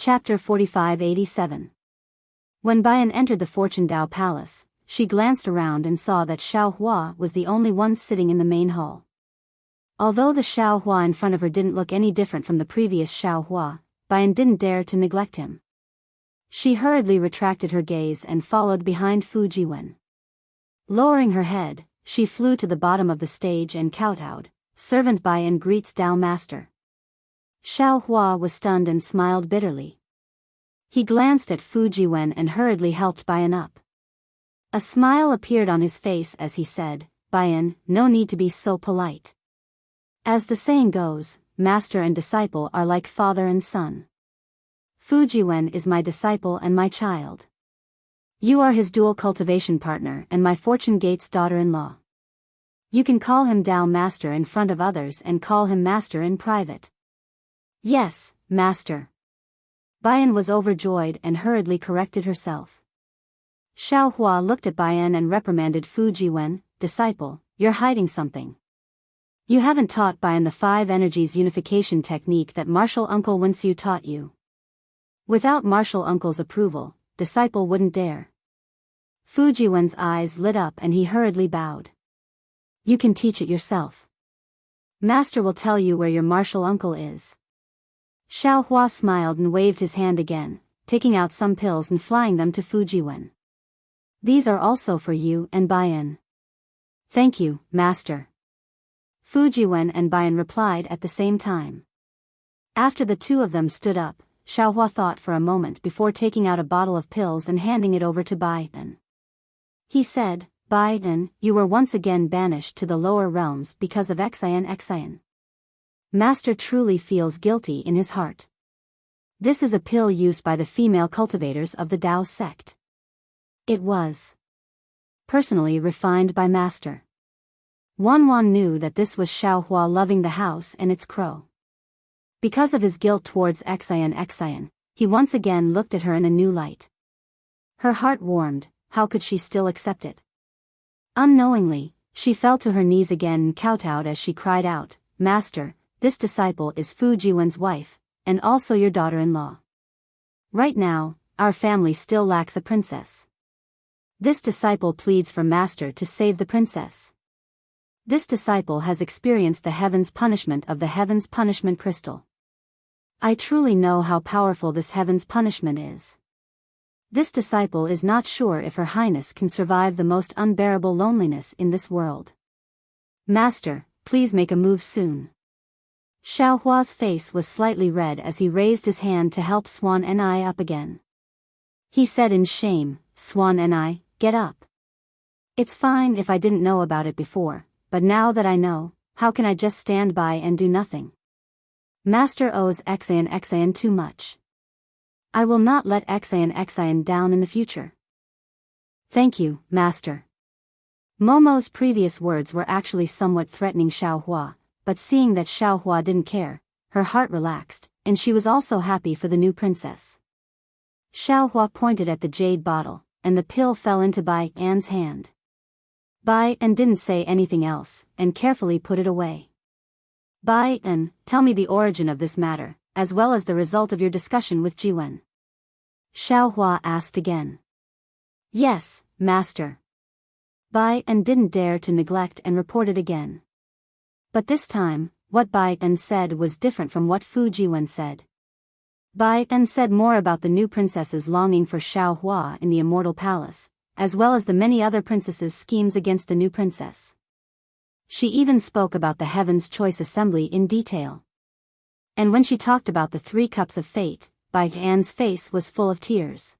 Chapter 4587. When Biyao entered the Fortune Dao Palace, she glanced around and saw that Xiao Hua was the only one sitting in the main hall. Although the Xiao Hua in front of her didn't look any different from the previous Xiao Hua, Biyao didn't dare to neglect him. She hurriedly retracted her gaze and followed behind Fu Jiwen. Lowering her head, she flew to the bottom of the stage and kowtowed, "Servant Biyao greets Dao Master." Xiao Hua was stunned and smiled bitterly. He glanced at Fu Jiwen and hurriedly helped Biyao up. A smile appeared on his face as he said, "Biyao, no need to be so polite. As the saying goes, master and disciple are like father and son. Fu Jiwen is my disciple and my child. You are his dual cultivation partner and my Fortune Gate's daughter-in-law. You can call him Dao Master in front of others and call him Master in private." "Yes, Master." Biyao was overjoyed and hurriedly corrected herself. Xiao Hua looked at Biyao and reprimanded Fu Jiwen, "Disciple, you're hiding something. You haven't taught Biyao the 5 energies unification technique that Martial Uncle Wuxia taught you. Without Martial Uncle's approval, disciple wouldn't dare." Fu Jiwen's eyes lit up and he hurriedly bowed. "You can teach it yourself. Master will tell you where your Martial Uncle is." Xiao Hua smiled and waved his hand again, taking out some pills and flying them to Fu Jiwen. "These are also for you and Biyao." "Thank you, Master." Fu Jiwen and Biyao replied at the same time. After the two of them stood up, Xiao Hua thought for a moment before taking out a bottle of pills and handing it over to Biyao. He said, "Biyao, you were once again banished to the lower realms because of Xian. Master truly feels guilty in his heart. This is a pill used by the female cultivators of the Dao sect. It was personally refined by Master." Wan knew that this was Xiao Hua loving the house and its crow. Because of his guilt towards Xian, he once again looked at her in a new light. Her heart warmed. How could she still accept it? Unknowingly, she fell to her knees again and kowtowed as she cried out, "Master, this disciple is Fu Jiwen's wife, and also your daughter-in-law. Right now, our family still lacks a princess. This disciple pleads for Master to save the princess. This disciple has experienced the heaven's punishment of the heaven's punishment crystal. I truly know how powerful this heaven's punishment is. This disciple is not sure if Her Highness can survive the most unbearable loneliness in this world. Master, please make a move soon." Xiao Hua's face was slightly red as he raised his hand to help Swan and I up again. He said in shame, "Swan and I, get up. It's fine if I didn't know about it before, but now that I know, how can I just stand by and do nothing? Master owes Xian too much. I will not let Xian down in the future." "Thank you, Master." Momo's previous words were actually somewhat threatening Xiao Hua, but seeing that Xiao Hua didn't care, her heart relaxed, and she was also happy for the new princess. Xiao Hua pointed at the jade bottle, and the pill fell into Biyao hand. Biyao didn't say anything else, and carefully put it away. "Biyao, tell me the origin of this matter, as well as the result of your discussion with Jiwen." Xiao Hua asked again. "Yes, Master." Biyao didn't dare to neglect and report it again. But this time, what Biyao said was different from what Fu Jiwen said. Biyao said more about the new princess's longing for Xiao Hua in the Immortal Palace, as well as the many other princesses' schemes against the new princess. She even spoke about the Heaven's Choice Assembly in detail. And when she talked about the 3 cups of fate, Biyao's face was full of tears.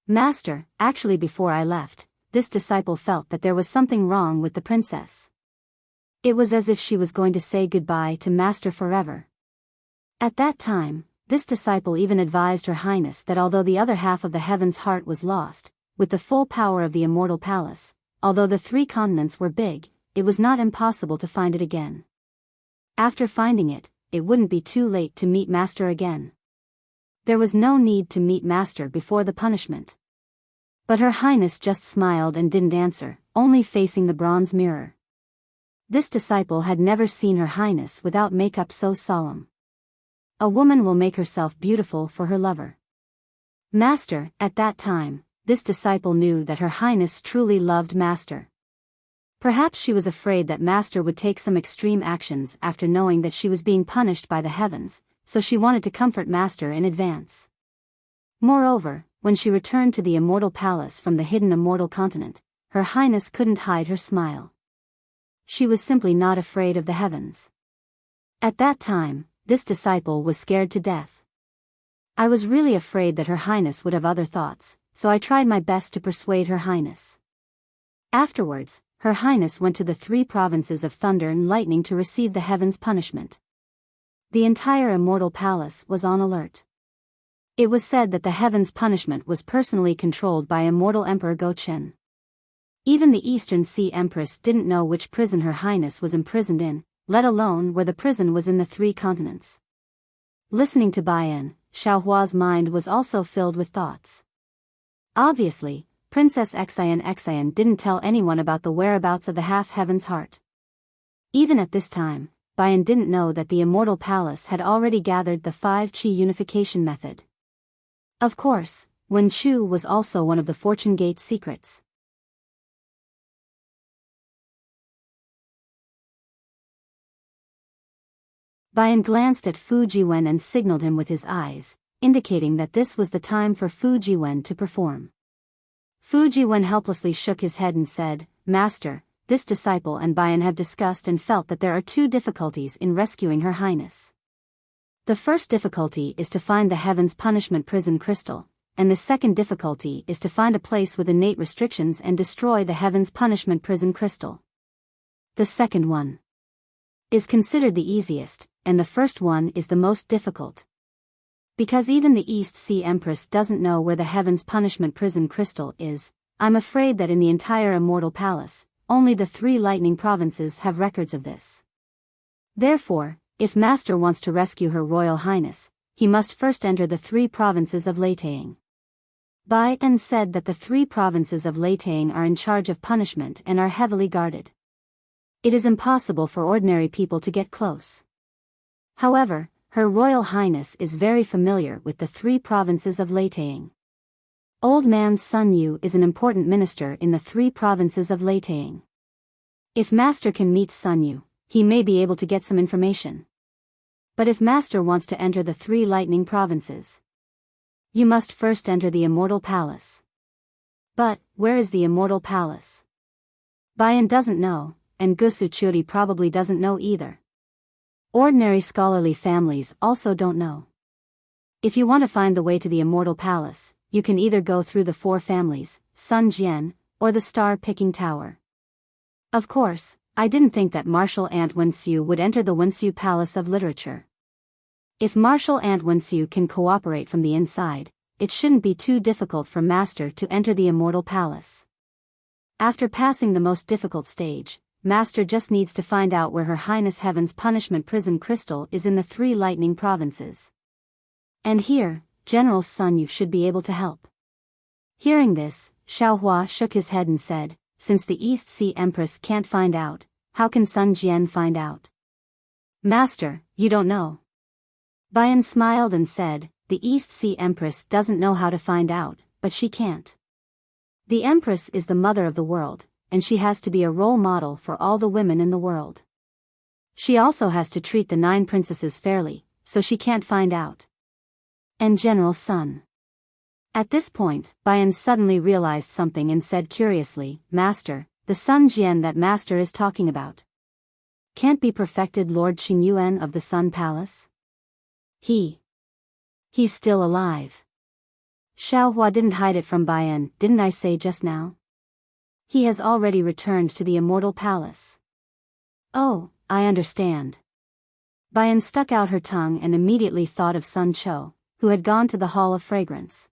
"Master, actually before I left, this disciple felt that there was something wrong with the princess. It was as if she was going to say goodbye to Master forever. At that time, this disciple even advised Her Highness that although the other half of the Heaven's heart was lost, with the full power of the Immortal Palace, although the 3 continents were big, it was not impossible to find it again. After finding it, it wouldn't be too late to meet Master again. There was no need to meet Master before the punishment." But Her Highness just smiled and didn't answer, only facing the bronze mirror. This disciple had never seen Her Highness without makeup so solemn. a woman will make herself beautiful for her lover. Master, at that time, this disciple knew that Her Highness truly loved Master. Perhaps she was afraid that Master would take some extreme actions after knowing that she was being punished by the heavens, so she wanted to comfort Master in advance. Moreover, when she returned to the Immortal Palace from the hidden Immortal continent, Her Highness couldn't hide her smile. She was simply not afraid of the heavens. At that time, this disciple was scared to death. I was really afraid that Her Highness would have other thoughts, so I tried my best to persuade Her Highness. Afterwards, Her Highness went to the 3 provinces of thunder and lightning to receive the heavens' punishment. The entire Immortal Palace was on alert. It was said that the heavens' punishment was personally controlled by Immortal Emperor Gochen. Even the Eastern Sea Empress didn't know which prison Her Highness was imprisoned in, let alone where the prison was in the 3 continents. Listening to Bayan, Xiaohua's mind was also filled with thoughts. Obviously, Princess Xian didn't tell anyone about the whereabouts of the half-heaven's heart. Even at this time, Bayan didn't know that the Immortal Palace had already gathered the 5 Qi unification method. Of course, Wen Chu was also one of the Fortune Gate secrets. Bayan glanced at Fu Jiwen and signaled him with his eyes, indicating that this was the time for Fu Jiwen to perform. Fu Jiwen helplessly shook his head and said, "Master, this disciple and Bayan have discussed and felt that there are 2 difficulties in rescuing Her Highness. The first difficulty is to find the Heaven's Punishment Prison Crystal, and the second difficulty is to find a place with innate restrictions and destroy the Heaven's Punishment Prison Crystal. The second one is considered the easiest, and the first one is the most difficult. Because even the East Sea Empress doesn't know where the Heaven's Punishment Prison Crystal is, I'm afraid that in the entire Immortal Palace, only the 3 lightning provinces have records of this. Therefore, if Master wants to rescue Her Royal Highness, he must first enter the 3 provinces of Leitang." Bai En said that the 3 provinces of Leitang are in charge of punishment and are heavily guarded. It is impossible for ordinary people to get close. However, Her Royal Highness is very familiar with the 3 provinces of Leitang. Old man Sun Yu is an important minister in the 3 provinces of Leitang. If Master can meet Sun Yu, he may be able to get some information. But if Master wants to enter the 3 lightning provinces, you must first enter the Immortal Palace. But, where is the Immortal Palace? Bayan doesn't know, and Gusu Churi probably doesn't know either. Ordinary scholarly families also don't know. If you want to find the way to the Immortal Palace, you can either go through the 4 families, Sun Jian, or the Star-Picking Tower. Of course, I didn't think that Martial Aunt Wenxiu would enter the Wenxiu Palace of Literature. If Martial Aunt Wenxiu can cooperate from the inside, it shouldn't be too difficult for Master to enter the Immortal Palace. After passing the most difficult stage, Master just needs to find out where Her Highness Heaven's Punishment Prison Crystal is in the 3 lightning provinces. And here, General Sun Yu should be able to help. Hearing this, Xiaohua shook his head and said, "Since the East Sea Empress can't find out, how can Sun Jian find out?" "Master, you don't know." Bayan smiled and said, "The East Sea Empress doesn't know how to find out, but she can't. The Empress is the mother of the world, and she has to be a role model for all the women in the world. She also has to treat the 9 princesses fairly, so she can't find out. And General Sun." At this point, Bayan suddenly realized something and said curiously, "Master, the Sun Jian that Master is talking about can't be perfected Lord Qingyuan of the Sun Palace? He's still alive." Xiaohua didn't hide it from Bayan, "Didn't I say just now? He has already returned to the Immortal Palace." "Oh, I understand." Bayan stuck out her tongue and immediately thought of Sun Cho, who had gone to the Hall of Fragrance.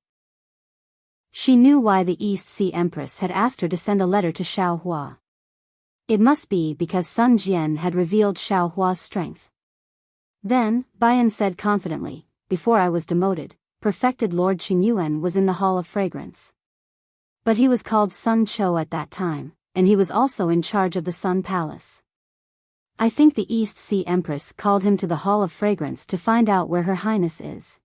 She knew why the East Sea Empress had asked her to send a letter to Xiaohua. It must be because Sun Jian had revealed Xiaohua's strength. Then, Bayan said confidently, "Before I was demoted, perfected Lord Qingyuan was in the Hall of Fragrance. But he was called Sun Cho at that time, and he was also in charge of the Sun Palace. I think the East Sea Empress called him to the Hall of Fragrance to find out where Her Highness is.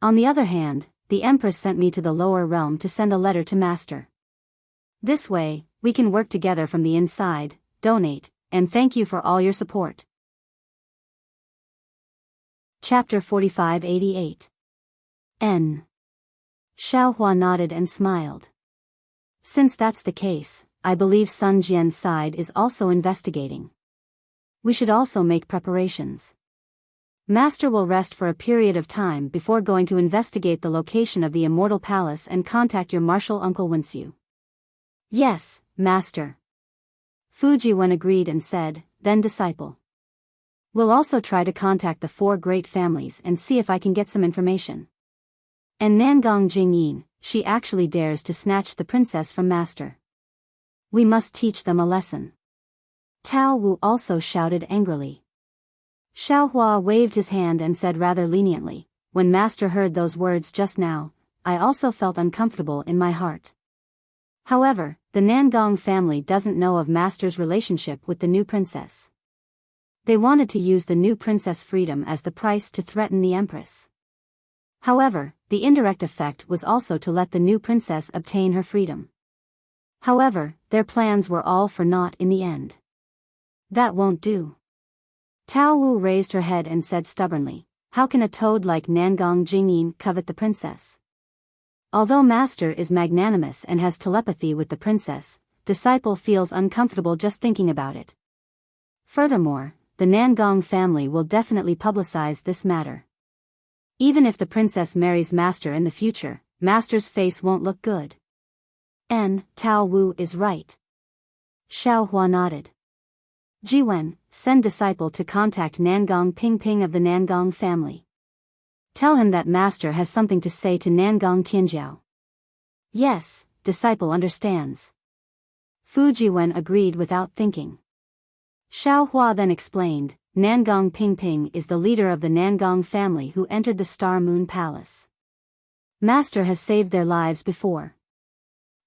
On the other hand, the Empress sent me to the lower realm to send a letter to Master. This way, we can work together from the inside, donate, and thank you for all your support. Chapter 4588. N. Xiaohua nodded and smiled. Since that's the case, I believe Sun Jian's side is also investigating. We should also make preparations. Master will rest for a period of time before going to investigate the location of the Immortal Palace and contact your martial uncle Wuxia. Yes, Master. Fujiwen agreed and said, then disciple. We'll also try to contact the 4 great families and see if I can get some information. And Nangong Jingyin, she actually dares to snatch the princess from Master. We must teach them a lesson. Tao Wu also shouted angrily. Xiaohua waved his hand and said rather leniently, when Master heard those words just now, I also felt uncomfortable in my heart. However, the Nangong family doesn't know of Master's relationship with the new princess. They wanted to use the new princess' freedom as the price to threaten the Empress. However, the indirect effect was also to let the new princess obtain her freedom. However, their plans were all for naught in the end. That won't do. Tao Wu raised her head and said stubbornly, how can a toad like Nangong Jingyin covet the princess? Although Master is magnanimous and has telepathy with the princess, disciple feels uncomfortable just thinking about it. Furthermore, the Nangong family will definitely publicize this matter. Even if the princess marries Master in the future, Master's face won't look good. Tao Wu is right. Xiaohua nodded. Jiwen, send disciple to contact Nangong Pingping of the Nangong family. Tell him that Master has something to say to Nangong Tianjiao. Yes, disciple understands. Fujiwen agreed without thinking. Xiaohua then explained, Nangong Pingping is the leader of the Nangong family who entered the Star Moon Palace. Master has saved their lives before.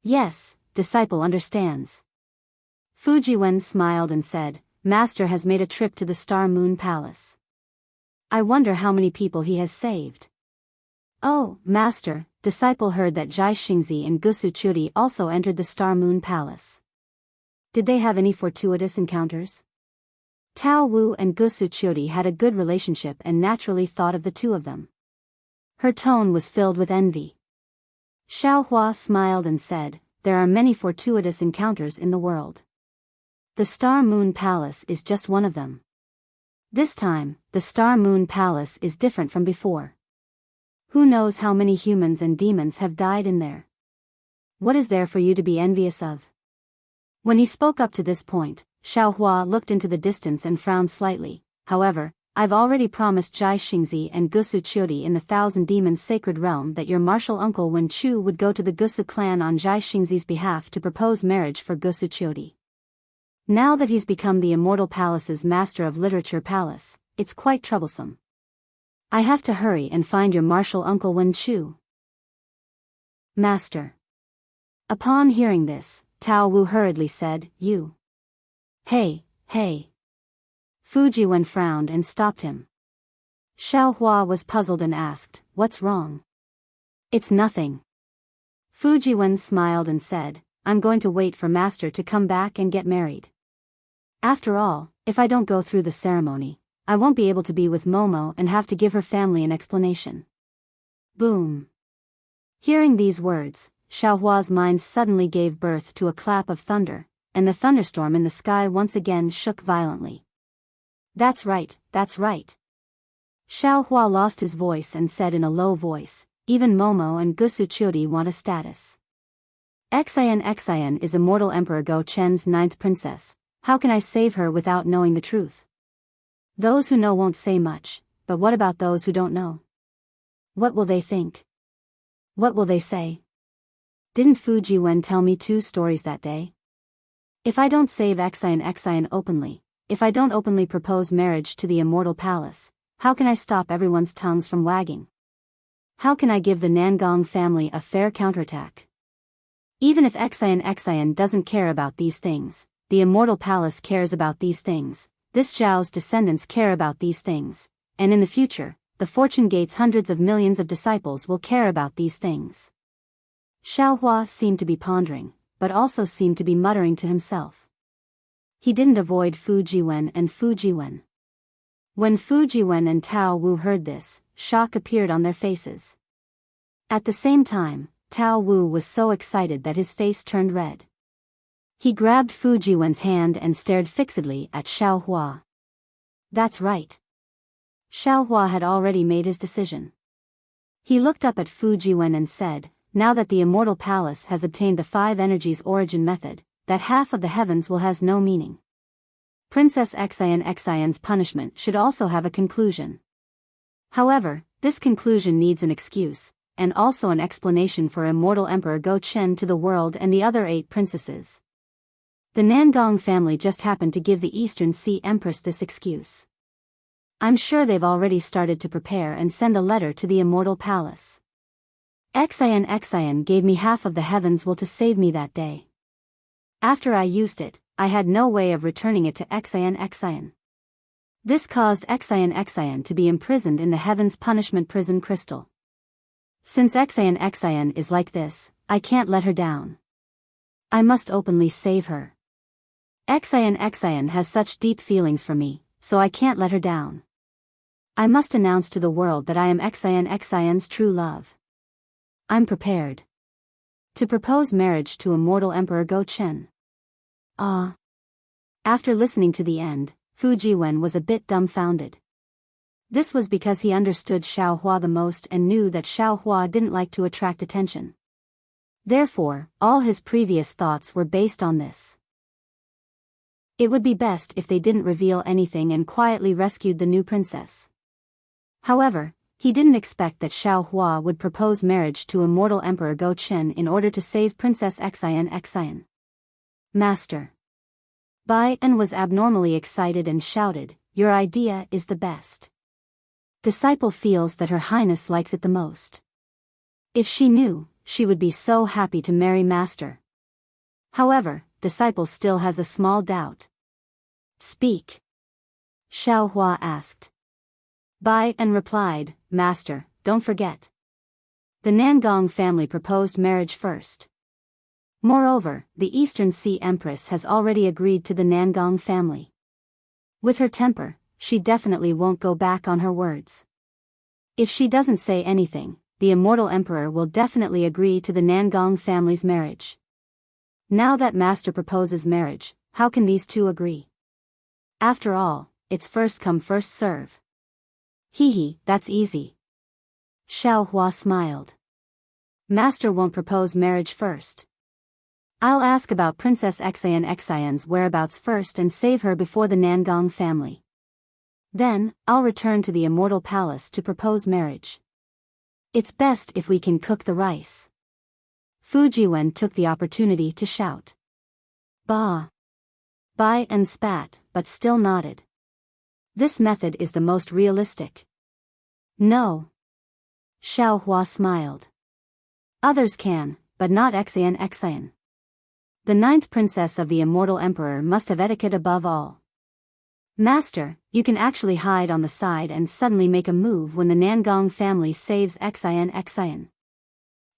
Yes, disciple understands. Fujiwen smiled and said, Master has made a trip to the Star Moon Palace. I wonder how many people he has saved. Oh, Master, disciple heard that Jai Xingzi and Gusu Chudi also entered the Star Moon Palace. Did they have any fortuitous encounters? Tao Wu and Gusu Chudi had a good relationship and naturally thought of the two of them. Her tone was filled with envy. Xiaohua smiled and said, there are many fortuitous encounters in the world. The Star Moon Palace is just one of them. This time, the Star Moon Palace is different from before. Who knows how many humans and demons have died in there? What is there for you to be envious of? When he spoke up to this point, Xiaohua looked into the distance and frowned slightly. However, I've already promised Jai Xingzi and Gusu Chudi in the Thousand Demons Sacred Realm that your martial uncle Wen Chu would go to the Gusu clan on Jai Xingzi's behalf to propose marriage for Gusu Chudi. Now that he's become the Immortal Palace's Master of Literature Palace, it's quite troublesome. I have to hurry and find your martial uncle Wen Chu. Master. Upon hearing this, Tao Wu hurriedly said, You. Hey. Fujiwen frowned and stopped him. Xiaohua was puzzled and asked, What's wrong? It's nothing. Fujiwen smiled and said, I'm going to wait for Master to come back and get married. After all, if I don't go through the ceremony, I won't be able to be with Momo and have to give her family an explanation. Boom. Hearing these words, Xiaohua's mind suddenly gave birth to a clap of thunder, and the thunderstorm in the sky once again shook violently. That's right. Xiaohua lost his voice and said in a low voice, even Momo and Gusu Chudi want a status. Xian is Immortal Emperor Go Chen's 9th princess. How can I save her without knowing the truth? Those who know won't say much, but what about those who don't know? What will they think? What will they say? Didn't Fujiwen tell me 2 stories that day? If I don't save Xian openly, if I don't openly propose marriage to the Immortal Palace, how can I stop everyone's tongues from wagging? How can I give the Nangong family a fair counterattack? Even if Xian doesn't care about these things, the Immortal Palace cares about these things, this Zhao's descendants care about these things, and in the future, the Fortune Gate's hundreds of millions of disciples will care about these things. Xiaohua seemed to be pondering, but also seemed to be muttering to himself. He didn't avoid Fu Jiwen and Fu Jiwen. When Fu Jiwen and Tao Wu heard this, shock appeared on their faces. At the same time, Tao Wu was so excited that his face turned red. He grabbed Fu Jiwen's hand and stared fixedly at Xiaohua. That's right. Xiaohua had already made his decision. He looked up at Fu Jiwen and said, now that the Immortal Palace has obtained the 5 energies origin method, that half of the heavens will has no meaning. Princess Xian's punishment should also have a conclusion. However, this conclusion needs an excuse, and also an explanation for Immortal Emperor Go Chen to the world and the other 8 princesses. The Nangong family just happened to give the Eastern Sea Empress this excuse. I'm sure they've already started to prepare and send a letter to the Immortal Palace. Xian gave me half of the heavens will to save me that day. After I used it, I had no way of returning it to Xian. This caused Xian to be imprisoned in the heavens punishment prison crystal. Since Xian is like this, I can't let her down. I must openly save her. Xian has such deep feelings for me, so I can't let her down. I must announce to the world that I am Xian's true love. I'm prepared to propose marriage to Immortal Emperor Go Chen. Ah. After listening to the end, Fu Jiwen was a bit dumbfounded. This was because he understood Xiaohua the most and knew that Xiaohua didn't like to attract attention. Therefore, all his previous thoughts were based on this. It would be best if they didn't reveal anything and quietly rescued the new princess. However, he didn't expect that Xiaohua would propose marriage to Immortal Emperor Go Chen in order to save Princess Xian. Master. Biyao was abnormally excited and shouted, your idea is the best. Disciple feels that Her Highness likes it the most. If she knew, she would be so happy to marry Master. However, Disciple still has a small doubt. Speak. Xiaohua asked. Biyao replied, Master, don't forget. The Nangong family proposed marriage first. Moreover, the Eastern Sea Empress has already agreed to the Nangong family. With her temper, she definitely won't go back on her words. If she doesn't say anything, the Immortal Emperor will definitely agree to the Nangong family's marriage. Now that Master proposes marriage, how can these two agree? After all, it's first come first serve. Hee, that's easy. Xiaohua smiled. Master won't propose marriage first. I'll ask about Princess Xian's whereabouts first and save her before the Nangong family. Then, I'll return to the Immortal Palace to propose marriage. It's best if we can cook the rice. Fu Jiwen took the opportunity to shout. Bah! Biyao spat, but still nodded. This method is the most realistic. No. Xiaohua smiled. Others can, but not Xian. The 9th princess of the Immortal Emperor must have etiquette above all. Master, you can actually hide on the side and suddenly make a move when the Nangong family saves Xian.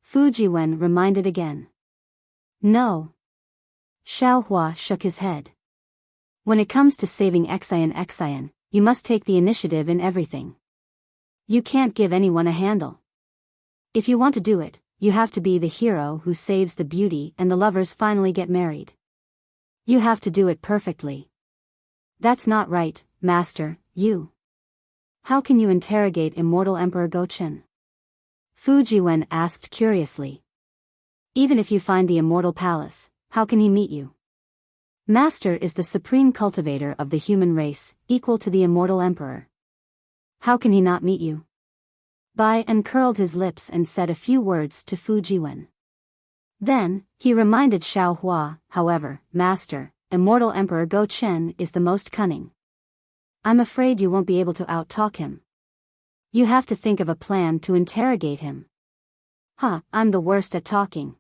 Fu Jiwen reminded again. No. Xiaohua shook his head. When it comes to saving Xian, you must take the initiative in everything. You can't give anyone a handle. If you want to do it, you have to be the hero who saves the beauty and the lovers finally get married. You have to do it perfectly. That's not right, Master, you. How can you interrogate Immortal Emperor Go Chen? Fu Jiwen asked curiously. Even if you find the Immortal Palace, how can he meet you? Master is the supreme cultivator of the human race, equal to the Immortal Emperor. How can he not meet you? Biyao curled his lips and said a few words to Fu Jiwen. Then, he reminded Xiaohua, however, Master, Immortal Emperor Go Chen is the most cunning. I'm afraid you won't be able to out-talk him. You have to think of a plan to interrogate him. I'm the worst at talking.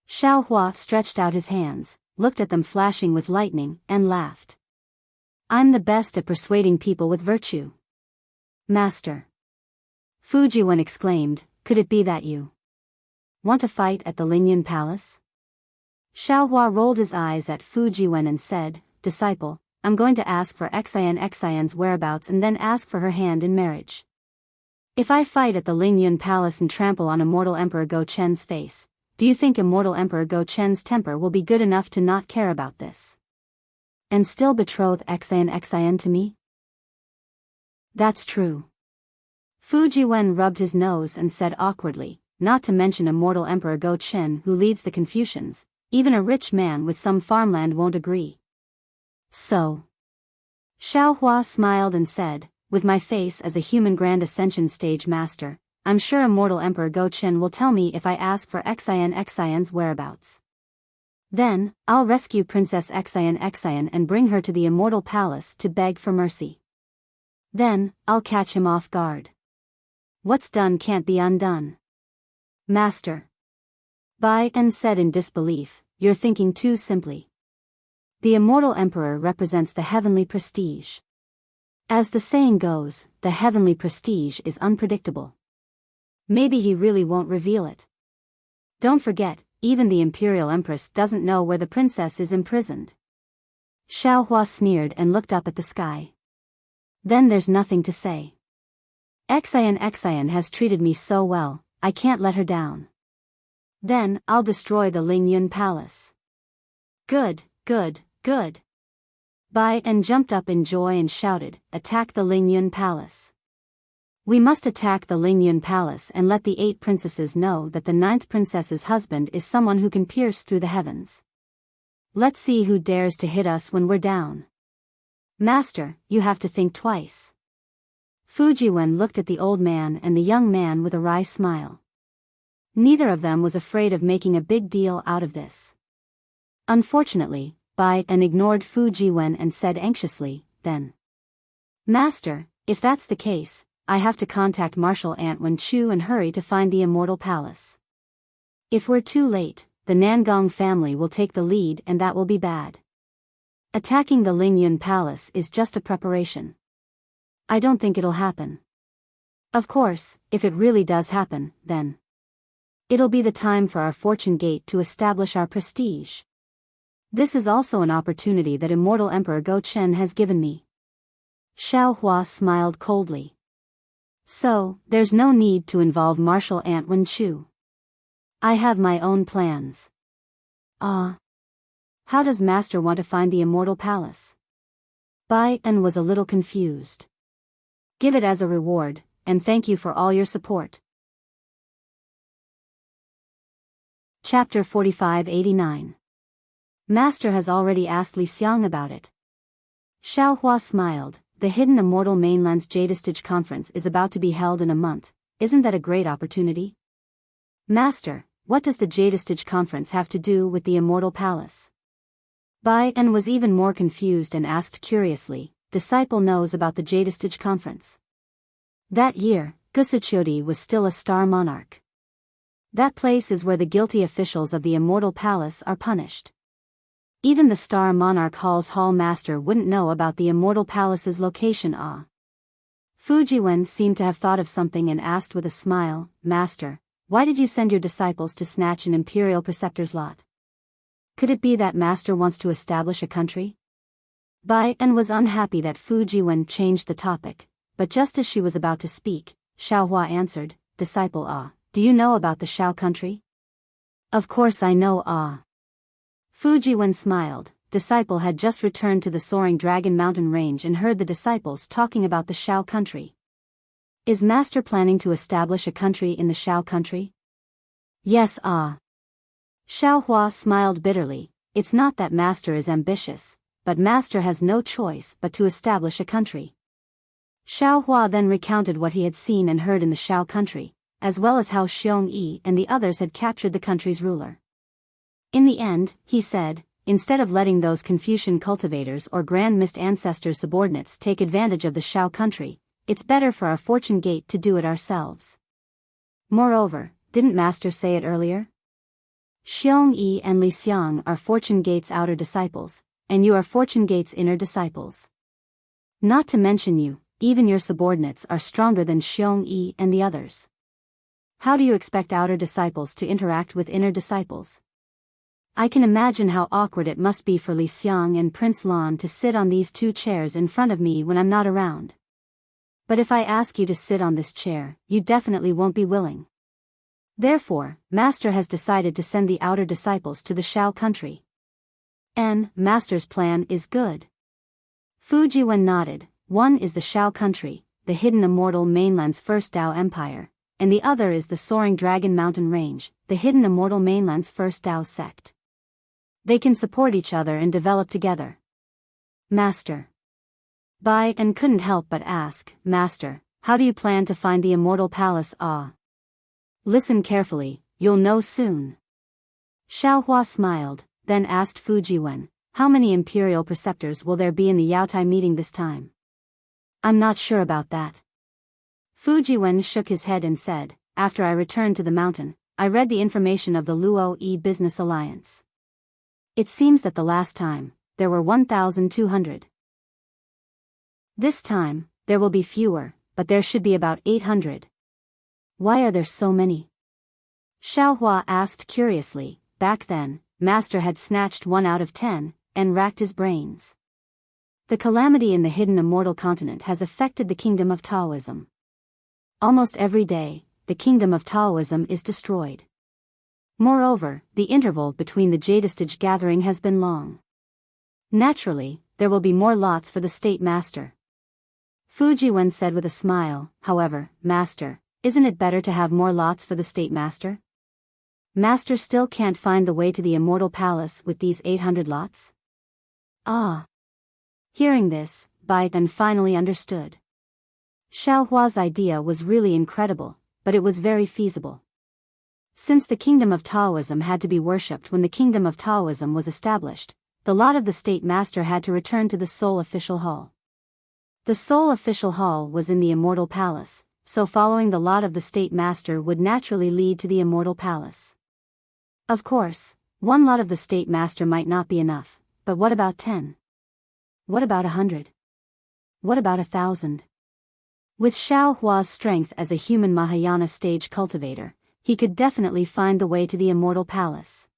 Xiaohua stretched out his hands, looked at them flashing with lightning, and laughed. I'm the best at persuading people with virtue. Master. Fujiwen exclaimed, could it be that you want to fight at the Lingyun Palace? Xiaohua rolled his eyes at Fujiwen and said, disciple, I'm going to ask for Xian's whereabouts and then ask for her hand in marriage. If I fight at the Lingyun Palace and trample on Immortal Emperor Go Chen's face, do you think Immortal Emperor Go Chen's temper will be good enough to not care about this? And still betroth Xian to me? That's true. Fujiwen rubbed his nose and said awkwardly, not to mention Immortal Emperor Go Chen who leads the Confucians, even a rich man with some farmland won't agree. So. Xiaohua smiled and said, with my face as a human Grand Ascension stage master, I'm sure Immortal Emperor Go Chen will tell me if I ask for Xian's whereabouts. Then, I'll rescue Princess Xian and bring her to the Immortal Palace to beg for mercy. Then, I'll catch him off guard. What's done can't be undone. Master. Bai En said in disbelief, you're thinking too simply. The Immortal Emperor represents the heavenly prestige. As the saying goes, the heavenly prestige is unpredictable. Maybe he really won't reveal it. Don't forget, even the Imperial Empress doesn't know where the princess is imprisoned. Xiaohua sneered and looked up at the sky. Then there's nothing to say. Xian has treated me so well, I can't let her down. Then, I'll destroy the Lingyun Palace. Good, good, good. Bai En jumped up in joy and shouted, attack the Lingyun Palace. We must attack the Lingyun Palace and let the 8 princesses know that the 9th princess's husband is someone who can pierce through the heavens. Let's see who dares to hit us when we're down. Master, you have to think twice. Fujiwen looked at the old man and the young man with a wry smile. Neither of them was afraid of making a big deal out of this. Unfortunately, Bai En ignored Fujiwen and said anxiously, then. Master, if that's the case, I have to contact Marshal Ant Wen Chu and hurry to find the Immortal Palace. If we're too late, the Nangong family will take the lead and that will be bad. Attacking the Lingyun Palace is just a preparation. I don't think it'll happen. Of course, if it really does happen, then it'll be the time for our fortune gate to establish our prestige. This is also an opportunity that Immortal Emperor Go Chen has given me. Xiaohua smiled coldly. So, there's no need to involve Marshal Ant Wen Chu. I have my own plans. How does Master want to find the Immortal Palace? Bai En was a little confused. Give it as a reward, and thank you for all your support. Chapter 4589. Master has already asked Li Xiang about it. Xiaohua smiled. The Hidden Immortal Mainland's Jadestage Conference is about to be held in a month. Isn't that a great opportunity? Master, what does the Jadestage Conference have to do with the Immortal Palace? Bai En was even more confused and asked curiously, disciple knows about the Jadestage Conference. That year, Gusuchodi was still a star monarch. That place is where the guilty officials of the Immortal Palace are punished. Even the Star Monarch Hall's Hall Master wouldn't know about the Immortal Palace's location. Fujiwen seemed to have thought of something and asked with a smile, Master, why did you send your disciples to snatch an Imperial Preceptor's lot? Could it be that Master wants to establish a country? Bai En was unhappy that Fujiwen changed the topic, but just as she was about to speak, Xiaohua answered, Disciple do you know about the Shao country? Of course I know Fujiwen smiled. Disciple had just returned to the soaring Dragon Mountain range and heard the disciples talking about the Shao country. Is Master planning to establish a country in the Shao country? Yes. Xiaohua smiled bitterly. It's not that Master is ambitious, but Master has no choice but to establish a country. Xiaohua then recounted what he had seen and heard in the Shao country, as well as how Xiong Yi and the others had captured the country's ruler. In the end, he said, instead of letting those Confucian cultivators or Grand Mist Ancestors subordinates take advantage of the Shao country, it's better for our fortune gate to do it ourselves. Moreover, didn't Master say it earlier? Xiong Yi and Li Xiang are fortune gate's outer disciples, and you are fortune gate's inner disciples. Not to mention you, even your subordinates are stronger than Xiong Yi and the others. How do you expect outer disciples to interact with inner disciples? I can imagine how awkward it must be for Li Xiang and Prince Lan to sit on these two chairs in front of me when I'm not around. But if I ask you to sit on this chair, you definitely won't be willing. Therefore, Master has decided to send the outer disciples to the Shao country. And Master's plan is good. Fu Jiwen nodded. One is the Shao country, the hidden immortal mainland's first Dao empire, and the other is the soaring Dragon Mountain Range, the hidden immortal mainland's first Dao sect. They can support each other and develop together. Master. Bai and couldn't help but ask, Master, how do you plan to find the immortal palace? Listen carefully, you'll know soon. Xiaohua smiled, then asked Fu Jiwen, how many imperial preceptors will there be in the Yaotai meeting this time? I'm not sure about that. Fu Jiwen shook his head and said, after I returned to the mountain, I read the information of the Luo Yi Business Alliance. It seems that the last time, there were 1,200. This time, there will be fewer, but there should be about 800. Why are there so many? Xiaohua asked curiously. Back then, Master had snatched 1 out of 10, and racked his brains. The calamity in the hidden immortal continent has affected the kingdom of Taoism. Almost every day, the kingdom of Taoism is destroyed. Moreover, the interval between the Jadestage gathering has been long. Naturally, there will be more lots for the state master. Fu Jiwen said with a smile, however, Master, isn't it better to have more lots for the state master? Master still can't find the way to the immortal palace with these 800 lots? Hearing this, Bai Ben finally understood. Xiaohua's idea was really incredible, but it was very feasible. Since the kingdom of Taoism had to be worshipped when the kingdom of Taoism was established, the lot of the state master had to return to the Sole Official Hall. The Sole Official Hall was in the Immortal Palace, so following the lot of the state master would naturally lead to the Immortal Palace. Of course, 1 lot of the state master might not be enough, but what about 10? What about 100? What about 1,000? With Xiao Hua's strength as a human Mahayana stage cultivator, he could definitely find the way to the Immortal Palace.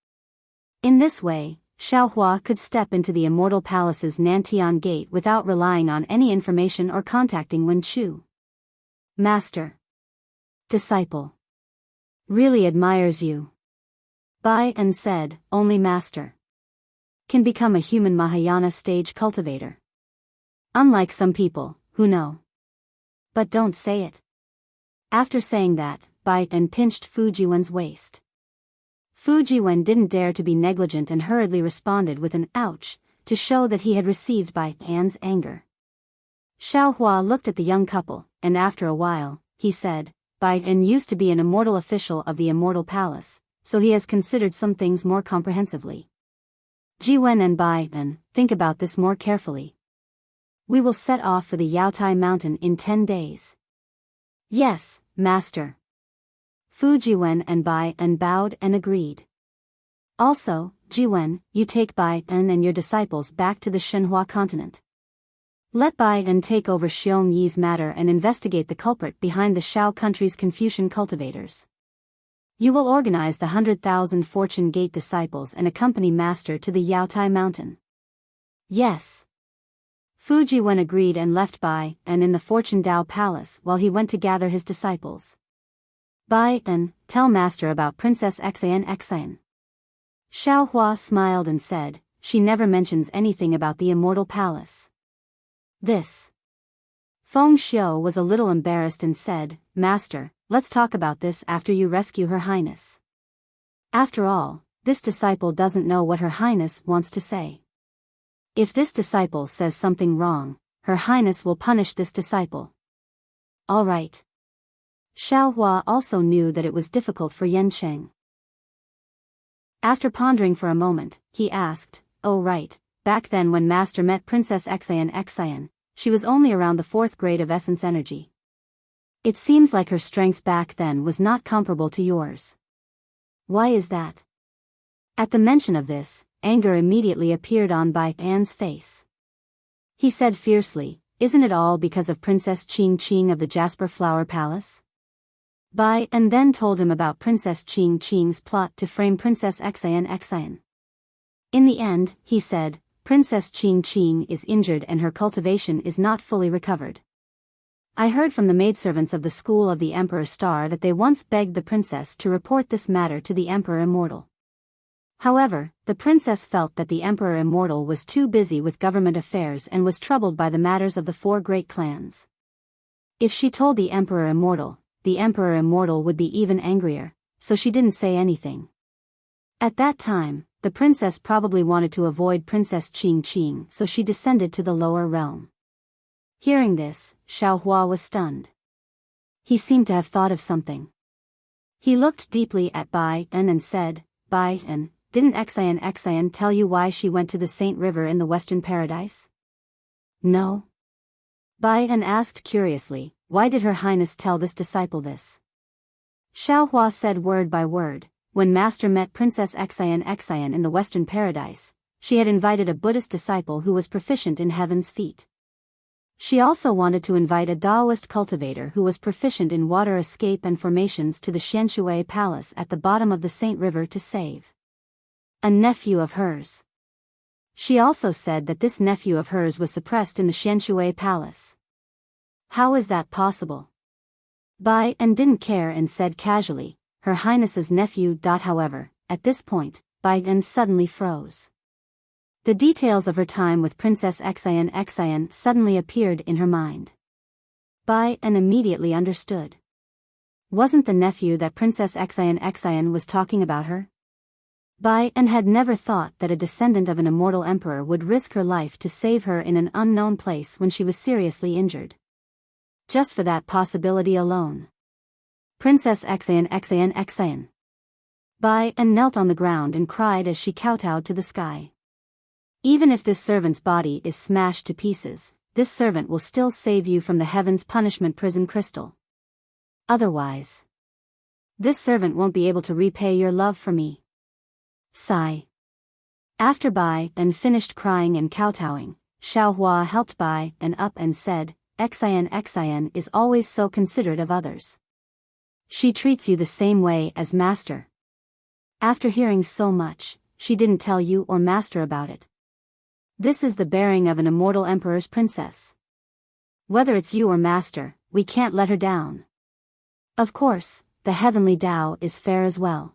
In this way, Xiao Hua could step into the Immortal Palace's Nantian Gate without relying on any information or contacting Wen Chu. Master. Disciple. Really admires you. Bai En said, only Master can become a human Mahayana stage cultivator. Unlike some people, who know. But don't say it. After saying that, Bai En pinched Fu Jiwen's waist. Fu Jiwen didn't dare to be negligent and hurriedly responded with an ouch, to show that he had received Bai En's anger. Xiao Hua looked at the young couple, and after a while, he said, Bai En used to be an immortal official of the Immortal Palace, so he has considered some things more comprehensively. Jiwen and Bai En, think about this more carefully. We will set off for the Yaotai Mountain in 10 days. Yes, Master. Fu Jiwen and Bai En bowed and agreed. Also, Jiwen, you take Bai En and your disciples back to the Shenhua continent. Let Bai En take over Xiong Yi's matter and investigate the culprit behind the Shao country's Confucian cultivators. You will organize the 100,000 Fortune Gate disciples and accompany Master to the Yaotai Mountain. Yes. Fu Jiwen agreed and left Bai En in the Fortune Dao Palace while he went to gather his disciples. Bai En, tell Master about Princess Xian. Xiao Hua smiled and said, she never mentions anything about the Immortal Palace. This. Feng Xiu was a little embarrassed and said, Master, let's talk about this after you rescue Her Highness. After all, this disciple doesn't know what Her Highness wants to say. If this disciple says something wrong, Her Highness will punish this disciple. All right. Xiao Hua also knew that it was difficult for Yan Cheng. After pondering for a moment, he asked, oh right, back then when Master met Princess Xian, she was only around the 4th grade of essence energy. It seems like her strength back then was not comparable to yours. Why is that? At the mention of this, anger immediately appeared on Bai An's face. He said fiercely, isn't it all because of Princess Ching Ching of the Jasper Flower Palace? Bai and then told him about Princess Ching Ching's plot to frame Princess Xian. In the end, he said, Princess Ching Ching is injured and her cultivation is not fully recovered. I heard from the maidservants of the school of the Emperor Star that they once begged the princess to report this matter to the Emperor Immortal. However, the princess felt that the Emperor Immortal was too busy with government affairs and was troubled by the matters of the four great clans. If she told the Emperor Immortal would be even angrier, so she didn't say anything. At that time, the princess probably wanted to avoid Princess Ching Ching, so she descended to the lower realm. Hearing this, Xiaohua was stunned. He seemed to have thought of something. He looked deeply at Bai En and said, Bai En, didn't Xian tell you why she went to the Saint River in the Western Paradise? No. Bai En asked curiously, why did Her Highness tell this disciple this? Xiaohua said word by word, when Master met Princess Xian in the Western Paradise, she had invited a Buddhist disciple who was proficient in heaven's feet. She also wanted to invite a Taoist cultivator who was proficient in water escape and formations to the Xianshui Palace at the bottom of the Saint River to save a nephew of hers. She also said that this nephew of hers was suppressed in the Xianshui Palace. How is that possible? Bai En didn't care and said casually, Her Highness's nephew. However, at this point, Bai En suddenly froze. The details of her time with Princess Xian suddenly appeared in her mind. Bai En immediately understood. Wasn't the nephew that Princess Xian was talking about her? Bai En had never thought that a descendant of an immortal emperor would risk her life to save her in an unknown place when she was seriously injured. Just for that possibility alone. Princess Xian. Bai En knelt on the ground and cried as she kowtowed to the sky. Even if this servant's body is smashed to pieces, this servant will still save you from the heaven's punishment prison crystal. Otherwise, this servant won't be able to repay your love for me. Sigh. After Bai En finished crying and kowtowing, Xiaohua helped Bai En up and said, Xian is always so considerate of others. She treats you the same way as Master. After hearing so much, she didn't tell you or Master about it. This is the bearing of an immortal emperor's princess. Whether it's you or Master, we can't let her down. Of course, the heavenly Tao is fair as well.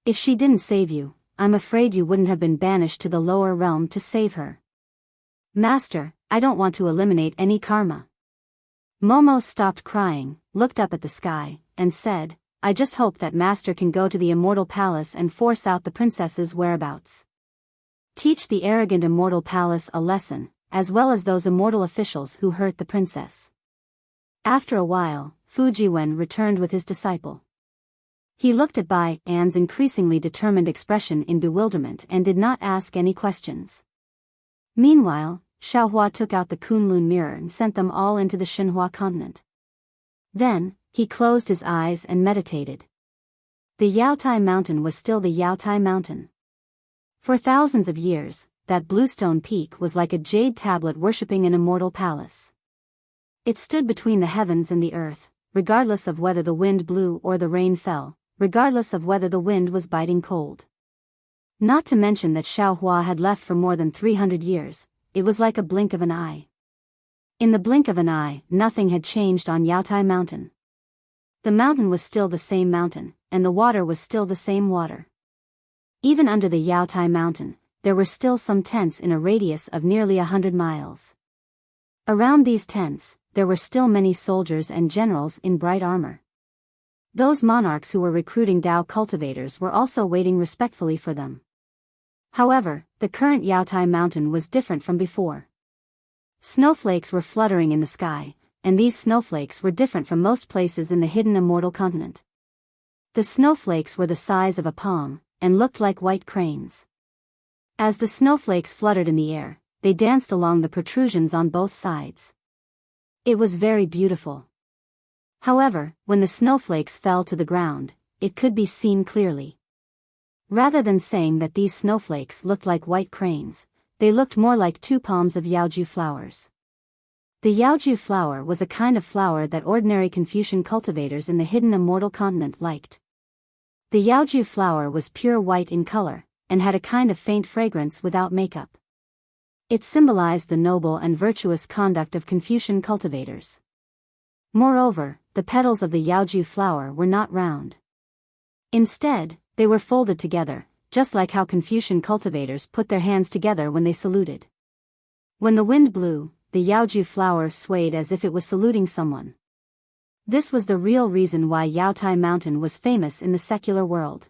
If she didn't save you, I'm afraid you wouldn't have been banished to the lower realm to save her. Master, I don't want to eliminate any karma. Momo stopped crying, looked up at the sky, and said, I just hope that Master can go to the Immortal Palace and force out the princess's whereabouts. Teach the arrogant Immortal Palace a lesson, as well as those immortal officials who hurt the princess. After a while, Fujiwen returned with his disciple. He looked at Bai An's increasingly determined expression in bewilderment and did not ask any questions. Meanwhile, Xiaohua took out the Kunlun mirror and sent them all into the Xinhua continent. Then, he closed his eyes and meditated. The Yaotai Mountain was still the Yaotai Mountain. For thousands of years, that bluestone peak was like a jade tablet worshipping an immortal palace. It stood between the heavens and the earth, regardless of whether the wind blew or the rain fell, regardless of whether the wind was biting cold. Not to mention that Xiaohua had left for more than 300 years, it was like a blink of an eye. In the blink of an eye, nothing had changed on Yaotai Mountain. The mountain was still the same mountain, and the water was still the same water. Even under the Yaotai Mountain, there were still some tents in a radius of nearly 100 miles. Around these tents, there were still many soldiers and generals in bright armor. Those monarchs who were recruiting Tao cultivators were also waiting respectfully for them. However, the current Yaotai Mountain was different from before. Snowflakes were fluttering in the sky, and these snowflakes were different from most places in the hidden immortal continent. The snowflakes were the size of a palm, and looked like white cranes. As the snowflakes fluttered in the air, they danced along the protrusions on both sides. It was very beautiful. However, when the snowflakes fell to the ground, it could be seen clearly. Rather than saying that these snowflakes looked like white cranes, they looked more like 2 palms of yaoju flowers. The yaoju flower was a kind of flower that ordinary Confucian cultivators in the hidden Immortal continent liked. The yaoju flower was pure white in color, and had a kind of faint fragrance without makeup. It symbolized the noble and virtuous conduct of Confucian cultivators. Moreover, the petals of the yaoju flower were not round. Instead, they were folded together, just like how Confucian cultivators put their hands together when they saluted. When the wind blew, the yaoju flower swayed as if it was saluting someone. This was the real reason why Yaotai Mountain was famous in the secular world.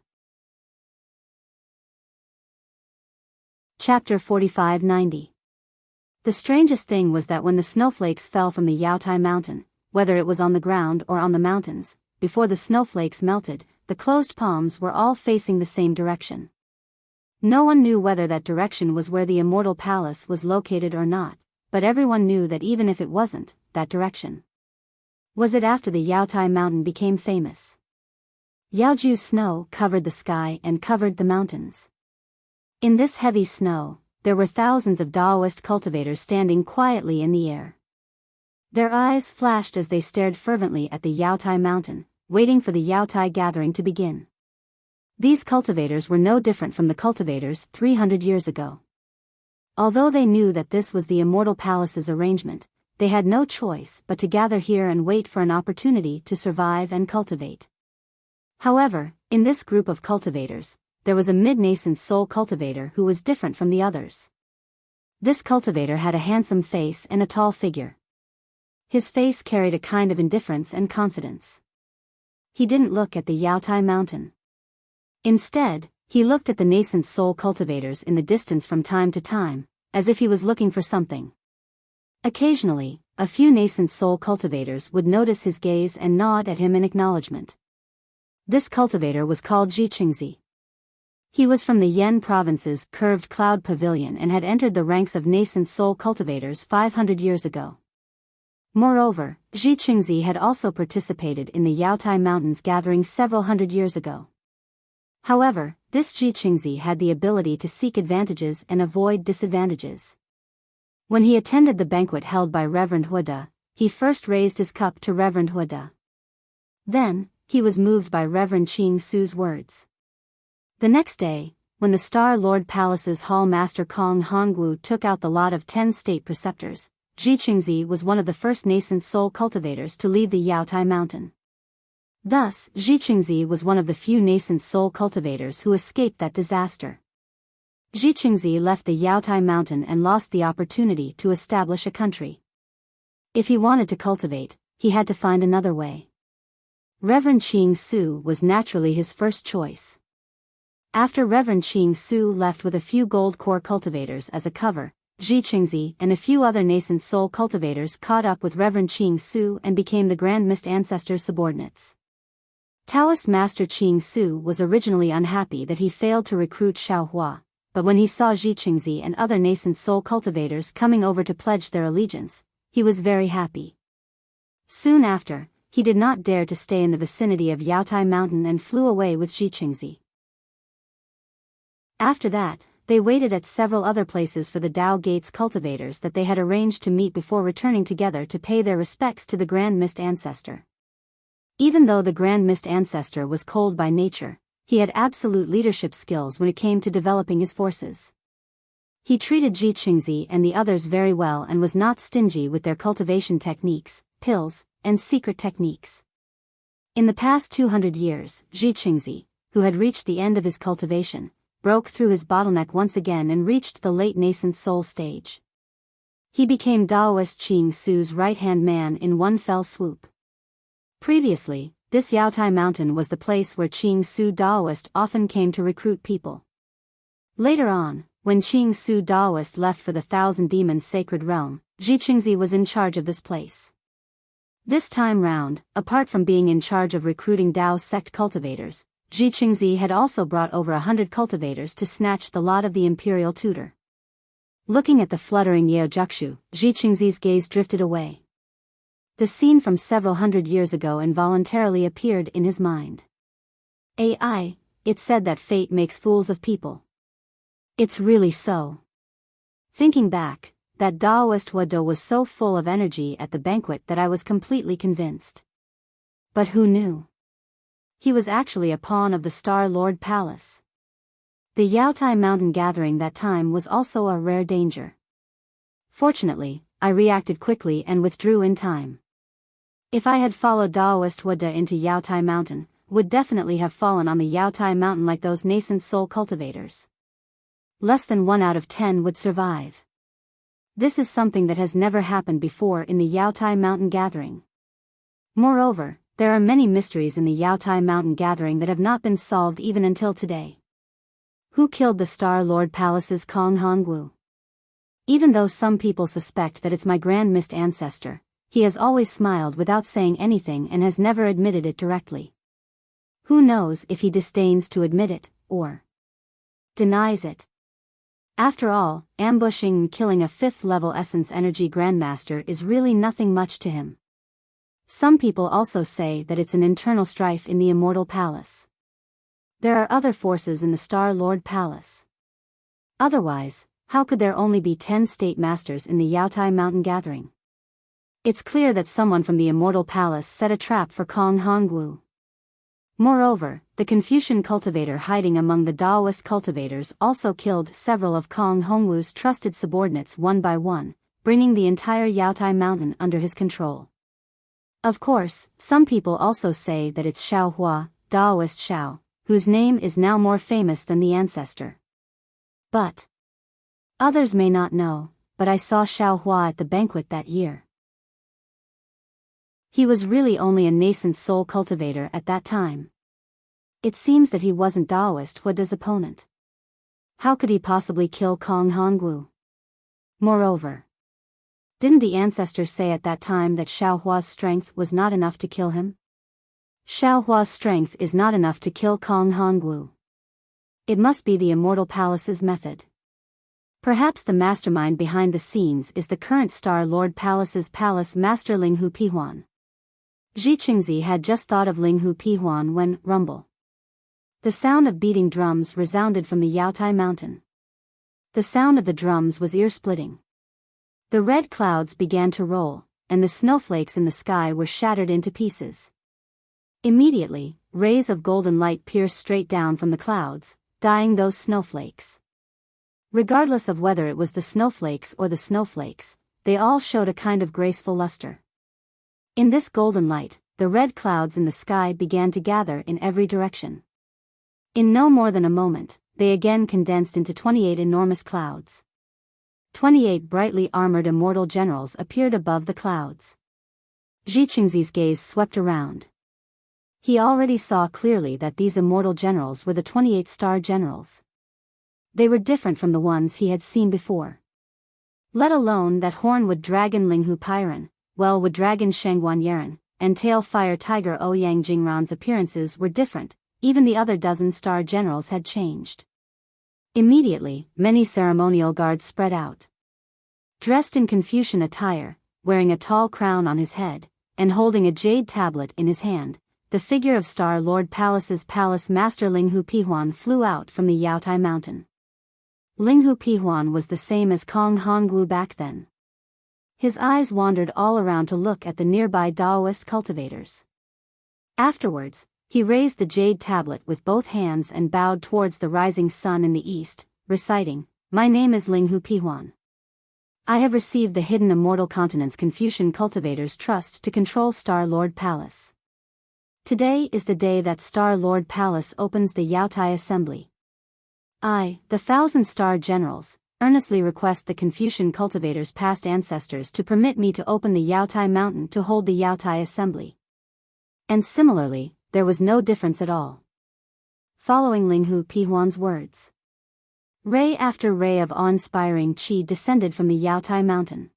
Chapter 45-90. The strangest thing was that when the snowflakes fell from the Yaotai Mountain, whether it was on the ground or on the mountains, before the snowflakes melted, the closed palms were all facing the same direction. No one knew whether that direction was where the Immortal Palace was located or not, but everyone knew that even if it wasn't that direction, was it after the Yaotai Mountain became famous. Yaoju snow covered the sky and covered the mountains. In this heavy snow, there were thousands of Daoist cultivators standing quietly in the air. Their eyes flashed as they stared fervently at the Yaotai Mountain, waiting for the Yaotai gathering to begin. These cultivators were no different from the cultivators 300 years ago. Although they knew that this was the Immortal Palace's arrangement, they had no choice but to gather here and wait for an opportunity to survive and cultivate. However, in this group of cultivators, there was a mid-nascent soul cultivator who was different from the others. This cultivator had a handsome face and a tall figure. His face carried a kind of indifference and confidence. He didn't look at the Yaotai Mountain. Instead, he looked at the nascent soul cultivators in the distance from time to time, as if he was looking for something. Occasionally, a few nascent soul cultivators would notice his gaze and nod at him in acknowledgement. This cultivator was called Jiqingzi. He was from the Yan province's curved cloud pavilion and had entered the ranks of nascent soul cultivators 500 years ago. Moreover, Jiqingzi had also participated in the Yaotai Mountains gathering several hundred years ago. However, this Jiqingzi had the ability to seek advantages and avoid disadvantages. When he attended the banquet held by Reverend Huada, he first raised his cup to Reverend Huada. Then, he was moved by Reverend Qing Su's words. The next day, when the Star Lord Palace's Hall Master Kong Hongwu took out the lot of 10 state preceptors, Jiqingzi was one of the first nascent soul cultivators to leave the Yaotai Mountain. Thus, Jiqingzi was one of the few nascent soul cultivators who escaped that disaster. Jiqingzi left the Yaotai Mountain and lost the opportunity to establish a country. If he wanted to cultivate, he had to find another way. Reverend Qing Su was naturally his first choice. After Reverend Qing Su left with a few gold core cultivators as a cover, Jiqingzi and a few other nascent soul cultivators caught up with Reverend Qing Su and became the Grand Mist Ancestor's subordinates. Taoist Master Qing Su was originally unhappy that he failed to recruit Xiaohua, but when he saw Jiqingzi and other nascent soul cultivators coming over to pledge their allegiance, he was very happy. Soon after, he did not dare to stay in the vicinity of Yaotai Mountain and flew away with Jiqingzi. After that, they waited at several other places for the Dao Gates cultivators that they had arranged to meet before returning together to pay their respects to the Grand Mist Ancestor. Even though the Grand Mist Ancestor was cold by nature, he had absolute leadership skills when it came to developing his forces. He treated Jiqingzi and the others very well and was not stingy with their cultivation techniques, pills, and secret techniques. In the past 200 years, Jiqingzi, who had reached the end of his cultivation, broke through his bottleneck once again and reached the late nascent soul stage. He became Daoist Qing Su's right-hand man in one fell swoop. Previously, this Yaotai Mountain was the place where Qing Su Daoist often came to recruit people. Later on, when Qing Su Daoist left for the Thousand Demons Sacred Realm, Jiqingzi was in charge of this place. This time round, apart from being in charge of recruiting Dao sect cultivators, Jiqingzi had also brought over 100 cultivators to snatch the lot of the imperial tutor. Looking at the fluttering Yeojukshu, Jiqingzi's gaze drifted away. The scene from several hundred years ago involuntarily appeared in his mind. It said that fate makes fools of people. It's really so. Thinking back, that Daoist Wado was so full of energy at the banquet that I was completely convinced. But who knew? He was actually a pawn of the Star Lord Palace. The Yaotai Mountain gathering that time was also a rare danger. Fortunately, I reacted quickly and withdrew in time. If I had followed Daoist Wada into Yaotai Mountain, would definitely have fallen on the Yaotai Mountain like those nascent soul cultivators. Less than 1 out of 10 would survive. This is something that has never happened before in the Yaotai Mountain gathering. Moreover, there are many mysteries in the Yaotai Mountain gathering that have not been solved even until today. Who killed the Star Lord Palace's Kong Hongwu? Even though some people suspect that it's my Grand Mist ancestor, he has always smiled without saying anything and has never admitted it directly. Who knows if he disdains to admit it, or denies it. After all, ambushing and killing a 5th level Essence Energy Grandmaster is really nothing much to him. Some people also say that it's an internal strife in the Immortal Palace. There are other forces in the Star Lord Palace. Otherwise, how could there only be 10 state masters in the Yaotai Mountain gathering? It's clear that someone from the Immortal Palace set a trap for Kong Hongwu. Moreover, the Confucian cultivator hiding among the Daoist cultivators also killed several of Kong Hongwu's trusted subordinates one by one, bringing the entire Yaotai Mountain under his control. Of course, some people also say that it's Xiao Hua, Daoist Xiao, whose name is now more famous than the ancestor. But others may not know, but I saw Xiao Hua at the banquet that year. He was really only a nascent soul cultivator at that time. It seems that he wasn't Daoist Wada's opponent. How could he possibly kill Kong Hongwu? Moreover, didn't the ancestor say at that time that Xiao Hua's strength was not enough to kill him? Xiao Hua's strength is not enough to kill Kong Hongwu. It must be the Immortal Palace's method. Perhaps the mastermind behind the scenes is the current Star Lord Palace's palace master Linghu Pihuan. Ji Qingzi had just thought of Linghu Pihuan when, rumble. The sound of beating drums resounded from the Yaotai Mountain. The sound of the drums was ear-splitting. The red clouds began to roll, and the snowflakes in the sky were shattered into pieces. Immediately, rays of golden light pierced straight down from the clouds, dyeing those snowflakes. Regardless of whether it was the snowflakes or the snowflakes, they all showed a kind of graceful luster. In this golden light, the red clouds in the sky began to gather in every direction. In no more than a moment, they again condensed into 28 enormous clouds. 28 brightly armored immortal generals appeared above the clouds. Ji Qingzi's gaze swept around. He already saw clearly that these immortal generals were the 28 star generals. They were different from the ones he had seen before. Let alone that Hornwood Dragon Linghu Pyron, Wellwood Dragon Shengguan Yeren, and Tail Fire Tiger Ouyang Jingran's appearances were different, even the other dozen star generals had changed. Immediately, many ceremonial guards spread out. Dressed in Confucian attire, wearing a tall crown on his head, and holding a jade tablet in his hand, the figure of Star Lord Palace's palace master Linghu Pihuan flew out from the Yaotai Mountain. Linghu Pihuan was the same as Kong Hongwu back then. His eyes wandered all around to look at the nearby Daoist cultivators. Afterwards, he raised the jade tablet with both hands and bowed towards the rising sun in the east, reciting, "My name is Linghu Pihuan. I have received the hidden immortal continent's Confucian cultivators' trust to control Star Lord Palace. Today is the day that Star Lord Palace opens the Yaotai Assembly. I, the 1,000-star generals, earnestly request the Confucian cultivators' past ancestors to permit me to open the Yaotai Mountain to hold the Yaotai Assembly." And similarly, there was no difference at all. Following Linghu Pihuan's words, ray after ray of awe-inspiring qi descended from the Yaotai Mountain.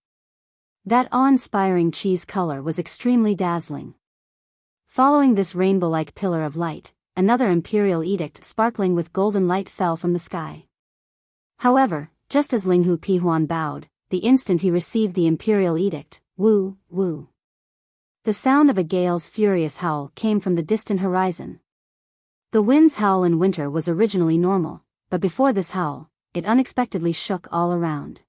That awe-inspiring qi's color was extremely dazzling. Following this rainbow-like pillar of light, another imperial edict sparkling with golden light fell from the sky. However, just as Linghu Pihuan bowed, the instant he received the imperial edict, woo, woo. The sound of a gale's furious howl came from the distant horizon. The wind's howl in winter was originally normal, but before this howl, it unexpectedly shook all around.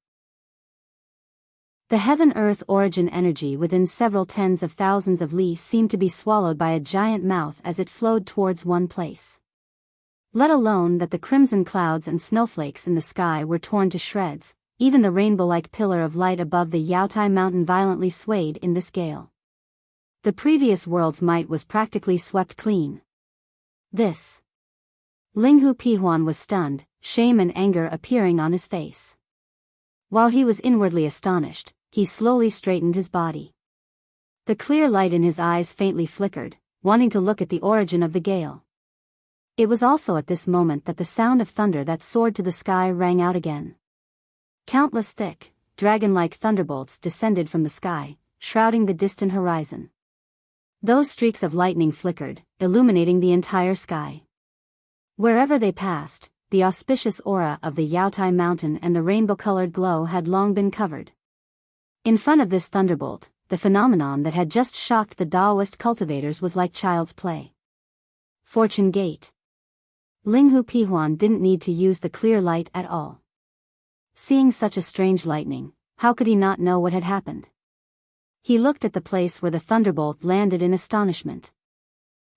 The heaven-earth origin energy within several tens of thousands of li seemed to be swallowed by a giant mouth as it flowed towards one place. Let alone that the crimson clouds and snowflakes in the sky were torn to shreds, even the rainbow-like pillar of light above the Yaotai mountain violently swayed in this gale. The previous world's might was practically swept clean. This. Linghu Pihuan was stunned, shame and anger appearing on his face. While he was inwardly astonished, he slowly straightened his body. The clear light in his eyes faintly flickered, wanting to look at the origin of the gale. It was also at this moment that the sound of thunder that soared to the sky rang out again. Countless thick, dragon-like thunderbolts descended from the sky, shrouding the distant horizon. Those streaks of lightning flickered, illuminating the entire sky. Wherever they passed, the auspicious aura of the Yaotai mountain and the rainbow-colored glow had long been covered. In front of this thunderbolt, the phenomenon that had just shocked the Daoist cultivators was like child's play. Fortune Gate. Linghu Pihuan didn't need to use the clear light at all. Seeing such a strange lightning, how could he not know what had happened? He looked at the place where the thunderbolt landed in astonishment.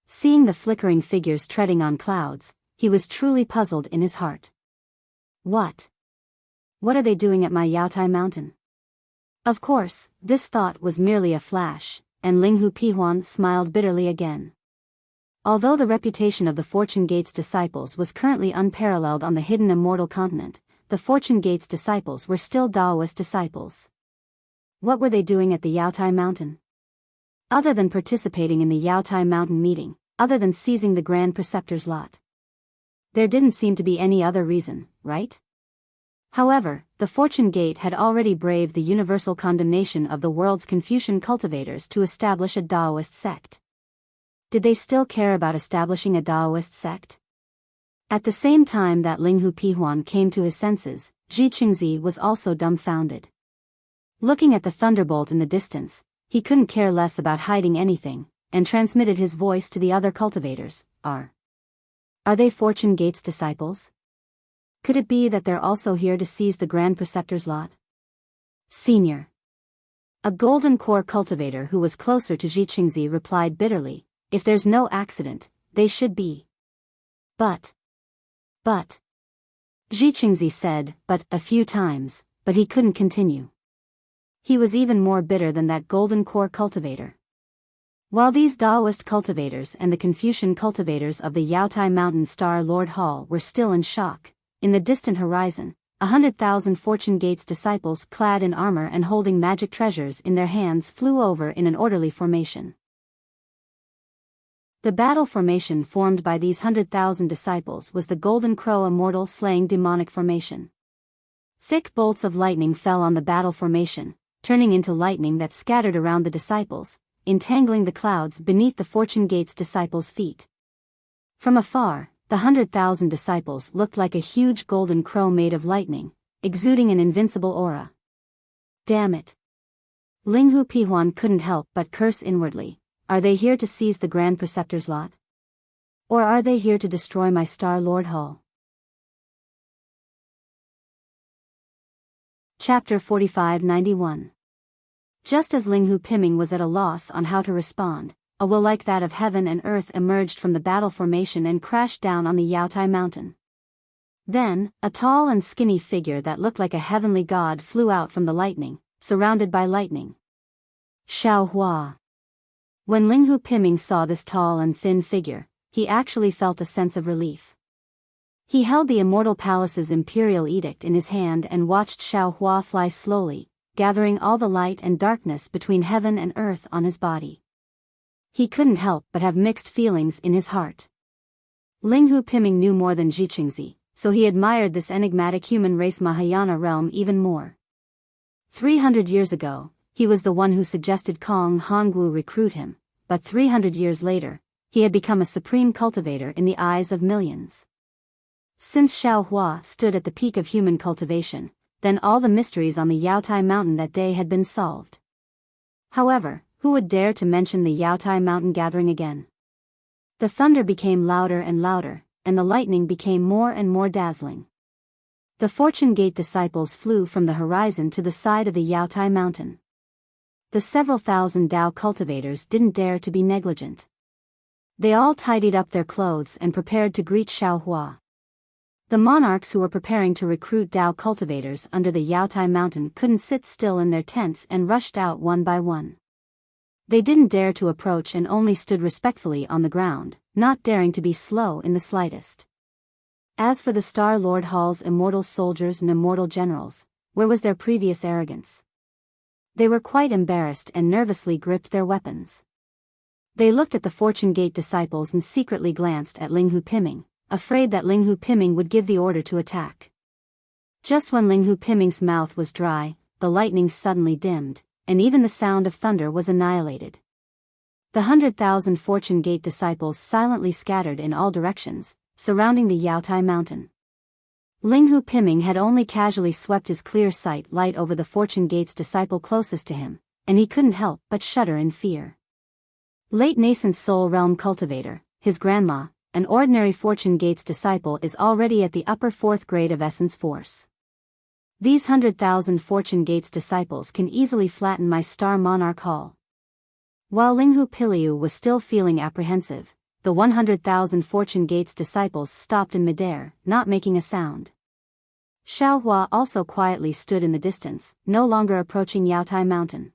Seeing the flickering figures treading on clouds, he was truly puzzled in his heart. What are they doing at my Yaotai mountain? Of course, this thought was merely a flash, and Linghu Pihuan smiled bitterly again. Although the reputation of the Fortune Gate's disciples was currently unparalleled on the hidden Immortal continent, the Fortune Gate's disciples were still Daoist disciples. What were they doing at the Yaotai mountain? Other than participating in the Yaotai mountain meeting, other than seizing the Grand Preceptor's lot. There didn't seem to be any other reason, right? However, the Fortune Gate had already braved the universal condemnation of the world's Confucian cultivators to establish a Daoist sect. Did they still care about establishing a Daoist sect? At the same time that Linghu Pihuan came to his senses, Ji Qingzi was also dumbfounded. Looking at the thunderbolt in the distance, he couldn't care less about hiding anything, and transmitted his voice to the other cultivators. Are they Fortune Gate's disciples? Could it be that they're also here to seize the Grand Preceptor's lot? Senior. A golden core cultivator who was closer to Ji Qingzi replied bitterly, if there's no accident, they should be. But. Ji Qingzi said, but, a few times, but he couldn't continue. He was even more bitter than that golden core cultivator. While these Daoist cultivators and the Confucian cultivators of the Yaotai Mountain Star Lord Hall were still in shock, in the distant horizon, 100,000 Fortune Gate's disciples clad in armor and holding magic treasures in their hands flew over in an orderly formation. The battle formation formed by these 100,000 disciples was the Golden Crow Immortal slaying demonic formation. Thick bolts of lightning fell on the battle formation, turning into lightning that scattered around the disciples, entangling the clouds beneath the Fortune Gate's disciples' feet. From afar, the 100,000 disciples looked like a huge golden crow made of lightning, exuding an invincible aura. Damn it! Linghu Pihuan couldn't help but curse inwardly. Are they here to seize the Grand Preceptor's lot? Or are they here to destroy my Star Lord Hall? Chapter 4591. Just as Linghu Piming was at a loss on how to respond, a will like that of heaven and earth emerged from the battle formation and crashed down on the Yaotai mountain. Then, a tall and skinny figure that looked like a heavenly god flew out from the lightning, surrounded by lightning. Xiao Hua. When Linghu Piming saw this tall and thin figure, he actually felt a sense of relief. He held the Immortal Palace's imperial edict in his hand and watched Xiao Hua fly slowly, gathering all the light and darkness between heaven and earth on his body. He couldn't help but have mixed feelings in his heart. Linghu Piming knew more than Ji Qingzi, so he admired this enigmatic human race Mahayana realm even more. 300 years ago, he was the one who suggested Kong Hongwu recruit him, but 300 years later, he had become a supreme cultivator in the eyes of millions. Since Xiao Hua stood at the peak of human cultivation, then all the mysteries on the Yaotai mountain that day had been solved. However, who would dare to mention the Yaotai mountain gathering again? The thunder became louder and louder, and the lightning became more and more dazzling. The Fortune Gate disciples flew from the horizon to the side of the Yaotai mountain. The several thousand Dao cultivators didn't dare to be negligent. They all tidied up their clothes and prepared to greet Xiaohua. The monarchs who were preparing to recruit Dao cultivators under the Yaotai mountain couldn't sit still in their tents and rushed out one by one. They didn't dare to approach and only stood respectfully on the ground, not daring to be slow in the slightest. As for the Star Lord Hall's immortal soldiers and immortal generals, where was their previous arrogance? They were quite embarrassed and nervously gripped their weapons. They looked at the Fortune Gate disciples and secretly glanced at Linghu Piming, afraid that Linghu Piming would give the order to attack. Just when Linghu Piming's mouth was dry, the lightning suddenly dimmed, and even the sound of thunder was annihilated. The 100,000 Fortune Gate disciples silently scattered in all directions, surrounding the Yaotai mountain. Linghu Piming had only casually swept his clear sight light over the Fortune Gate's disciple closest to him, and he couldn't help but shudder in fear. Late nascent soul realm cultivator, his grandma, an ordinary Fortune Gate's disciple, is already at the upper 4th grade of essence force. These 100,000 Fortune Gate's disciples can easily flatten my Star Monarch Hall. While Linghu Piliu was still feeling apprehensive, the 100,000 Fortune Gate's disciples stopped in midair, not making a sound. Xiaohua also quietly stood in the distance, no longer approaching Yaotai mountain.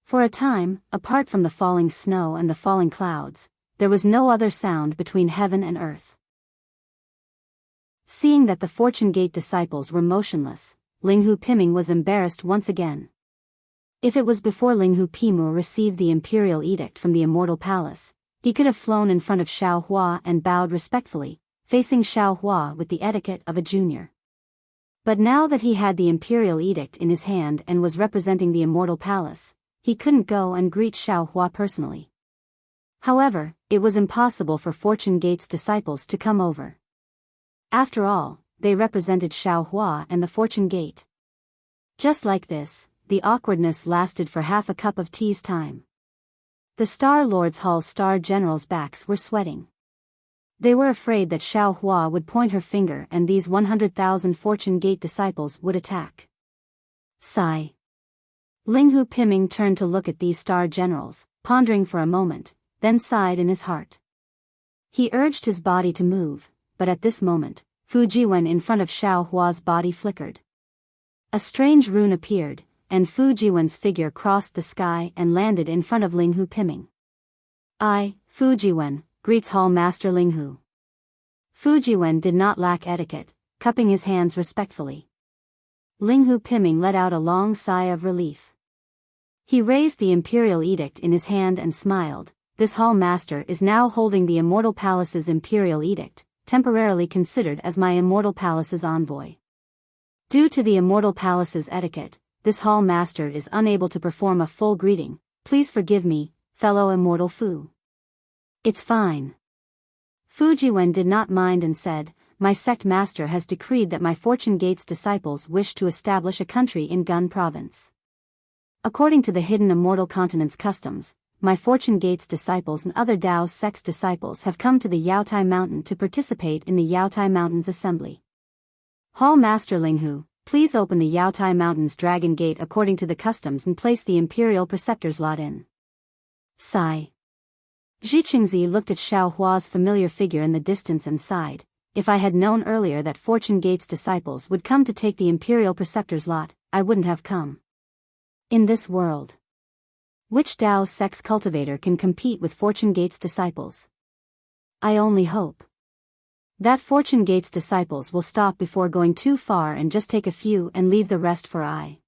For a time, apart from the falling snow and the falling clouds, there was no other sound between heaven and earth. Seeing that the Fortune Gate disciples were motionless, Linghu Piming was embarrassed once again. If it was before Linghu Pimu received the imperial edict from the Immortal Palace, he could have flown in front of Xiaohua and bowed respectfully, facing Xiaohua with the etiquette of a junior. But now that he had the imperial edict in his hand and was representing the Immortal Palace, he couldn't go and greet Xiaohua personally. However, it was impossible for Fortune Gate's disciples to come over. After all, they represented Xiaohua and the Fortune Gate. Just like this, the awkwardness lasted for half a cup of tea's time. The Star Lord's Hall's Star Generals' backs were sweating. They were afraid that Xiaohua would point her finger and these 100,000 Fortune Gate disciples would attack. Sigh. Linghu Piming turned to look at these Star Generals, pondering for a moment, then sighed in his heart. He urged his body to move, but at this moment, Fujiwen in front of Xiaohua's body flickered. A strange rune appeared, and Fujiwen's figure crossed the sky and landed in front of Linghu Piming. I, Fujiwen, greets Hall Master Linghu. Fujiwen did not lack etiquette, cupping his hands respectfully. Linghu Piming let out a long sigh of relief. He raised the imperial edict in his hand and smiled. This Hall Master is now holding the Immortal Palace's imperial edict, temporarily considered as my Immortal Palace's envoy. Due to the Immortal Palace's etiquette, this Hall Master is unable to perform a full greeting. Please forgive me, fellow Immortal Fu. It's fine. Fujiwen did not mind and said, my sect master has decreed that my Fortune Gate's disciples wish to establish a country in Gun Province. According to the hidden Immortal Continent's customs, my Fortune Gate's disciples and other Dao sect's disciples have come to the Yaotai Mountain to participate in the Yaotai Mountain's assembly. Hall Master Linghu, please open the Yaotai Mountain's Dragon Gate according to the customs and place the Imperial Preceptor's lot in. Sigh. Zhiqingzi looked at Xiaohua's familiar figure in the distance and sighed. If I had known earlier that Fortune Gate's disciples would come to take the Imperial Preceptor's lot, I wouldn't have come. In this world, which Dao sect's cultivator can compete with Fortune Gate's disciples? I only hope that Fortune Gate's disciples will stop before going too far and just take a few and leave the rest for I.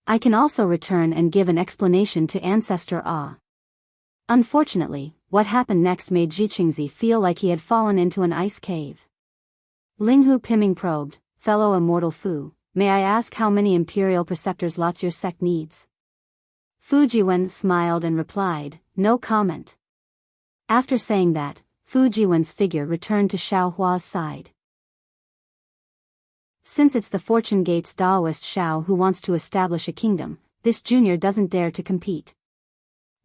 I can also return and give an explanation to Ancestor Ah. Unfortunately, what happened next made Zhiqingzi feel like he had fallen into an ice cave. Linghu Piming probed, fellow Immortal Fu, may I ask how many Imperial Preceptors lots your sect needs? Fujiwen smiled and replied, no comment. After saying that, Fujiwen's figure returned to Xiaohua's side. Since it's the Fortune Gate's Daoist Xiao who wants to establish a kingdom, this junior doesn't dare to compete.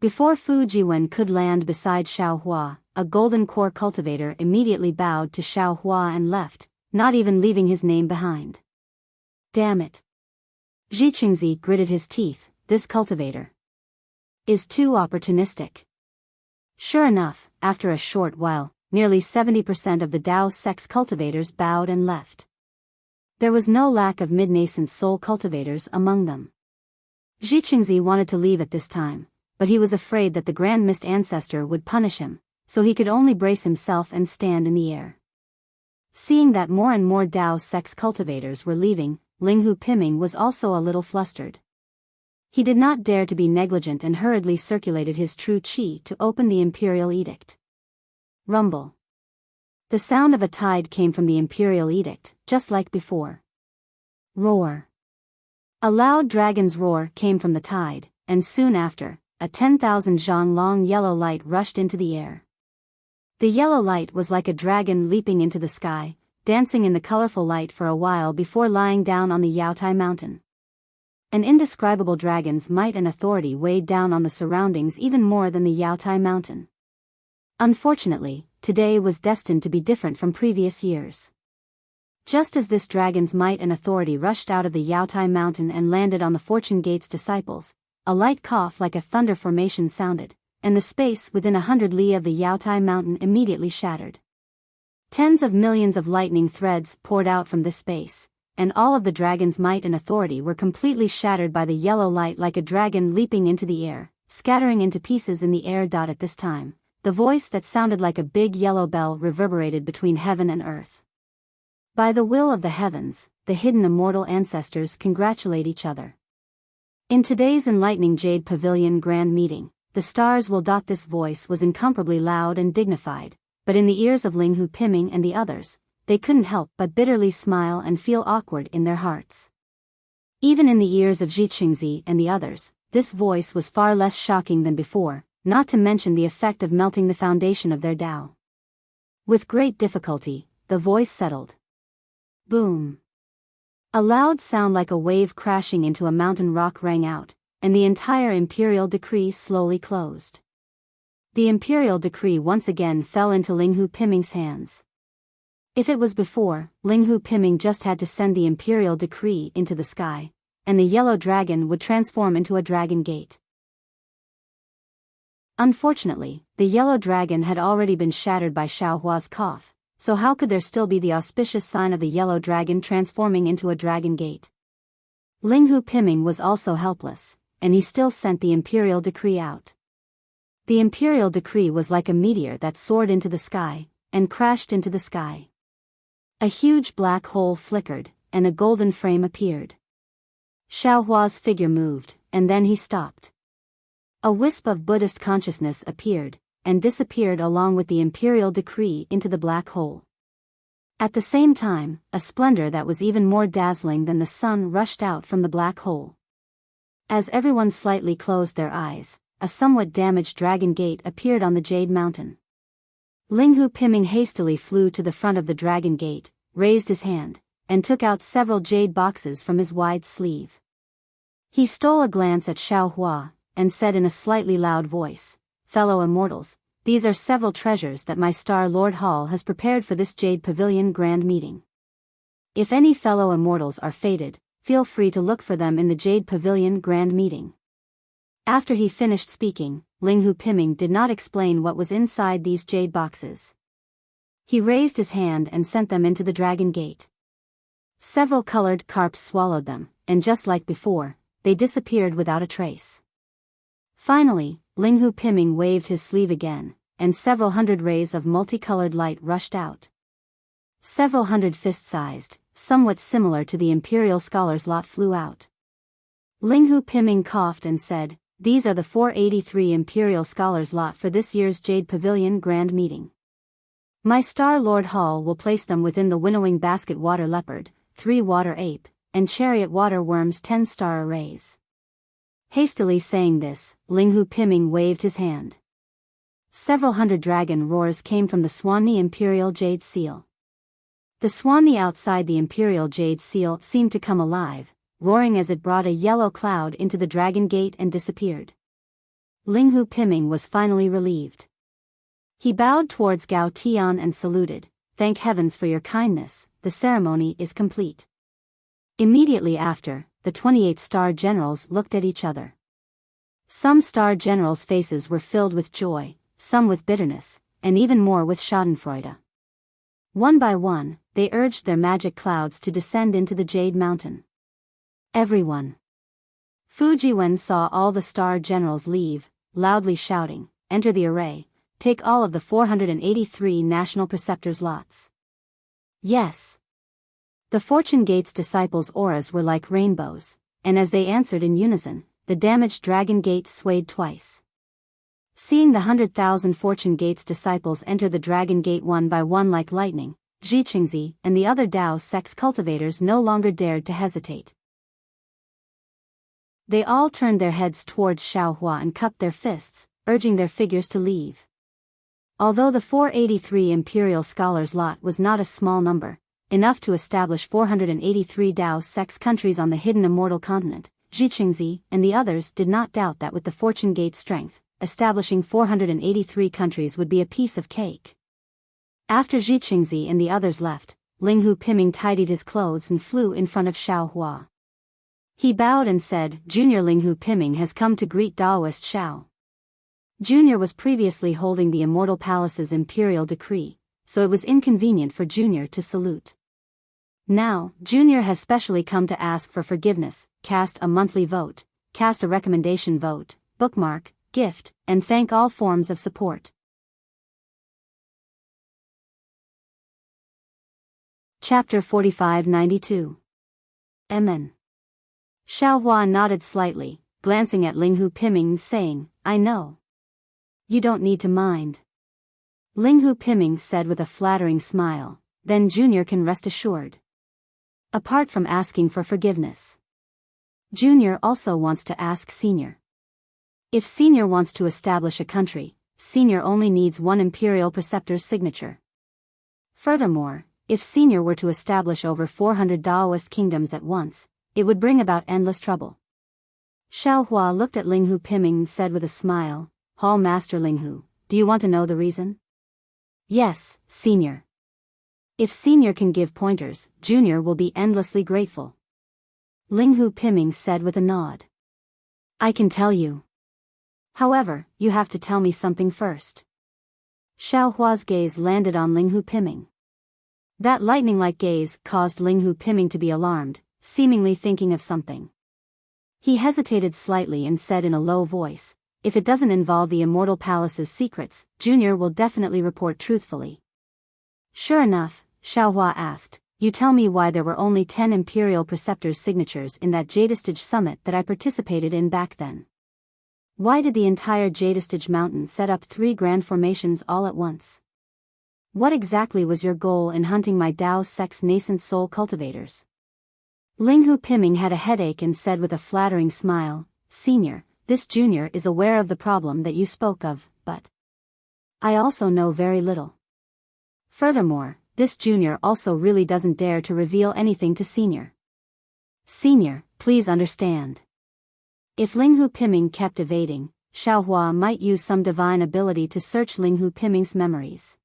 Before Fujiwen could land beside Xiaohua, a golden core cultivator immediately bowed to Xiaohua and left, not even leaving his name behind. Damn it. Zhiqingzi gritted his teeth, this cultivator is too opportunistic. Sure enough, after a short while, nearly 70% of the Dao sex cultivators bowed and left. There was no lack of mid-nascent soul cultivators among them. Zhiqingzi wanted to leave at this time, but he was afraid that the Grand Mist Ancestor would punish him, so he could only brace himself and stand in the air. Seeing that more and more Dao sex cultivators were leaving, Linghu Piming was also a little flustered. He did not dare to be negligent and hurriedly circulated his true qi to open the imperial edict. Rumble. The sound of a tide came from the imperial edict, just like before. Roar. A loud dragon's roar came from the tide, and soon after, a 10,000 zhang long yellow light rushed into the air. The yellow light was like a dragon leaping into the sky, dancing in the colorful light for a while before lying down on the Yaotai mountain. An indescribable dragon's might and authority weighed down on the surroundings even more than the Yaotai mountain. Unfortunately, today was destined to be different from previous years. Just as this dragon's might and authority rushed out of the Yaotai mountain and landed on the Fortune Gate's disciples, a light cough like a thunder formation sounded, and the space within 100 li of the Yaotai mountain immediately shattered. Tens of millions of lightning threads poured out from this space, and all of the dragon's might and authority were completely shattered by the yellow light like a dragon leaping into the air, scattering into pieces in the air. At this time, the voice that sounded like a big yellow bell reverberated between heaven and earth. By the will of the heavens, the hidden immortal ancestors congratulate each other. In today's enlightening Jade Pavilion Grand Meeting, the stars will. This voice was incomparably loud and dignified, but in the ears of Linghu Piming and the others, they couldn't help but bitterly smile and feel awkward in their hearts. Even in the ears of Zhiqingzi and the others, this voice was far less shocking than before, not to mention the effect of melting the foundation of their Tao. With great difficulty, the voice settled. Boom. A loud sound like a wave crashing into a mountain rock rang out, and the entire imperial decree slowly closed. The imperial decree once again fell into Linghu Piming's hands. If it was before, Linghu Piming just had to send the imperial decree into the sky, and the yellow dragon would transform into a dragon gate. Unfortunately, the yellow dragon had already been shattered by Xiaohua's cough, so how could there still be the auspicious sign of the yellow dragon transforming into a dragon gate? Linghu Piming was also helpless, and he still sent the imperial decree out. The imperial decree was like a meteor that soared into the sky, and crashed into the sky. A huge black hole flickered, and a golden frame appeared. Xiaohua's figure moved, and then he stopped. A wisp of Buddhist consciousness appeared, and disappeared along with the imperial decree into the black hole. At the same time, a splendor that was even more dazzling than the sun rushed out from the black hole. As everyone slightly closed their eyes, a somewhat damaged dragon gate appeared on the Jade Mountain. Linghu Piming hastily flew to the front of the dragon gate, raised his hand, and took out several jade boxes from his wide sleeve. He stole a glance at Xiaohua, and said in a slightly loud voice, "Fellow immortals, these are several treasures that my Star Lord Hall has prepared for this Jade Pavilion Grand Meeting. If any fellow immortals are fated, feel free to look for them in the Jade Pavilion Grand Meeting." After he finished speaking, Linghu Piming did not explain what was inside these jade boxes. He raised his hand and sent them into the dragon gate. Several colored carps swallowed them, and just like before, they disappeared without a trace. Finally, Linghu Piming waved his sleeve again, and several hundred rays of multicolored light rushed out. Several hundred fist-sized, somewhat similar to the imperial scholar's lot flew out. Linghu Piming coughed and said, "These are the 483 imperial scholars' lot for this year's Jade Pavilion Grand Meeting. My Star Lord Hall will place them within the winnowing basket water leopard, 3 water ape, and chariot water worms 10-star arrays." Hastily saying this, Linghu Piming waved his hand. Several hundred dragon roars came from the Swanni Imperial Jade Seal. The Swanni outside the Imperial Jade Seal seemed to come alive, roaring as it brought a yellow cloud into the dragon gate and disappeared. Linghu Piming was finally relieved. He bowed towards Gao Tian and saluted, "Thank heavens for your kindness, the ceremony is complete. Immediately after, the 28 star generals looked at each other. Some star generals' faces were filled with joy, some with bitterness, and even more with schadenfreude. One by one, they urged their magic clouds to descend into the Jade Mountain. Everyone. Fujiwen saw all the star generals leave, loudly shouting, "Enter the array, take all of the 483 national preceptors' lots." Yes. The Fortune Gate's disciples' auras were like rainbows, and as they answered in unison, the damaged Dragon Gate swayed twice. Seeing the 100,000 Fortune Gate's disciples enter the Dragon Gate one by one like lightning, Zhiqingzi and the other Dao sect's cultivators no longer dared to hesitate. They all turned their heads towards Xiaohua and cupped their fists, urging their figures to leave. Although the 483 imperial scholars' lot was not a small number, enough to establish 483 Dao sect's countries on the hidden Immortal continent, Zhiqingzi and the others did not doubt that with the Fortune Gate strength, establishing 483 countries would be a piece of cake. After Zhiqingzi and the others left, Linghu Piming tidied his clothes and flew in front of Xiaohua. He bowed and said, "Junior Linghu Piming has come to greet Daoist Xiao." Junior was previously holding the Immortal Palace's imperial decree, so it was inconvenient for Junior to salute. Now, Junior has specially come to ask for forgiveness, cast a monthly vote, cast a recommendation vote, bookmark, gift, and thank all forms of support. Chapter 4592. Amen. Xiaohua nodded slightly, glancing at Linghu Piming saying, "I know. You don't need to mind." Linghu Piming said with a flattering smile, "Then Junior can rest assured. Apart from asking for forgiveness, Junior also wants to ask Senior. If Senior wants to establish a country, Senior only needs one imperial preceptor's signature. Furthermore, if Senior were to establish over 400 Daoist kingdoms at once, it would bring about endless trouble." Xiaohua looked at Linghu Piming and said with a smile, "Hall Master Linghu, do you want to know the reason?" "Yes, Senior. If Senior can give pointers, Junior will be endlessly grateful." Linghu Piming said with a nod. "I can tell you. However, you have to tell me something first." Xiaohua's gaze landed on Linghu Piming. That lightning-like gaze caused Linghu Piming to be alarmed, seemingly thinking of something. He hesitated slightly and said in a low voice, "If it doesn't involve the Immortal Palace's secrets, Junior will definitely report truthfully." Sure enough, Xiaohua asked, "You tell me why there were only 10 Imperial Preceptors' signatures in that Jadestage summit that I participated in back then? Why did the entire Jadestage mountain set up 3 grand formations all at once? What exactly was your goal in hunting my Dao sect's nascent soul cultivators?" Linghu Piming had a headache and said with a flattering smile, "Senior, this Junior is aware of the problem that you spoke of, but I also know very little. Furthermore, this Junior also really doesn't dare to reveal anything to Senior. Senior, please understand." If Linghu Piming kept evading, Xiaohua might use some divine ability to search Linghu Piming's memories.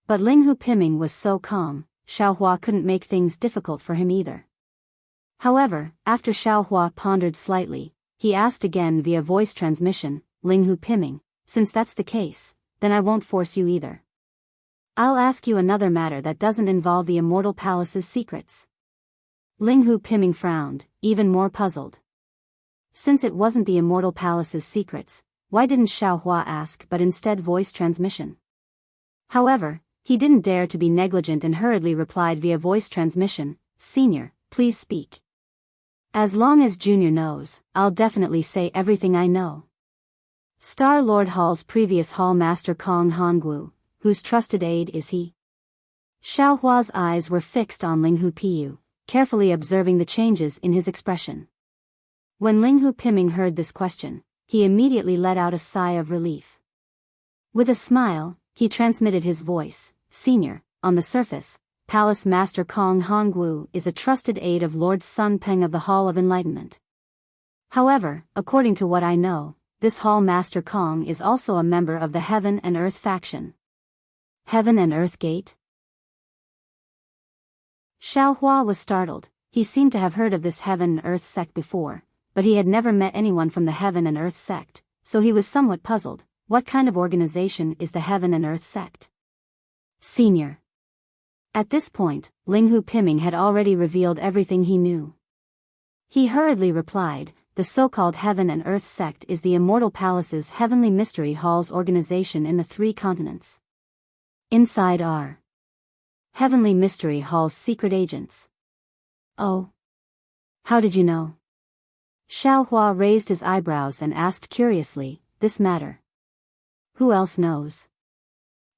But Linghu Piming was so calm, Xiaohua couldn't make things difficult for him either. However, after Xiaohua pondered slightly, he asked again via voice transmission, "Linghu Piming, since that's the case, then I won't force you either. I'll ask you another matter that doesn't involve the Immortal Palace's secrets." Linghu Piming frowned, even more puzzled. Since it wasn't the Immortal Palace's secrets, why didn't Xiaohua ask but instead voice transmission? However, he didn't dare to be negligent and hurriedly replied via voice transmission, "Senior, please speak. As long as Junior knows, I'll definitely say everything I know." Star Lord Hall's previous Hall Master Kong Hongwu, whose trusted aide is he? Xiaohua's eyes were fixed on Linghu Piyu, carefully observing the changes in his expression. When Linghu Piming heard this question, he immediately let out a sigh of relief. With a smile, he transmitted his voice, "Senior, on the surface, Palace Master Kong Hongwu is a trusted aide of Lord Sun Peng of the Hall of Enlightenment. However, according to what I know, this Hall Master Kong is also a member of the Heaven and Earth faction." Heaven and Earth Gate? Xiaohua was startled. He seemed to have heard of this heaven and earth sect before, but he had never met anyone from the heaven and earth sect, so he was somewhat puzzled. What kind of organization is the heaven and earth sect? Senior. At this point, Linghu Piming had already revealed everything he knew. He hurriedly replied, the so-called Heaven and Earth sect is the Immortal Palace's Heavenly Mystery Hall's organization in the 3 continents. Inside are Heavenly Mystery Hall's secret agents. Oh. How did you know? Xiaohua raised his eyebrows and asked curiously, this matter. Who else knows?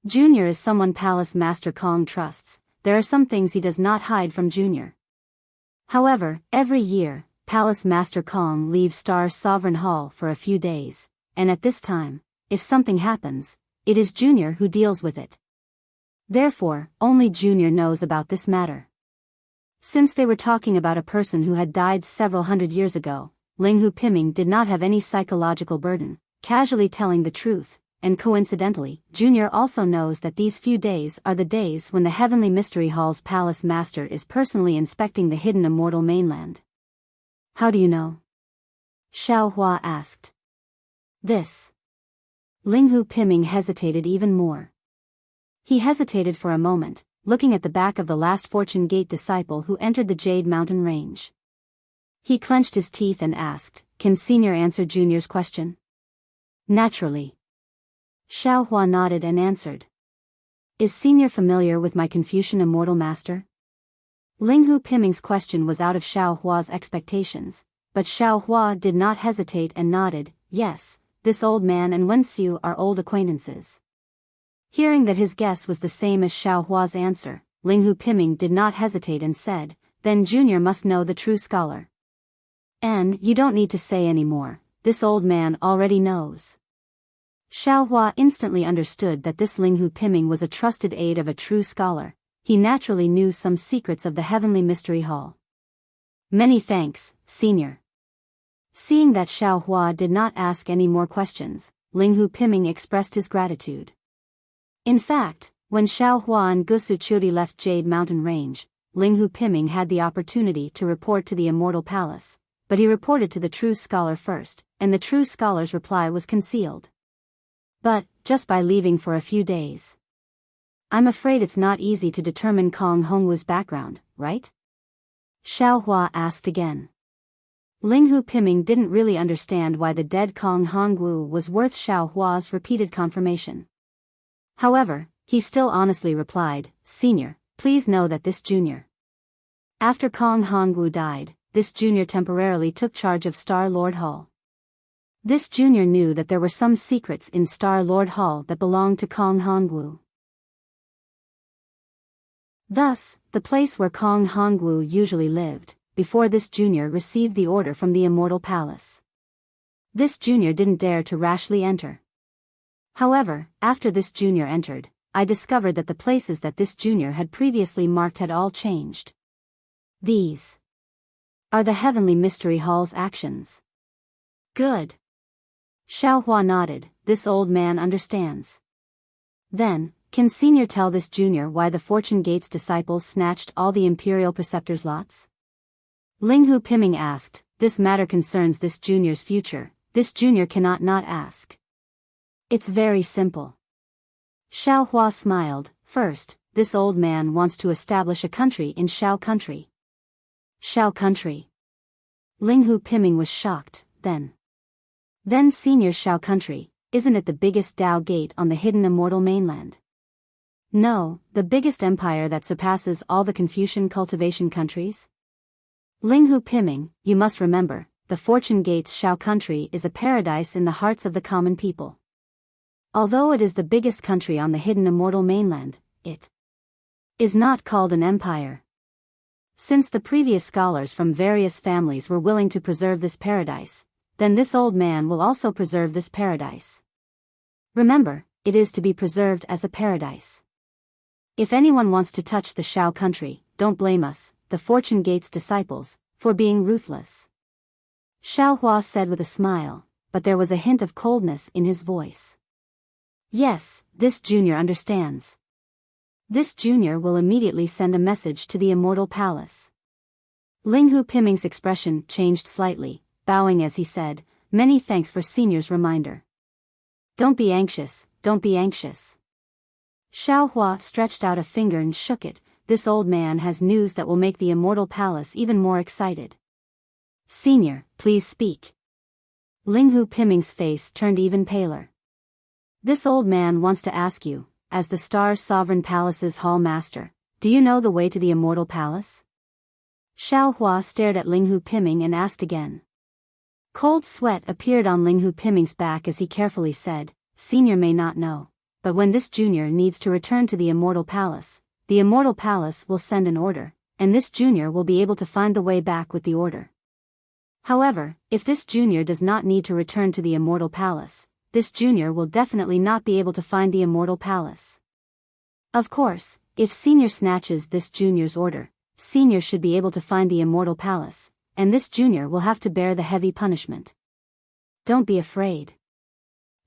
Junior is someone Palace Master Kong trusts. There are some things he does not hide from Junior. However, every year, Palace Master Kong leaves Star Sovereign Hall for a few days, and at this time, if something happens, it is Junior who deals with it. Therefore, only Junior knows about this matter. Since they were talking about a person who had died several hundred years ago, Linghu Piming did not have any psychological burden, casually telling the truth, and coincidentally, Junior also knows that these few days are the days when the Heavenly Mystery Hall's Palace Master is personally inspecting the hidden Immortal mainland. How do you know? Xiaohua asked. This. Linghu Piming hesitated even more. He hesitated for a moment, looking at the back of the last Fortune Gate disciple who entered the Jade Mountain range. He clenched his teeth and asked, can Senior answer Junior's question? Naturally. Xiaohua nodded and answered. Is Senior familiar with my Confucian Immortal Master? Linghu Piming's question was out of Xiaohua's expectations, but Xiaohua did not hesitate and nodded, yes, this old man and Wenxiu are old acquaintances. Hearing that his guess was the same as Xiaohua's answer, Linghu Piming did not hesitate and said, then Junior must know the true scholar. And you don't need to say any more, this old man already knows. Xiaohua instantly understood that this Linghu Piming was a trusted aide of a true scholar. He naturally knew some secrets of the Heavenly Mystery Hall. Many thanks, Senior. Seeing that Xiaohua did not ask any more questions, Linghu Piming expressed his gratitude. In fact, when Xiaohua and Gusu Chudi left Jade Mountain Range, Linghu Piming had the opportunity to report to the Immortal Palace, but he reported to the true scholar first, and the true scholar's reply was concealed. But, just by leaving for a few days. I'm afraid it's not easy to determine Kong Hongwu's background, right? Xiaohua asked again. Linghu Piming didn't really understand why the dead Kong Hongwu was worth Xiaohua's repeated confirmation. However, he still honestly replied, Senior, please know that this Junior. After Kong Hongwu died, this Junior temporarily took charge of Star Lord Hall. This Junior knew that there were some secrets in Star Lord Hall that belonged to Kong Hongwu. Thus, the place where Kong Hongwu usually lived, before this Junior received the order from the Immortal Palace. This Junior didn't dare to rashly enter. However, after this Junior entered, I discovered that the places that this Junior had previously marked had all changed. These are the Heavenly Mystery Hall's actions. Good. Xiaohua nodded, this old man understands. Then, can Senior tell this Junior why the Fortune Gate's disciples snatched all the Imperial Preceptor's lots? Linghu Piming asked, this matter concerns this Junior's future, this Junior cannot not ask. It's very simple. Xiaohua smiled, first, this old man wants to establish a country in Shao Country. Shao Country. Linghu Piming was shocked, Then Senior Shao Country, isn't it the biggest Dao Gate on the hidden Immortal mainland? No, the biggest empire that surpasses all the Confucian cultivation countries? Linghu Piming, you must remember, the Fortune Gate's Shao Country is a paradise in the hearts of the common people. Although it is the biggest country on the hidden Immortal mainland, it is not called an empire. Since the previous scholars from various families were willing to preserve this paradise, then this old man will also preserve this paradise. Remember, it is to be preserved as a paradise. If anyone wants to touch the Shao Country, don't blame us, the Fortune Gate's disciples, for being ruthless. Xiaohua said with a smile, but there was a hint of coldness in his voice. Yes, this Junior understands. This junior will immediately send a message to the Immortal Palace. Ling Hu Piming's expression changed slightly, bowing as he said, "Many thanks for senior's reminder." Don't be anxious, don't be anxious. Xiao Hua stretched out a finger and shook it. This old man has news that will make the Immortal Palace even more excited. Senior, please speak. Ling Hu Piming's face turned even paler. This old man wants to ask you, as the Star Sovereign Palace's Hall Master, do you know the way to the Immortal Palace? Xiao Hua stared at Ling Hu Piming and asked again. Cold sweat appeared on Ling Hu Piming's back as he carefully said, Senior may not know, but when this junior needs to return to the Immortal Palace will send an order, and this junior will be able to find the way back with the order. However, if this junior does not need to return to the Immortal Palace, this junior will definitely not be able to find the Immortal Palace. Of course, if Senior snatches this junior's order, Senior should be able to find the Immortal Palace, and this junior will have to bear the heavy punishment. Don't be afraid.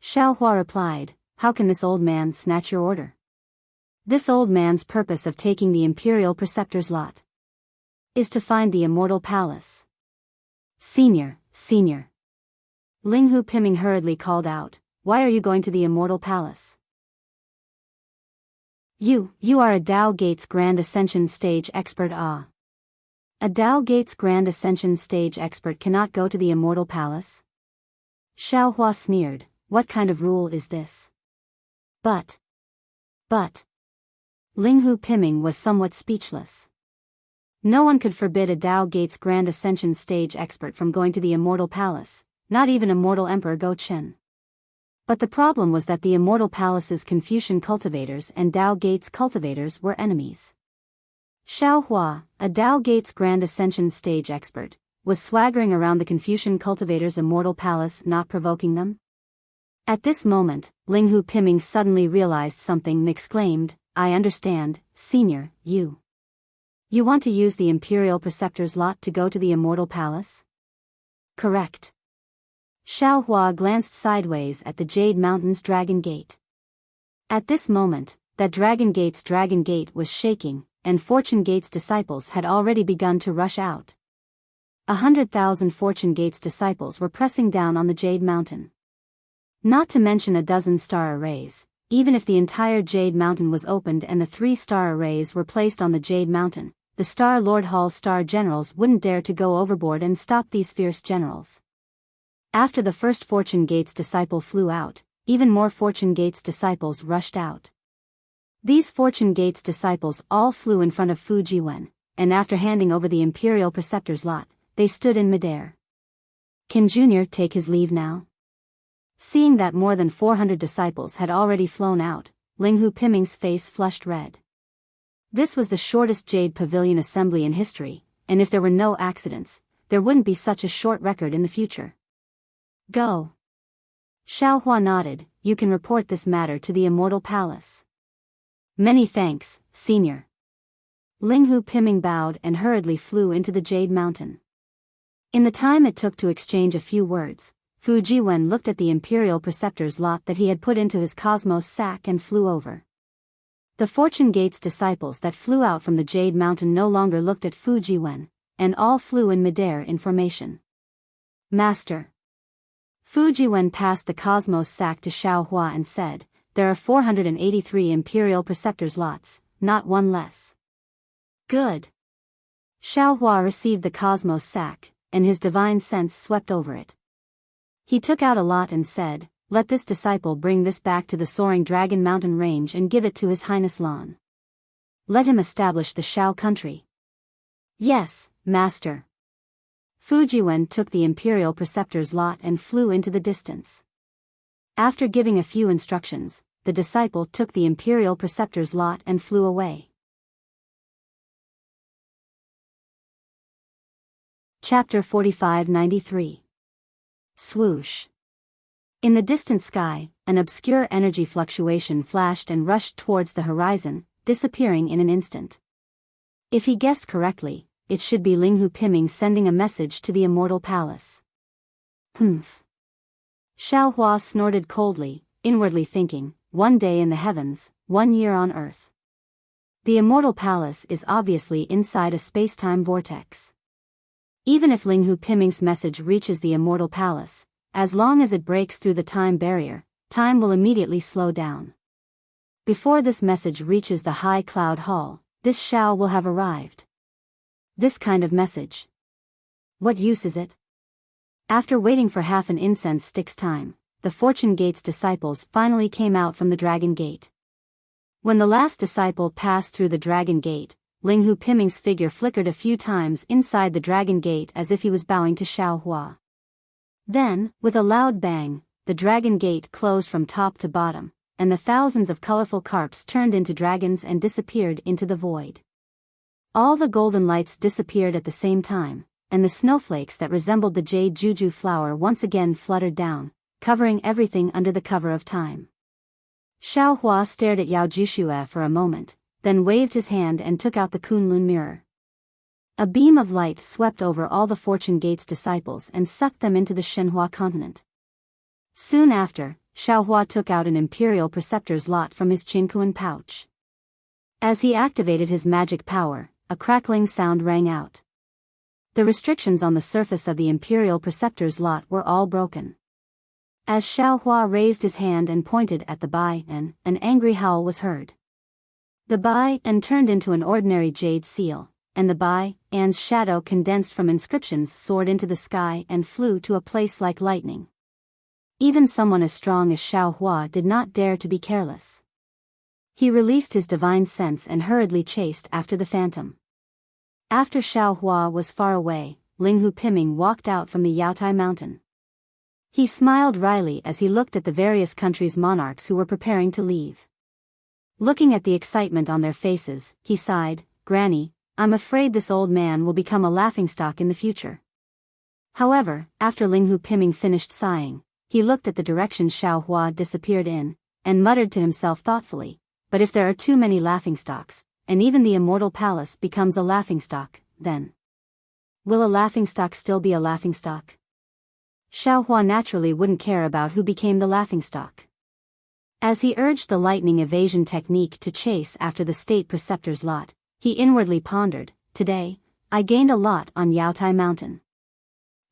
Xiao Hua replied, how can this old man snatch your order? This old man's purpose of taking the Imperial Preceptor's lot is to find the Immortal Palace. Senior. Ling Hu Piming hurriedly called out, why are you going to the Immortal Palace? You are a Dao Gates Grand Ascension Stage expert. A Dao Gates Grand Ascension Stage expert cannot go to the Immortal Palace? Xiao Hua sneered, what kind of rule is this? But. Ling Hu Piming was somewhat speechless. No one could forbid a Dao Gates Grand Ascension Stage expert from going to the Immortal Palace, not even Immortal Emperor Go Chen. But the problem was that the Immortal Palace's Confucian cultivators and Dao Gates cultivators were enemies. Xiao Hua, a Dao Gates Grand Ascension Stage expert, was swaggering around the Confucian cultivators' Immortal Palace, not provoking them. At this moment, Ling Hu Piming suddenly realized something and exclaimed, I understand, Senior, you want to use the Imperial Preceptor's lot to go to the Immortal Palace? Correct. Xiao Hua glanced sideways at the Jade Mountain's Dragon Gate. At this moment, that Dragon Gate's Dragon Gate was shaking, and Fortune Gate's disciples had already begun to rush out. 100,000 Fortune Gate's disciples were pressing down on the Jade Mountain. Not to mention a dozen star arrays. Even if the entire Jade Mountain was opened and the 3 star arrays were placed on the Jade Mountain, the Star Lord Hall's star generals wouldn't dare to go overboard and stop these fierce generals. After the first Fortune Gate's disciple flew out, even more Fortune Gate's disciples rushed out. These Fortune Gate's disciples all flew in front of Fu Jiwen, and after handing over the Imperial Preceptor's lot, they stood in midair. Can Junior take his leave now? Seeing that more than 400 disciples had already flown out, Ling Hu Piming's face flushed red. This was the shortest Jade Pavilion assembly in history, and if there were no accidents, there wouldn't be such a short record in the future. Go. Xiao Hua nodded, you can report this matter to the Immortal Palace. Many thanks, Senior. Ling Hu Piming bowed and hurriedly flew into the Jade Mountain. In the time it took to exchange a few words, Fu Jiwen looked at the Imperial Preceptor's lot that he had put into his cosmos sack and flew over. The Fortune Gate's disciples that flew out from the Jade Mountain no longer looked at Fu Jiwen, and all flew in midair in formation. Master. Fu Jiwen passed the cosmos sack to Xiao Hua and said, there are 483 Imperial Preceptor's lots, not one less. Good. Xiao Hua received the cosmos sack, and his divine sense swept over it. He took out a lot and said, let this disciple bring this back to the Soaring Dragon Mountain Range and give it to His Highness Lan. Let him establish the Shao country. Yes, Master. Fu Jiwen took the Imperial Preceptor's lot and flew into the distance. After giving a few instructions, the disciple took the Imperial Preceptor's lot and flew away. Chapter 4593. Swoosh. In the distant sky, an obscure energy fluctuation flashed and rushed towards the horizon, disappearing in an instant. If he guessed correctly, it should be Ling Hu Piming sending a message to the Immortal Palace. Humph. Xiao Hua snorted coldly, inwardly thinking, 1 day in the heavens, 1 year on earth. The Immortal Palace is obviously inside a space-time vortex. Even if Linghu Piming's message reaches the Immortal Palace, as long as it breaks through the time barrier, time will immediately slow down. Before this message reaches the High Cloud Hall, this Shao will have arrived. This kind of message. What use is it? After waiting for half an incense stick's time, the Fortune Gate's disciples finally came out from the Dragon Gate. When the last disciple passed through the Dragon Gate, Linghu Piming's figure flickered a few times inside the Dragon Gate as if he was bowing to Xiao Hua. Then, with a loud bang, the Dragon Gate closed from top to bottom, and the thousands of colorful carps turned into dragons and disappeared into the void. All the golden lights disappeared at the same time, and the snowflakes that resembled the jade juju flower once again fluttered down, covering everything under the cover of time. Xiao Hua stared at Yao Jushue for a moment, then waved his hand and took out the Kunlun mirror. A beam of light swept over all the Fortune Gate's disciples and sucked them into the Shenhua continent. Soon after, Xiao Hua took out an Imperial Preceptor's lot from his Qinkuan pouch. As he activated his magic power, a crackling sound rang out. The restrictions on the surface of the Imperial Preceptor's lot were all broken. As Xiao Hua raised his hand and pointed at the Biyao, an angry howl was heard. The Biyao turned into an ordinary jade seal, and the Biyao's shadow condensed from inscriptions soared into the sky and flew to a place like lightning. Even someone as strong as Xiao Hua did not dare to be careless. He released his divine sense and hurriedly chased after the phantom. After Xiao Hua was far away, Linghu Piming walked out from the Yaotai mountain. He smiled wryly as he looked at the various countries' monarchs who were preparing to leave. Looking at the excitement on their faces, he sighed, "Granny, I'm afraid this old man will become a laughingstock in the future." However, after Linghu Piming finished sighing, he looked at the direction Xiao Hua disappeared in, and muttered to himself thoughtfully, "But if there are too many laughingstocks, and even the Immortal Palace becomes a laughingstock, then will a laughingstock still be a laughingstock?" Xiao Hua naturally wouldn't care about who became the laughingstock. As he urged the lightning evasion technique to chase after the State Preceptor's lot, he inwardly pondered, "Today, I gained a lot on Yaotai Mountain.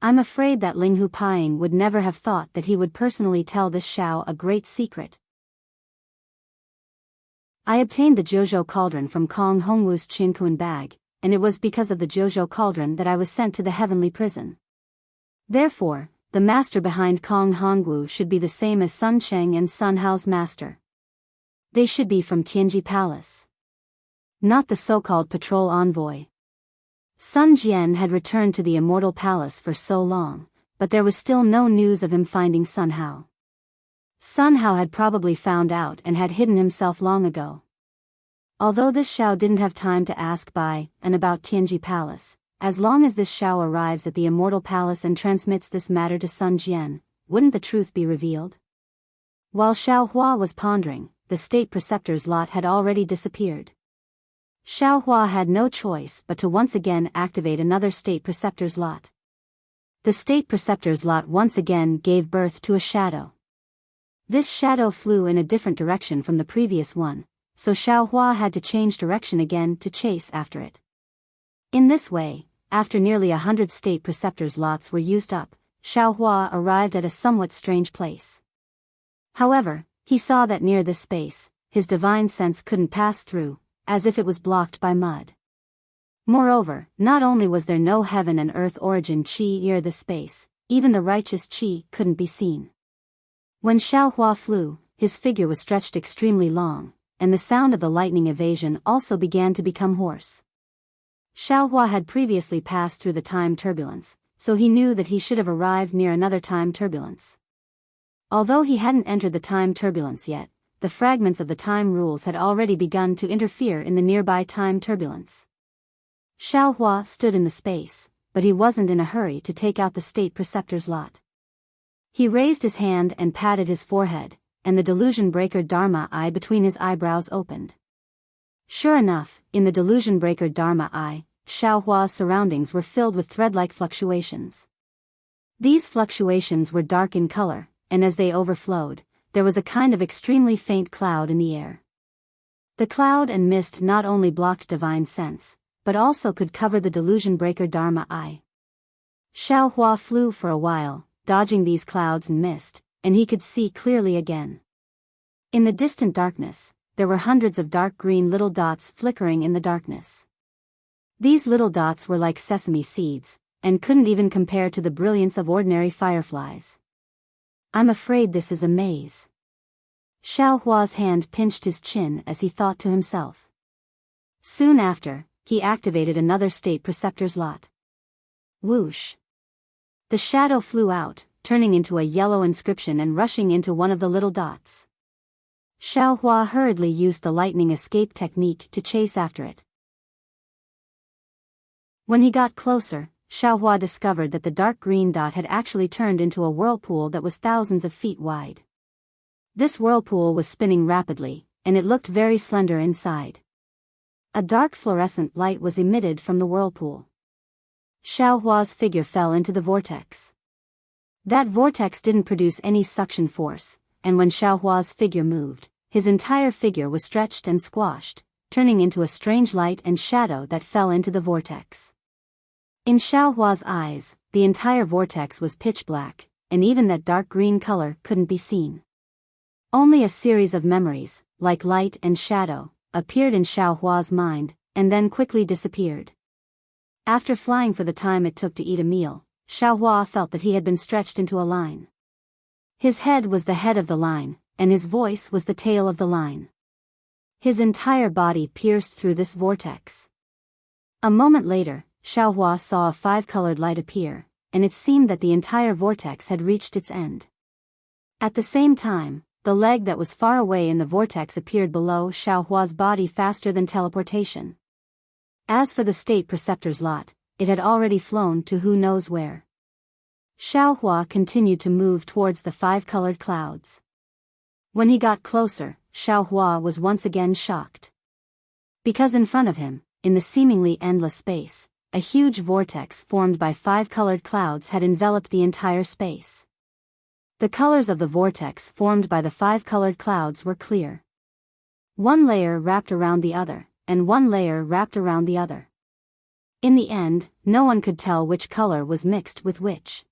I'm afraid that Linghu Piming would never have thought that he would personally tell this Xiao a great secret. I obtained the Jojo Cauldron from Kong Hongwu's Qinkuan bag, and it was because of the Jojo Cauldron that I was sent to the heavenly prison. Therefore, the master behind Kong Hongwu should be the same as Sun Cheng and Sun Hao's master. They should be from Tianji Palace. Not the so-called patrol envoy. Sun Jian had returned to the Immortal Palace for so long, but there was still no news of him finding Sun Hao. Sun Hao had probably found out and had hidden himself long ago. Although this Xiao didn't have time to ask Bai and about Tianji Palace, as long as this Xiao arrives at the Immortal Palace and transmits this matter to Sun Jian, wouldn't the truth be revealed? While Xiao Hua was pondering, the State Preceptor's lot had already disappeared. Xiao Hua had no choice but to once again activate another State Preceptor's lot. The State Preceptor's lot once again gave birth to a shadow. This shadow flew in a different direction from the previous one, so Xiao Hua had to change direction again to chase after it. In this way, after nearly 100 State Preceptor's lots were used up, Xiao Hua arrived at a somewhat strange place. However, he saw that near this space, his divine sense couldn't pass through, as if it was blocked by mud. Moreover, not only was there no heaven and earth origin qi near this space, even the righteous qi couldn't be seen. When Xiao Hua flew, his figure was stretched extremely long, and the sound of the lightning evasion also began to become hoarse. Xiao Hua had previously passed through the time turbulence, so he knew that he should have arrived near another time turbulence. Although he hadn't entered the time turbulence yet, the fragments of the time rules had already begun to interfere in the nearby time turbulence. Xiao Hua stood in the space, but he wasn't in a hurry to take out the State Preceptor's lot. He raised his hand and patted his forehead, and the delusion breaker Dharma eye between his eyebrows opened. Sure enough, in the delusion breaker Dharma eye, Xiao Hua's surroundings were filled with thread-like fluctuations. These fluctuations were dark in color, and as they overflowed, there was a kind of extremely faint cloud in the air. The cloud and mist not only blocked divine sense, but also could cover the delusion breaker Dharma eye. Xiao Hua flew for a while, dodging these clouds and mist, and he could see clearly again. In the distant darkness, there were hundreds of dark green little dots flickering in the darkness. These little dots were like sesame seeds, and couldn't even compare to the brilliance of ordinary fireflies. I'm afraid this is a maze. Xiao Hua's hand pinched his chin as he thought to himself. Soon after, he activated another state preceptor's lot. Whoosh! The shadow flew out, turning into a yellow inscription and rushing into one of the little dots. Xiao Hua hurriedly used the lightning escape technique to chase after it. When he got closer, Xiao Hua discovered that the dark green dot had actually turned into a whirlpool that was thousands of feet wide. This whirlpool was spinning rapidly, and it looked very slender inside. A dark fluorescent light was emitted from the whirlpool. Xiao Hua's figure fell into the vortex. That vortex didn't produce any suction force, and when Xiao Hua's figure moved, his entire figure was stretched and squashed, turning into a strange light and shadow that fell into the vortex. In Xiao Hua's eyes, the entire vortex was pitch black, and even that dark green color couldn't be seen. Only a series of memories, like light and shadow, appeared in Xiao Hua's mind, and then quickly disappeared. After flying for the time it took to eat a meal, Xiao Hua felt that he had been stretched into a line. His head was the head of the line, and his voice was the tail of the line. His entire body pierced through this vortex. A moment later, Xiao Hua saw a five-colored light appear, and it seemed that the entire vortex had reached its end. At the same time, the leg that was far away in the vortex appeared below Xiao Hua's body faster than teleportation. As for the state preceptor's lot, it had already flown to who knows where. Xiao Hua continued to move towards the five-colored clouds. When he got closer, Xiao Hua was once again shocked. Because in front of him, in the seemingly endless space, a huge vortex formed by five-colored clouds had enveloped the entire space. The colors of the vortex formed by the five-colored clouds were clear. One layer wrapped around the other, and one layer wrapped around the other. In the end, no one could tell which color was mixed with which.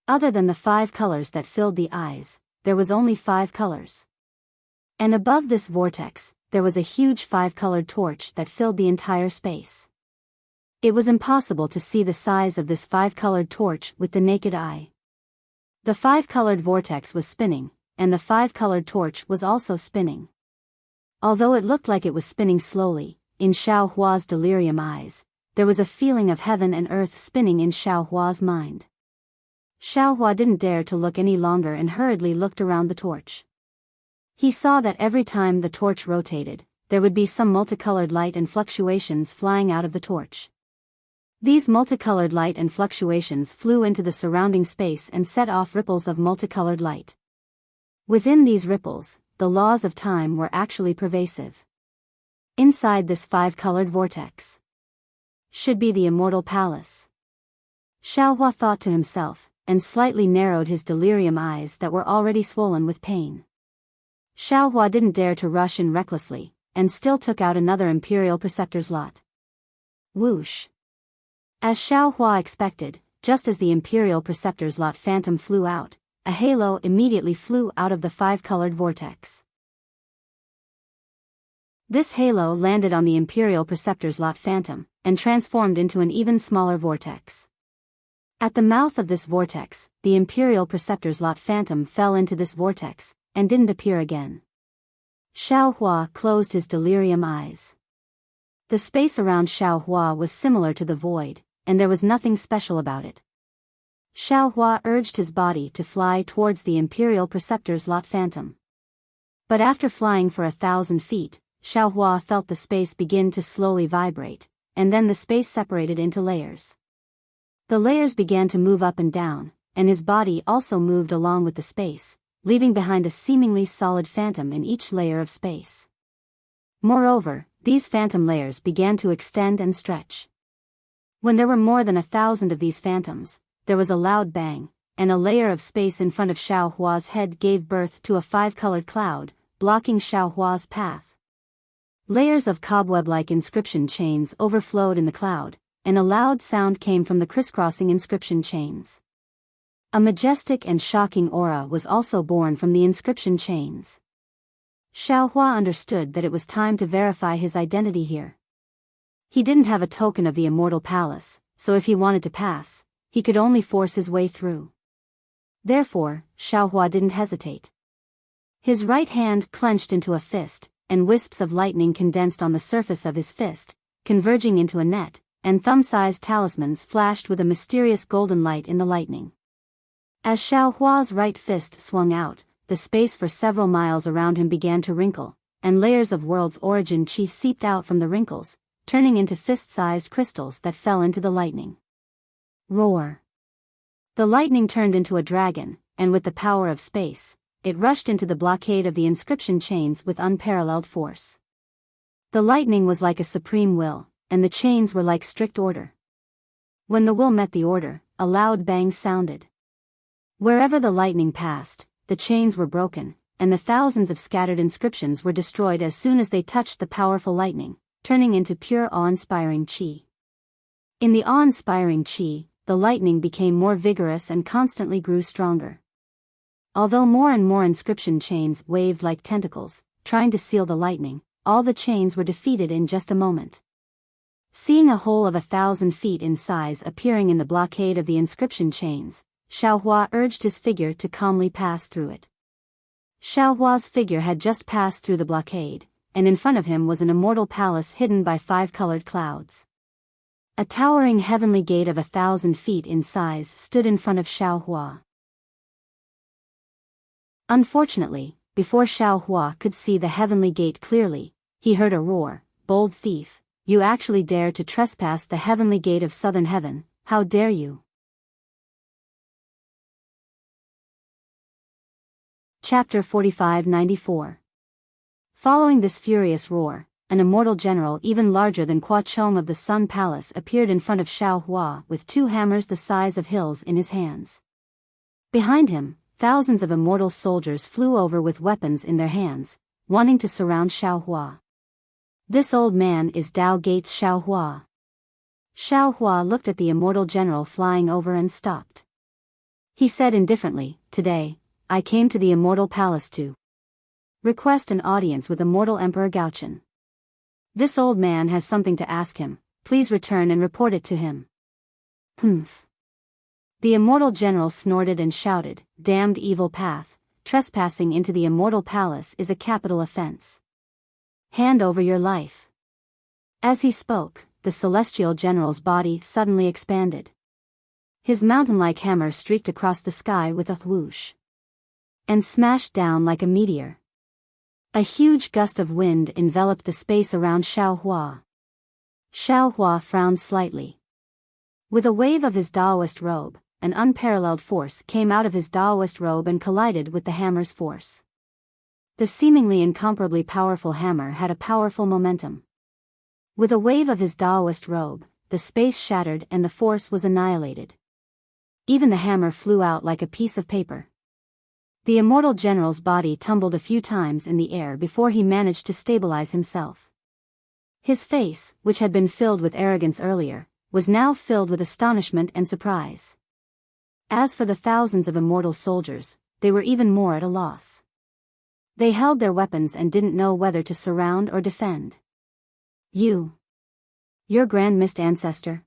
Other than the five colors that filled the eyes, there was only five colors. And above this vortex, there was a huge five-colored torch that filled the entire space. It was impossible to see the size of this five-colored torch with the naked eye. The five-colored vortex was spinning, and the five-colored torch was also spinning. Although it looked like it was spinning slowly, in Xiao Hua's delirium eyes, there was a feeling of heaven and earth spinning in Xiao Hua's mind. Xiao Hua didn't dare to look any longer and hurriedly looked around the torch. He saw that every time the torch rotated, there would be some multicolored light and fluctuations flying out of the torch. These multicolored light and fluctuations flew into the surrounding space and set off ripples of multicolored light. Within these ripples, the laws of time were actually pervasive. Inside this five-colored vortex should be the Immortal Palace. Xiao Hua thought to himself, and slightly narrowed his delirium eyes that were already swollen with pain. Xiao Hua didn't dare to rush in recklessly, and still took out another Imperial Preceptor's lot. Whoosh! As Xiao Hua expected, just as the Imperial Preceptor's lot phantom flew out, a halo immediately flew out of the five-colored vortex. This halo landed on the Imperial Preceptor's lot phantom, and transformed into an even smaller vortex. At the mouth of this vortex, the Imperial Preceptor's lot phantom fell into this vortex, and didn't appear again. Xiao Hua closed his delirium eyes. The space around Xiao Hua was similar to the void, and there was nothing special about it. Xiao Hua urged his body to fly towards the Imperial Preceptor's lot phantom. But after flying for 1,000 feet, Xiao Hua felt the space begin to slowly vibrate, and then the space separated into layers. The layers began to move up and down, and his body also moved along with the space, leaving behind a seemingly solid phantom in each layer of space. Moreover, these phantom layers began to extend and stretch. When there were more than 1,000 of these phantoms, there was a loud bang, and a layer of space in front of Xiao Hua's head gave birth to a five-colored cloud, blocking Xiao Hua's path. Layers of cobweb-like inscription chains overflowed in the cloud, and a loud sound came from the crisscrossing inscription chains. A majestic and shocking aura was also born from the inscription chains. Xiaohua understood that it was time to verify his identity here. He didn't have a token of the Immortal Palace, so if he wanted to pass, he could only force his way through. Therefore, Xiaohua didn't hesitate. His right hand clenched into a fist, and wisps of lightning condensed on the surface of his fist, converging into a net, and thumb-sized talismans flashed with a mysterious golden light in the lightning. As Xiaohua's right fist swung out, the space for several miles around him began to wrinkle, and layers of world's origin chi seeped out from the wrinkles, turning into fist-sized crystals that fell into the lightning. Roar! The lightning turned into a dragon, and with the power of space, it rushed into the blockade of the inscription chains with unparalleled force. The lightning was like a supreme will, and the chains were like strict order. When the will met the order, a loud bang sounded. Wherever the lightning passed, the chains were broken, and the thousands of scattered inscriptions were destroyed as soon as they touched the powerful lightning, turning into pure awe-inspiring chi. In the awe-inspiring chi, the lightning became more vigorous and constantly grew stronger. Although more and more inscription chains waved like tentacles, trying to seal the lightning, all the chains were defeated in just a moment. Seeing a hole of 1,000 feet in size appearing in the blockade of the inscription chains, Xiaohua urged his figure to calmly pass through it. Xiaohua's figure had just passed through the blockade, and in front of him was an immortal palace hidden by 5 colored clouds. A towering heavenly gate of 1,000 feet in size stood in front of Xiaohua. Unfortunately, before Xiaohua could see the heavenly gate clearly, he heard a roar, "Bold thief, you actually dare to trespass the heavenly gate of southern heaven, how dare you?" Chapter 45-94. Following this furious roar, an immortal general even larger than Qua Chong of the Sun Palace appeared in front of Xiaohua with 2 hammers the size of hills in his hands. Behind him, thousands of immortal soldiers flew over with weapons in their hands, wanting to surround Xiaohua. "This old man is Dao Gate's Xiaohua." Xiaohua looked at the immortal general flying over and stopped. He said indifferently, "Today, I came to the Immortal Palace to request an audience with Immortal Emperor Gaochen. This old man has something to ask him, please return and report it to him." "Humph." The immortal general snorted and shouted, "Damned evil path, trespassing into the Immortal Palace is a capital offense. Hand over your life." As he spoke, the celestial general's body suddenly expanded. His mountain-like hammer streaked across the sky with a whoosh and smashed down like a meteor. A huge gust of wind enveloped the space around Xiaohua. Xiaohua frowned slightly. With a wave of his Daoist robe, an unparalleled force came out of his Daoist robe and collided with the hammer's force. The seemingly incomparably powerful hammer had a powerful momentum. With a wave of his Daoist robe, the space shattered and the force was annihilated. Even the hammer flew out like a piece of paper. The immortal general's body tumbled a few times in the air before he managed to stabilize himself. His face, which had been filled with arrogance earlier, was now filled with astonishment and surprise. As for the thousands of immortal soldiers, they were even more at a loss. They held their weapons and didn't know whether to surround or defend. Your grand mist ancestor?"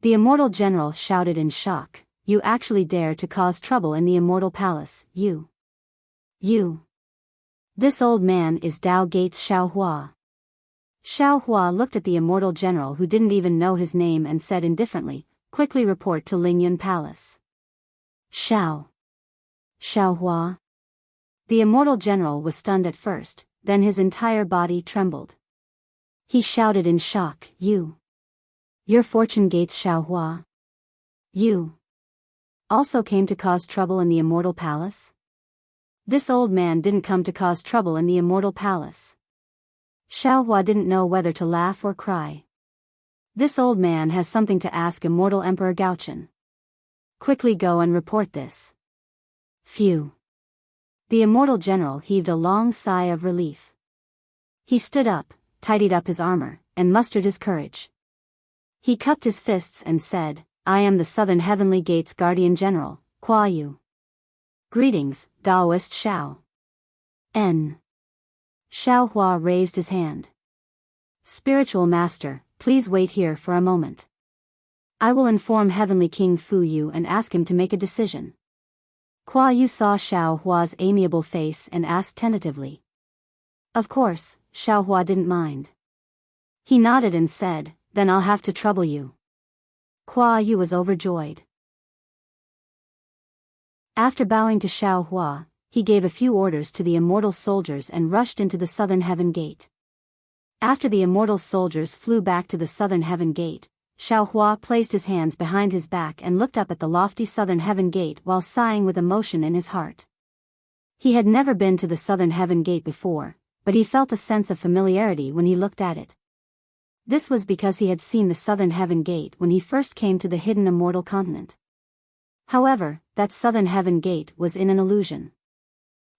The immortal general shouted in shock. "You actually dare to cause trouble in the Immortal Palace, you. This old man is Dao Gate's Xiaohua." Xiaohua looked at the immortal general who didn't even know his name and said indifferently, "Quickly report to Lingyun Palace." Xiaohua. The immortal general was stunned at first, then his entire body trembled. He shouted in shock, Your fortune gates Xiaohua. You also came to cause trouble in the Immortal Palace?" This old man didn't come to cause trouble in the Immortal Palace. Xiaohua didn't know whether to laugh or cry. This old man has something to ask Immortal Emperor Gaochen. Quickly go and report this. Phew. The immortal general heaved a long sigh of relief. He stood up, tidied up his armor, and mustered his courage. He cupped his fists and said, "I am the Southern Heavenly Gate's Guardian General, Kuo Yu. Greetings, Daoist Xiao." N. Xiao Hua raised his hand. "Spiritual Master, please wait here for a moment. I will inform Heavenly King Fu Yu and ask him to make a decision." Kuo Yu saw Xiao Hua's amiable face and asked tentatively. Of course, Xiao Hua didn't mind. He nodded and said, "Then I'll have to trouble you." Kuo Yu was overjoyed. After bowing to Xiao Hua, he gave a few orders to the Immortal soldiers and rushed into the Southern Heaven Gate. After the Immortal soldiers flew back to the Southern Heaven Gate, Xiao Hua placed his hands behind his back and looked up at the lofty Southern Heaven Gate while sighing with emotion in his heart. He had never been to the Southern Heaven Gate before, but he felt a sense of familiarity when he looked at it. This was because he had seen the Southern Heaven Gate when he first came to the hidden Immortal continent. However, that Southern Heaven Gate was in an illusion.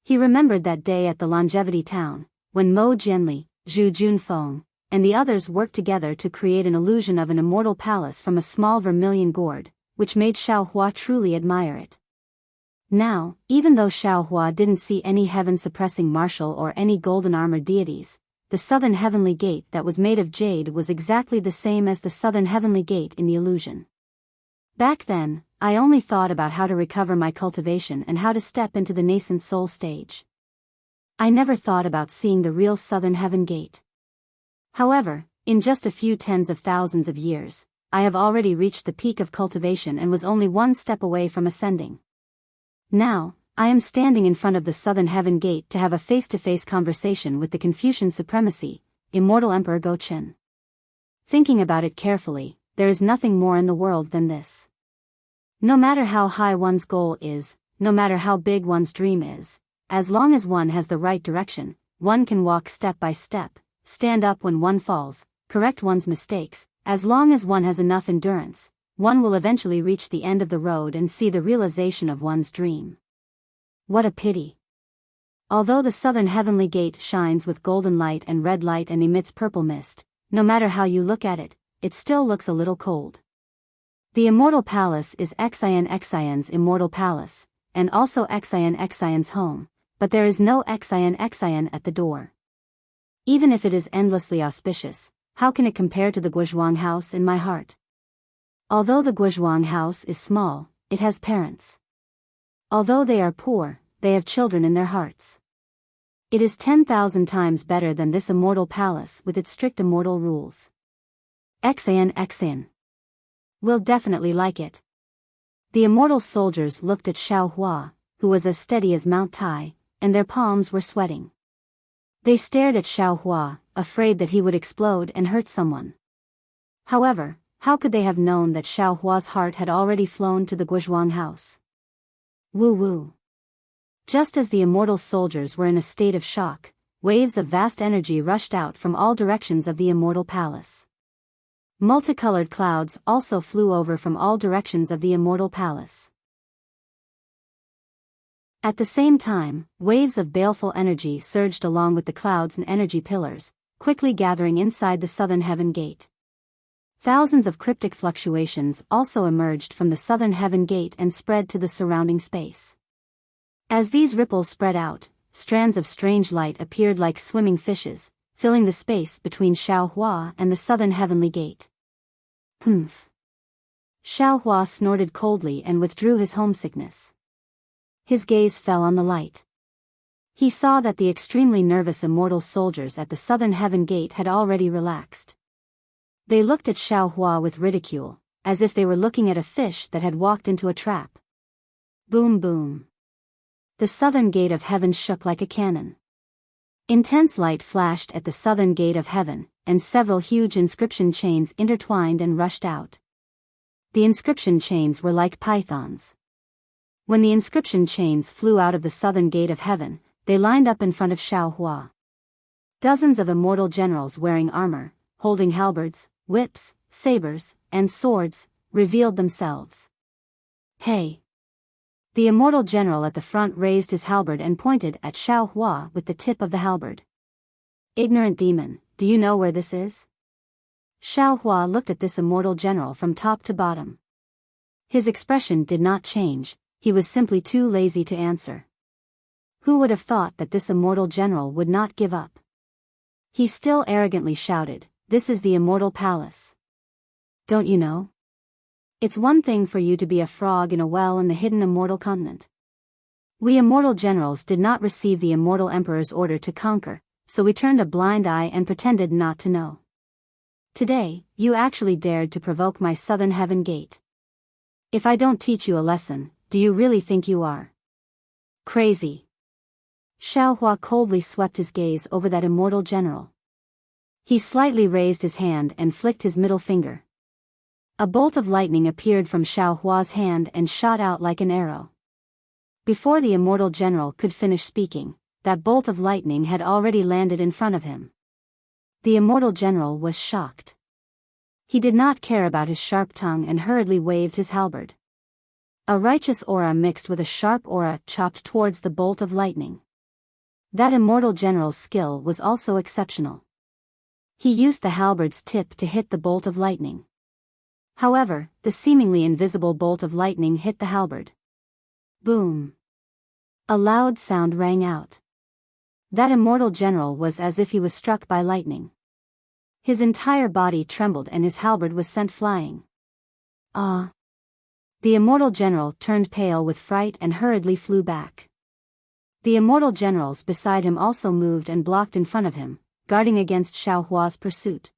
He remembered that day at the Longevity Town, when Mo Jianli, Zhu Junfeng, and the others worked together to create an illusion of an immortal palace from a small vermilion gourd, which made Xiao Hua truly admire it. Now, even though Xiao Hua didn't see any heaven-suppressing martial or any golden-armored deities, the Southern Heavenly Gate that was made of jade was exactly the same as the Southern Heavenly Gate in the illusion. Back then, I only thought about how to recover my cultivation and how to step into the nascent soul stage. I never thought about seeing the real Southern Heaven Gate. However, in just a few tens of thousands of years, I have already reached the peak of cultivation and was only one step away from ascending. Now, I am standing in front of the Southern Heaven Gate to have a face-to-face conversation with the Confucian Supremacy, Immortal Emperor Go-Chen. Thinking about it carefully, there is nothing more in the world than this. No matter how high one's goal is, no matter how big one's dream is, as long as one has the right direction, one can walk step by step, stand up when one falls, correct one's mistakes. As long as one has enough endurance, one will eventually reach the end of the road and see the realization of one's dream. What a pity. Although the Southern Heavenly Gate shines with golden light and red light and emits purple mist, no matter how you look at it, it still looks a little cold. The Immortal Palace is Xian's Immortal Palace, and also Xian's home, but there is no Xian at the door. Even if it is endlessly auspicious, how can it compare to the Guozhuang house in my heart? Although the Guozhuang house is small, it has parents. Although they are poor, they have children in their hearts. It is 10,000 times better than this immortal palace with its strict immortal rules. Xian will definitely like it. The immortal soldiers looked at Xiao Hua, who was as steady as Mount Tai, and their palms were sweating. They stared at Xiao Hua, afraid that he would explode and hurt someone. However, how could they have known that Xiao Hua's heart had already flown to the Guozhuang house? Woo-woo. Just as the immortal soldiers were in a state of shock, waves of vast energy rushed out from all directions of the immortal palace. Multicolored clouds also flew over from all directions of the immortal palace. At the same time, waves of baleful energy surged along with the clouds and energy pillars, quickly gathering inside the Southern Heaven Gate. Thousands of cryptic fluctuations also emerged from the Southern Heaven Gate and spread to the surrounding space. As these ripples spread out, strands of strange light appeared like swimming fishes, filling the space between Xiao Hua and the Southern Heavenly Gate. Humph. Xiao Hua snorted coldly and withdrew his homesickness. His gaze fell on the light. He saw that the extremely nervous immortal soldiers at the Southern Heaven Gate had already relaxed. They looked at Xiao Hua with ridicule, as if they were looking at a fish that had walked into a trap. Boom boom. The Southern Gate of Heaven shook like a cannon. Intense light flashed at the Southern Gate of Heaven, and several huge inscription chains intertwined and rushed out. The inscription chains were like pythons. When the inscription chains flew out of the Southern Gate of Heaven, they lined up in front of Xiao Hua. Dozens of immortal generals wearing armor, holding halberds, whips, sabers, and swords, revealed themselves. Hey! The immortal general at the front raised his halberd and pointed at Xiao Hua with the tip of the halberd. Ignorant demon, do you know where this is? Xiao Hua looked at this immortal general from top to bottom. His expression did not change, he was simply too lazy to answer. Who would have thought that this immortal general would not give up? He still arrogantly shouted, "This is the Immortal Palace. Don't you know? It's one thing for you to be a frog in a well in the hidden immortal continent. We immortal generals did not receive the immortal emperor's order to conquer, so we turned a blind eye and pretended not to know. Today, you actually dared to provoke my southern heaven gate. If I don't teach you a lesson, do you really think you are crazy?" Xiao Hua coldly swept his gaze over that immortal general. He slightly raised his hand and flicked his middle finger. A bolt of lightning appeared from Xiao Hua's hand and shot out like an arrow. Before the immortal general could finish speaking, that bolt of lightning had already landed in front of him. The immortal general was shocked. He did not care about his sharp tongue and hurriedly waved his halberd. A righteous aura mixed with a sharp aura chopped towards the bolt of lightning. That immortal general's skill was also exceptional. He used the halberd's tip to hit the bolt of lightning. However, the seemingly invisible bolt of lightning hit the halberd. Boom! A loud sound rang out. That immortal general was as if he was struck by lightning. His entire body trembled and his halberd was sent flying. Ah! The immortal general turned pale with fright and hurriedly flew back. The immortal generals beside him also moved and blocked in front of him, guarding against Xiao Hua's pursuit.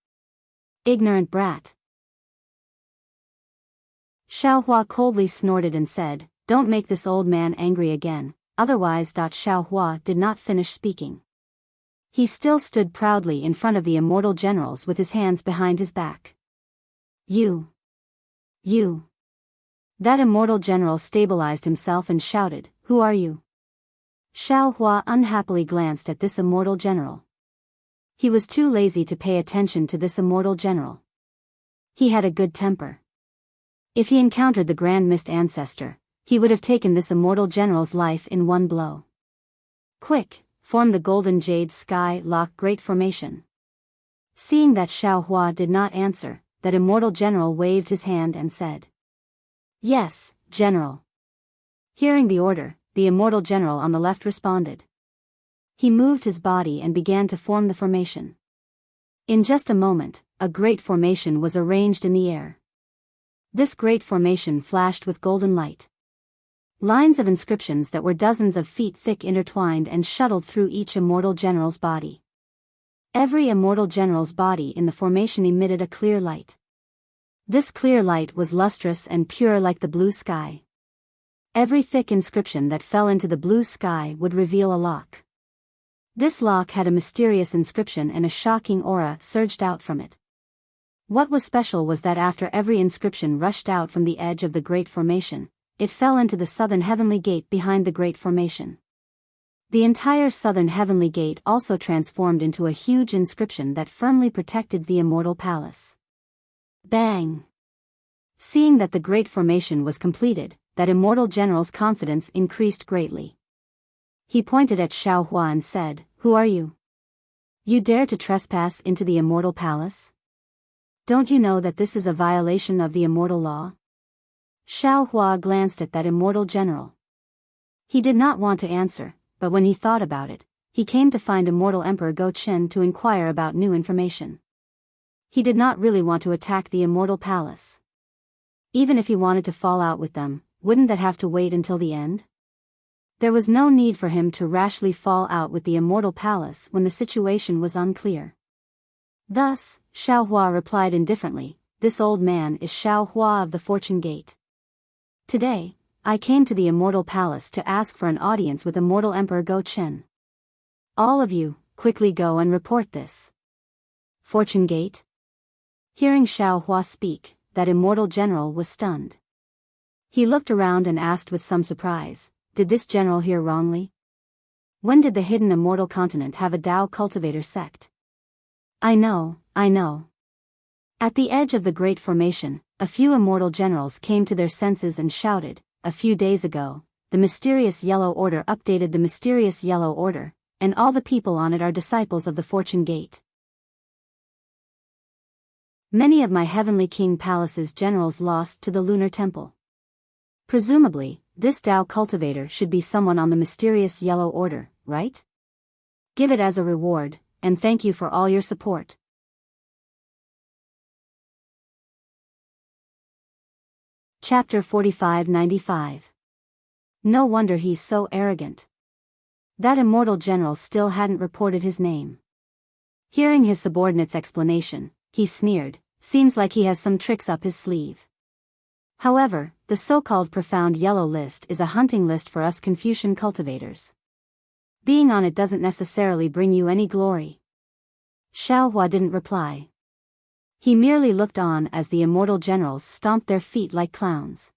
Ignorant brat! Xiao Hua coldly snorted and said, "Don't make this old man angry again, otherwise." Xiao Hua did not finish speaking. He still stood proudly in front of the immortal generals with his hands behind his back. You! That immortal general stabilized himself and shouted, "Who are you?" Xiao Hua unhappily glanced at this immortal general. He was too lazy to pay attention to this immortal general. He had a good temper. If he encountered the Grand Mist Ancestor, he would have taken this immortal general's life in one blow. "Quick, form the Golden Jade Sky Lock Great Formation." Seeing that Xiao Hua did not answer, that immortal general waved his hand and said, "Yes, General." Hearing the order, the immortal general on the left responded. He moved his body and began to form the formation. In just a moment, a great formation was arranged in the air. This great formation flashed with golden light. Lines of inscriptions that were dozens of feet thick intertwined and shuttled through each immortal general's body. Every immortal general's body in the formation emitted a clear light. This clear light was lustrous and pure like the blue sky. Every thick inscription that fell into the blue sky would reveal a lock. This lock had a mysterious inscription and a shocking aura surged out from it. What was special was that after every inscription rushed out from the edge of the Great Formation, it fell into the southern heavenly gate behind the Great Formation. The entire southern heavenly gate also transformed into a huge inscription that firmly protected the Immortal Palace. Bang! Seeing that the Great Formation was completed, that immortal general's confidence increased greatly. He pointed at Xiao Hua and said, "Who are you? You dare to trespass into the Immortal Palace? Don't you know that this is a violation of the immortal law?" Xiao Hua glanced at that immortal general. He did not want to answer, but when he thought about it, he came to find Immortal Emperor Go Qin to inquire about new information. He did not really want to attack the Immortal Palace. Even if he wanted to fall out with them, wouldn't that have to wait until the end? There was no need for him to rashly fall out with the Immortal Palace when the situation was unclear. Thus, Xiao Hua replied indifferently, "This old man is Xiao Hua of the Fortune Gate. Today, I came to the Immortal Palace to ask for an audience with Immortal Emperor Go Qin. All of you, quickly go and report this." Fortune Gate? Hearing Xiao Hua speak, that immortal general was stunned. He looked around and asked with some surprise, "Did this general hear wrongly? When did the hidden immortal continent have a Tao cultivator sect?" I know. At the edge of the Great Formation, a few immortal generals came to their senses and shouted, "A few days ago, the mysterious Yellow Order updated the mysterious Yellow Order, and all the people on it are disciples of the Fortune Gate. Many of my Heavenly King Palace's generals lost to the Lunar Temple. Presumably, this Tao cultivator should be someone on the mysterious Yellow Order, right? Give it as a reward, and thank you for all your support. Chapter 4595. No wonder he's so arrogant. That immortal general still hadn't reported his name. Hearing his subordinate's explanation, he sneered, seems like he has some tricks up his sleeve. However, the so-called profound yellow list is a hunting list for us Confucian cultivators. Being on it doesn't necessarily bring you any glory. Xiaohua didn't reply. He merely looked on as the immortal generals stomped their feet like clowns.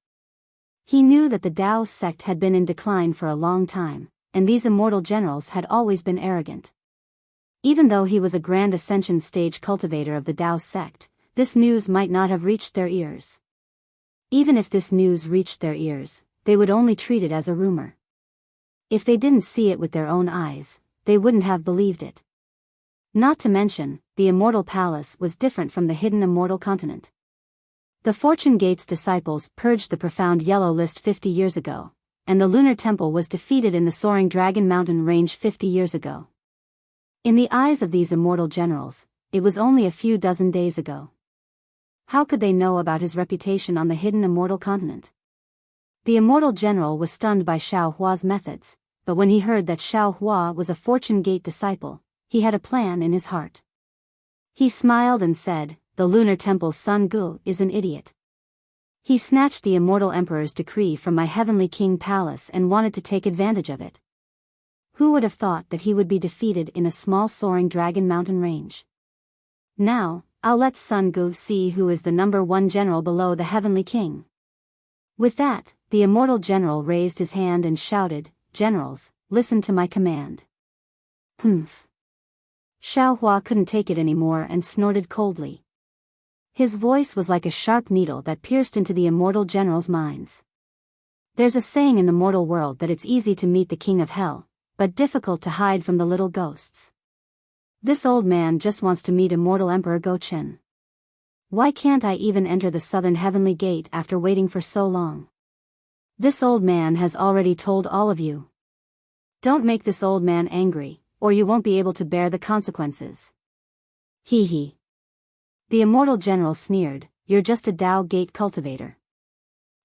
He knew that the Tao sect had been in decline for a long time, and these immortal generals had always been arrogant. Even though he was a grand ascension stage cultivator of the Tao sect, this news might not have reached their ears. Even if this news reached their ears, they would only treat it as a rumor. If they didn't see it with their own eyes, they wouldn't have believed it. Not to mention, the Immortal Palace was different from the hidden Immortal Continent. The Fortune Gate's disciples purged the profound yellow list 50 years ago, and the Lunar Temple was defeated in the soaring Dragon Mountain range 50 years ago. In the eyes of these immortal generals, it was only a few dozen days ago. How could they know about his reputation on the hidden Immortal Continent? The immortal general was stunned by Xiaohua's methods, but when he heard that Xiaohua was a Fortune Gate disciple, he had a plan in his heart. He smiled and said, "The Lunar Temple's Sun Gu is an idiot. He snatched the immortal emperor's decree from my Heavenly King Palace and wanted to take advantage of it. Who would have thought that he would be defeated in a small soaring Dragon Mountain range? Now, I'll let Sun Gu see who is the #1 general below the Heavenly King." With that, the immortal general raised his hand and shouted, "Generals, listen to my command." Humph. Xiaohua couldn't take it anymore and snorted coldly. His voice was like a sharp needle that pierced into the immortal generals' minds. There's a saying in the mortal world that it's easy to meet the king of hell, but difficult to hide from the little ghosts. This old man just wants to meet Immortal Emperor Gochen. Why can't I even enter the southern heavenly gate after waiting for so long? This old man has already told all of you. Don't make this old man angry, or you won't be able to bear the consequences. Hee hee. The immortal general sneered, "You're just a Tao gate cultivator.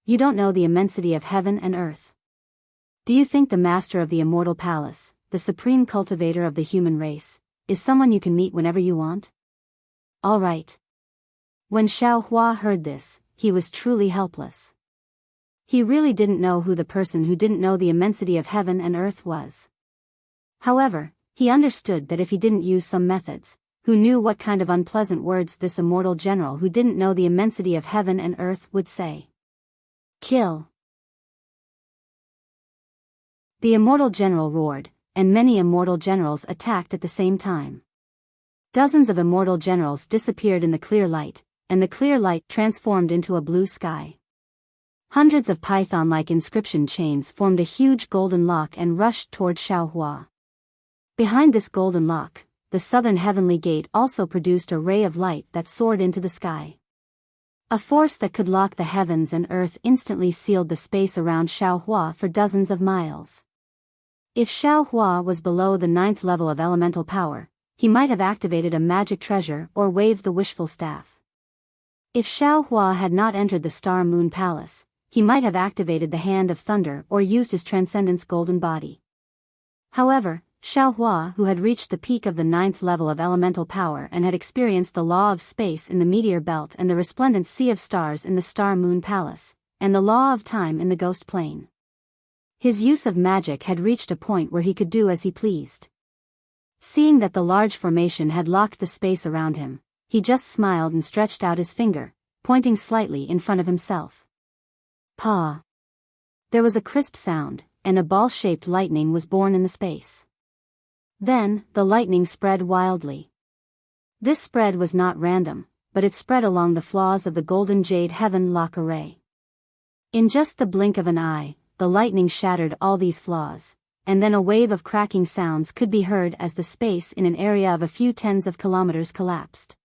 You don't know the immensity of heaven and earth. Do you think the master of the Immortal Palace, the supreme cultivator of the human race, is someone you can meet whenever you want? All right." When Xiaohua heard this, he was truly helpless. He really didn't know who the person who didn't know the immensity of heaven and earth was. However, he understood that if he didn't use some methods, who knew what kind of unpleasant words this immortal general who didn't know the immensity of heaven and earth would say. Kill. The immortal general roared, and many immortal generals attacked at the same time. Dozens of immortal generals disappeared in the clear light, and the clear light transformed into a blue sky. Hundreds of python-like inscription chains formed a huge golden lock and rushed toward Xiaohua. Behind this golden lock, the southern heavenly gate also produced a ray of light that soared into the sky. A force that could lock the heavens and earth instantly sealed the space around Xiaohua for dozens of miles. If Xiaohua was below the 9th level of elemental power, he might have activated a magic treasure or waved the wishful staff. If Xiaohua had not entered the Star Moon Palace, he might have activated the Hand of Thunder or used his Transcendence Golden Body. However, Xiaohua, who had reached the peak of the 9th level of elemental power and had experienced the law of space in the meteor belt and the resplendent sea of stars in the Star Moon Palace, and the law of time in the ghost plane. His use of magic had reached a point where he could do as he pleased. Seeing that the large formation had locked the space around him, he just smiled and stretched out his finger, pointing slightly in front of himself. Paw! There was a crisp sound, and a ball-shaped lightning was born in the space. Then, the lightning spread wildly. This spread was not random, but it spread along the flaws of the golden jade heaven lock array. In just the blink of an eye, the lightning shattered all these flaws, and then a wave of cracking sounds could be heard as the space in an area of a few tens of kilometers collapsed.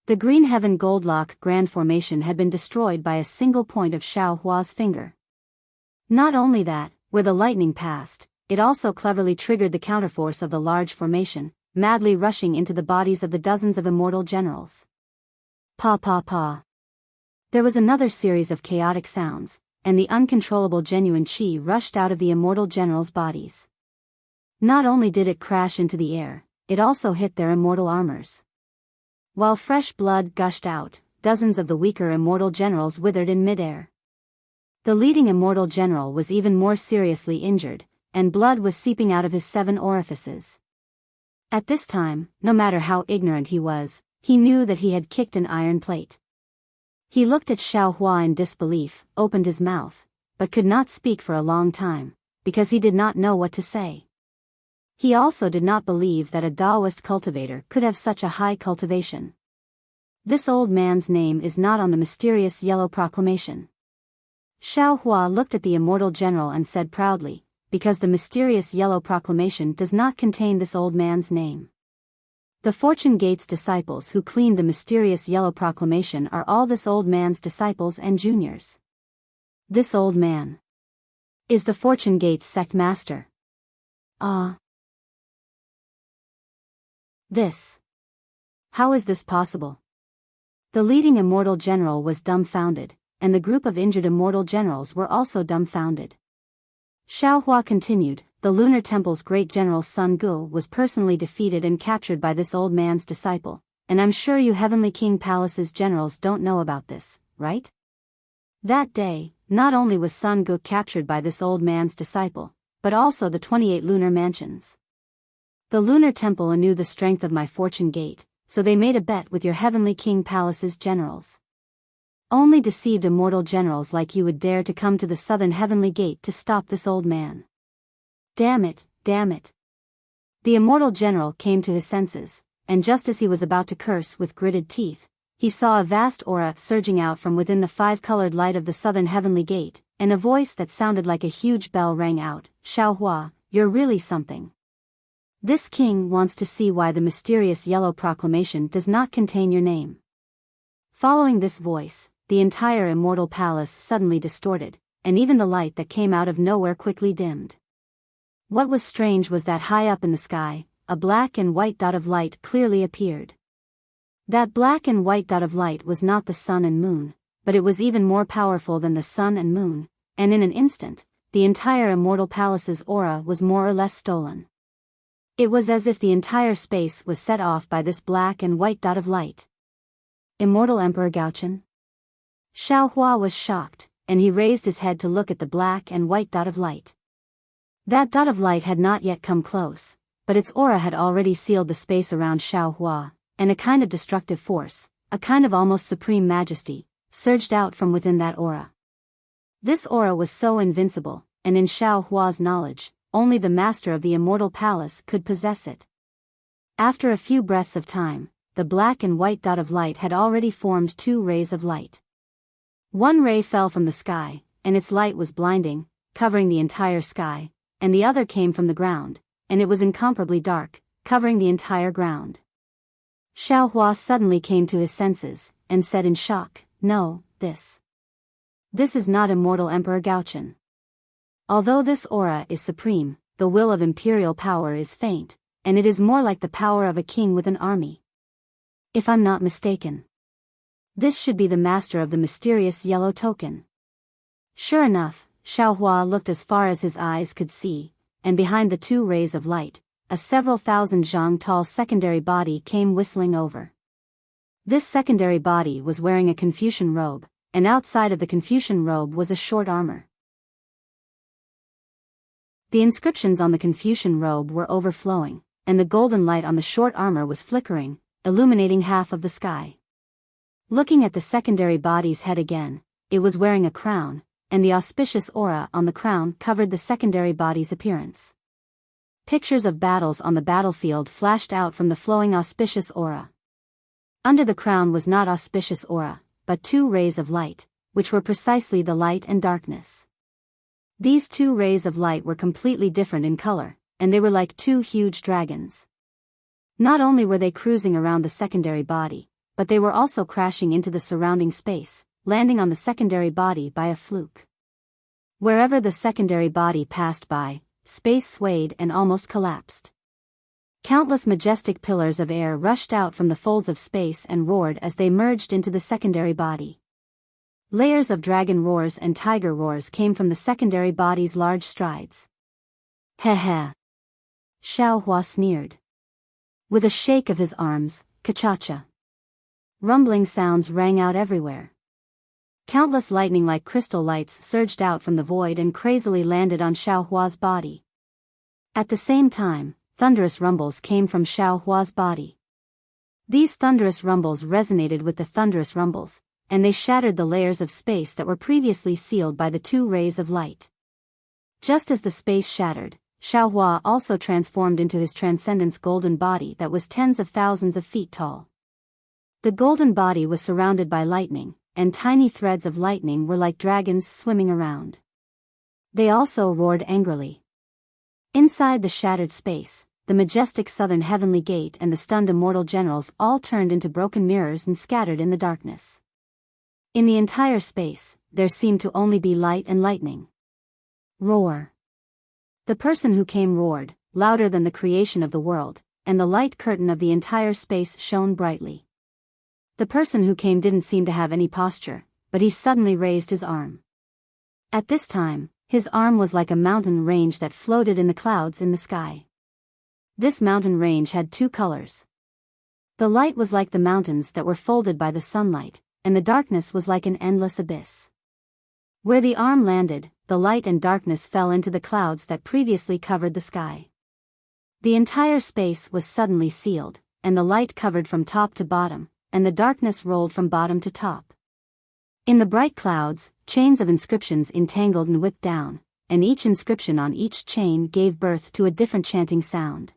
The Green Heaven Goldlock Grand Formation had been destroyed by a single point of Xiao Hua's finger. Not only that, where the lightning passed, it also cleverly triggered the counterforce of the large formation, madly rushing into the bodies of the dozens of immortal generals. Pa pa pa. There was another series of chaotic sounds, and the uncontrollable genuine chi rushed out of the immortal generals' bodies. Not only did it crash into the air, it also hit their immortal armors. While fresh blood gushed out, dozens of the weaker immortal generals withered in midair. The leading immortal general was even more seriously injured, and blood was seeping out of his 7 orifices. At this time, no matter how ignorant he was, he knew that he had kicked an iron plate. He looked at Xiao Hua in disbelief, opened his mouth, but could not speak for a long time, because he did not know what to say. He also did not believe that a Taoist cultivator could have such a high cultivation. This old man's name is not on the mysterious yellow proclamation. Xiao Hua looked at the immortal general and said proudly, because the mysterious yellow proclamation does not contain this old man's name. The Fortune Gate's disciples who cleaned the mysterious yellow proclamation are all this old man's disciples and juniors. This old man is the Fortune Gate's sect master. Ah. This. How is this possible? The leading immortal general was dumbfounded, and the group of injured immortal generals were also dumbfounded. Xiao Hua continued, the Lunar Temple's great general Sun Gu was personally defeated and captured by this old man's disciple, and I'm sure you Heavenly King Palace's generals don't know about this, right? That day, not only was Sun Gu captured by this old man's disciple, but also the 28 lunar mansions. The Lunar Temple knew the strength of my Fortune Gate, so they made a bet with your Heavenly King Palace's generals. Only deceived immortal generals like you would dare to come to the Southern Heavenly Gate to stop this old man. Damn it, damn it. The immortal general came to his senses, and just as he was about to curse with gritted teeth, he saw a vast aura surging out from within the 5-colored light of the Southern Heavenly Gate, and a voice that sounded like a huge bell rang out, Xiao Hua, you're really something. This king wants to see why the mysterious yellow proclamation does not contain your name. Following this voice, the entire immortal palace suddenly distorted, and even the light that came out of nowhere quickly dimmed. What was strange was that high up in the sky, a black and white dot of light clearly appeared. That black and white dot of light was not the sun and moon, but it was even more powerful than the sun and moon, and in an instant, the entire immortal palace's aura was more or less stolen. It was as if the entire space was set off by this black and white dot of light. Immortal Emperor Gaochen? Xiao Hua was shocked, and he raised his head to look at the black and white dot of light. That dot of light had not yet come close, but its aura had already sealed the space around Xiao Hua, and a kind of destructive force, a kind of almost supreme majesty, surged out from within that aura. This aura was so invincible, and in Xiao Hua's knowledge, only the master of the immortal palace could possess it. After a few breaths of time, the black and white dot of light had already formed 2 rays of light. One ray fell from the sky, and its light was blinding, covering the entire sky, and the other came from the ground, and it was incomparably dark, covering the entire ground. Xiao Hua suddenly came to his senses, and said in shock, no, this is not Immortal Emperor Gaochen. Although this aura is supreme, the will of imperial power is faint, and it is more like the power of a king with an army. If I'm not mistaken, this should be the master of the mysterious yellow token. Sure enough, Xiao Hua looked as far as his eyes could see, and behind the 2 rays of light, a several thousand zhang tall secondary body came whistling over. This secondary body was wearing a Confucian robe, and outside of the Confucian robe was a short armor. The inscriptions on the Confucian robe were overflowing, and the golden light on the short armor was flickering, illuminating half of the sky. Looking at the secondary body's head again, it was wearing a crown, and the auspicious aura on the crown covered the secondary body's appearance. Pictures of battles on the battlefield flashed out from the flowing auspicious aura. Under the crown was not auspicious aura, but 2 rays of light, which were precisely the light and darkness. These 2 rays of light were completely different in color, and they were like 2 huge dragons. Not only were they cruising around the secondary body, but they were also crashing into the surrounding space, landing on the secondary body by a fluke. Wherever the secondary body passed by, space swayed and almost collapsed. Countless majestic pillars of air rushed out from the folds of space and roared as they merged into the secondary body. Layers of dragon roars and tiger roars came from the secondary body's large strides. Heh heh. Xiao Hua sneered. With a shake of his arms, ka-cha-cha. Rumbling sounds rang out everywhere. Countless lightning-like crystal lights surged out from the void and crazily landed on Xiao Hua's body. At the same time, thunderous rumbles came from Xiao Hua's body. These thunderous rumbles resonated with the thunderous rumbles, and they shattered the layers of space that were previously sealed by the two rays of light. Just as the space shattered, Xiao Hua also transformed into his transcendence golden body that was tens of thousands of feet tall. The golden body was surrounded by lightning, and tiny threads of lightning were like dragons swimming around. They also roared angrily. Inside the shattered space, the majestic southern heavenly gate and the stunned immortal generals all turned into broken mirrors and scattered in the darkness. In the entire space, there seemed to only be light and lightning. Roar. The person who came roared, louder than the creation of the world, and the light curtain of the entire space shone brightly. The person who came didn't seem to have any posture, but he suddenly raised his arm. At this time, his arm was like a mountain range that floated in the clouds in the sky. This mountain range had two colors. The light was like the mountains that were folded by the sunlight, and the darkness was like an endless abyss. Where the arm landed, the light and darkness fell into the clouds that previously covered the sky. The entire space was suddenly sealed, and the light covered from top to bottom, and the darkness rolled from bottom to top. In the bright clouds, chains of inscriptions entangled and whipped down, and each inscription on each chain gave birth to a different chanting sound.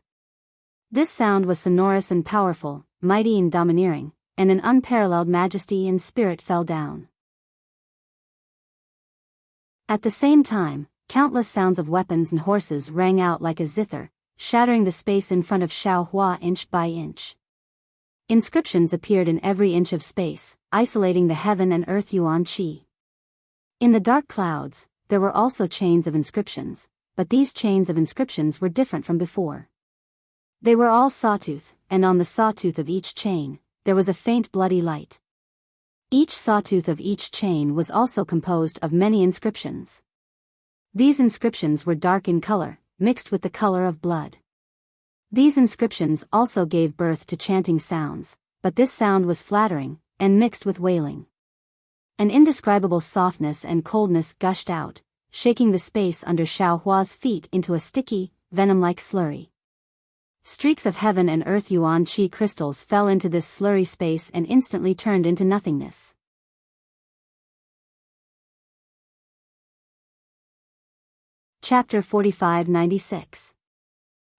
This sound was sonorous and powerful, mighty and domineering, and an unparalleled majesty and spirit fell down. At the same time, countless sounds of weapons and horses rang out like a zither, shattering the space in front of Xiao Hua inch by inch. Inscriptions appeared in every inch of space, isolating the heaven and earth yuan qi. In the dark clouds, there were also chains of inscriptions, but these chains of inscriptions were different from before. They were all sawtooth, and on the sawtooth of each chain, there was a faint bloody light. Each sawtooth of each chain was also composed of many inscriptions. These inscriptions were dark in color, mixed with the color of blood. These inscriptions also gave birth to chanting sounds, but this sound was flattering, and mixed with wailing. An indescribable softness and coldness gushed out, shaking the space under Xiao Hua's feet into a sticky, venom-like slurry. Streaks of heaven and earth yuan qi crystals fell into this slurry space and instantly turned into nothingness. Chapter 4596.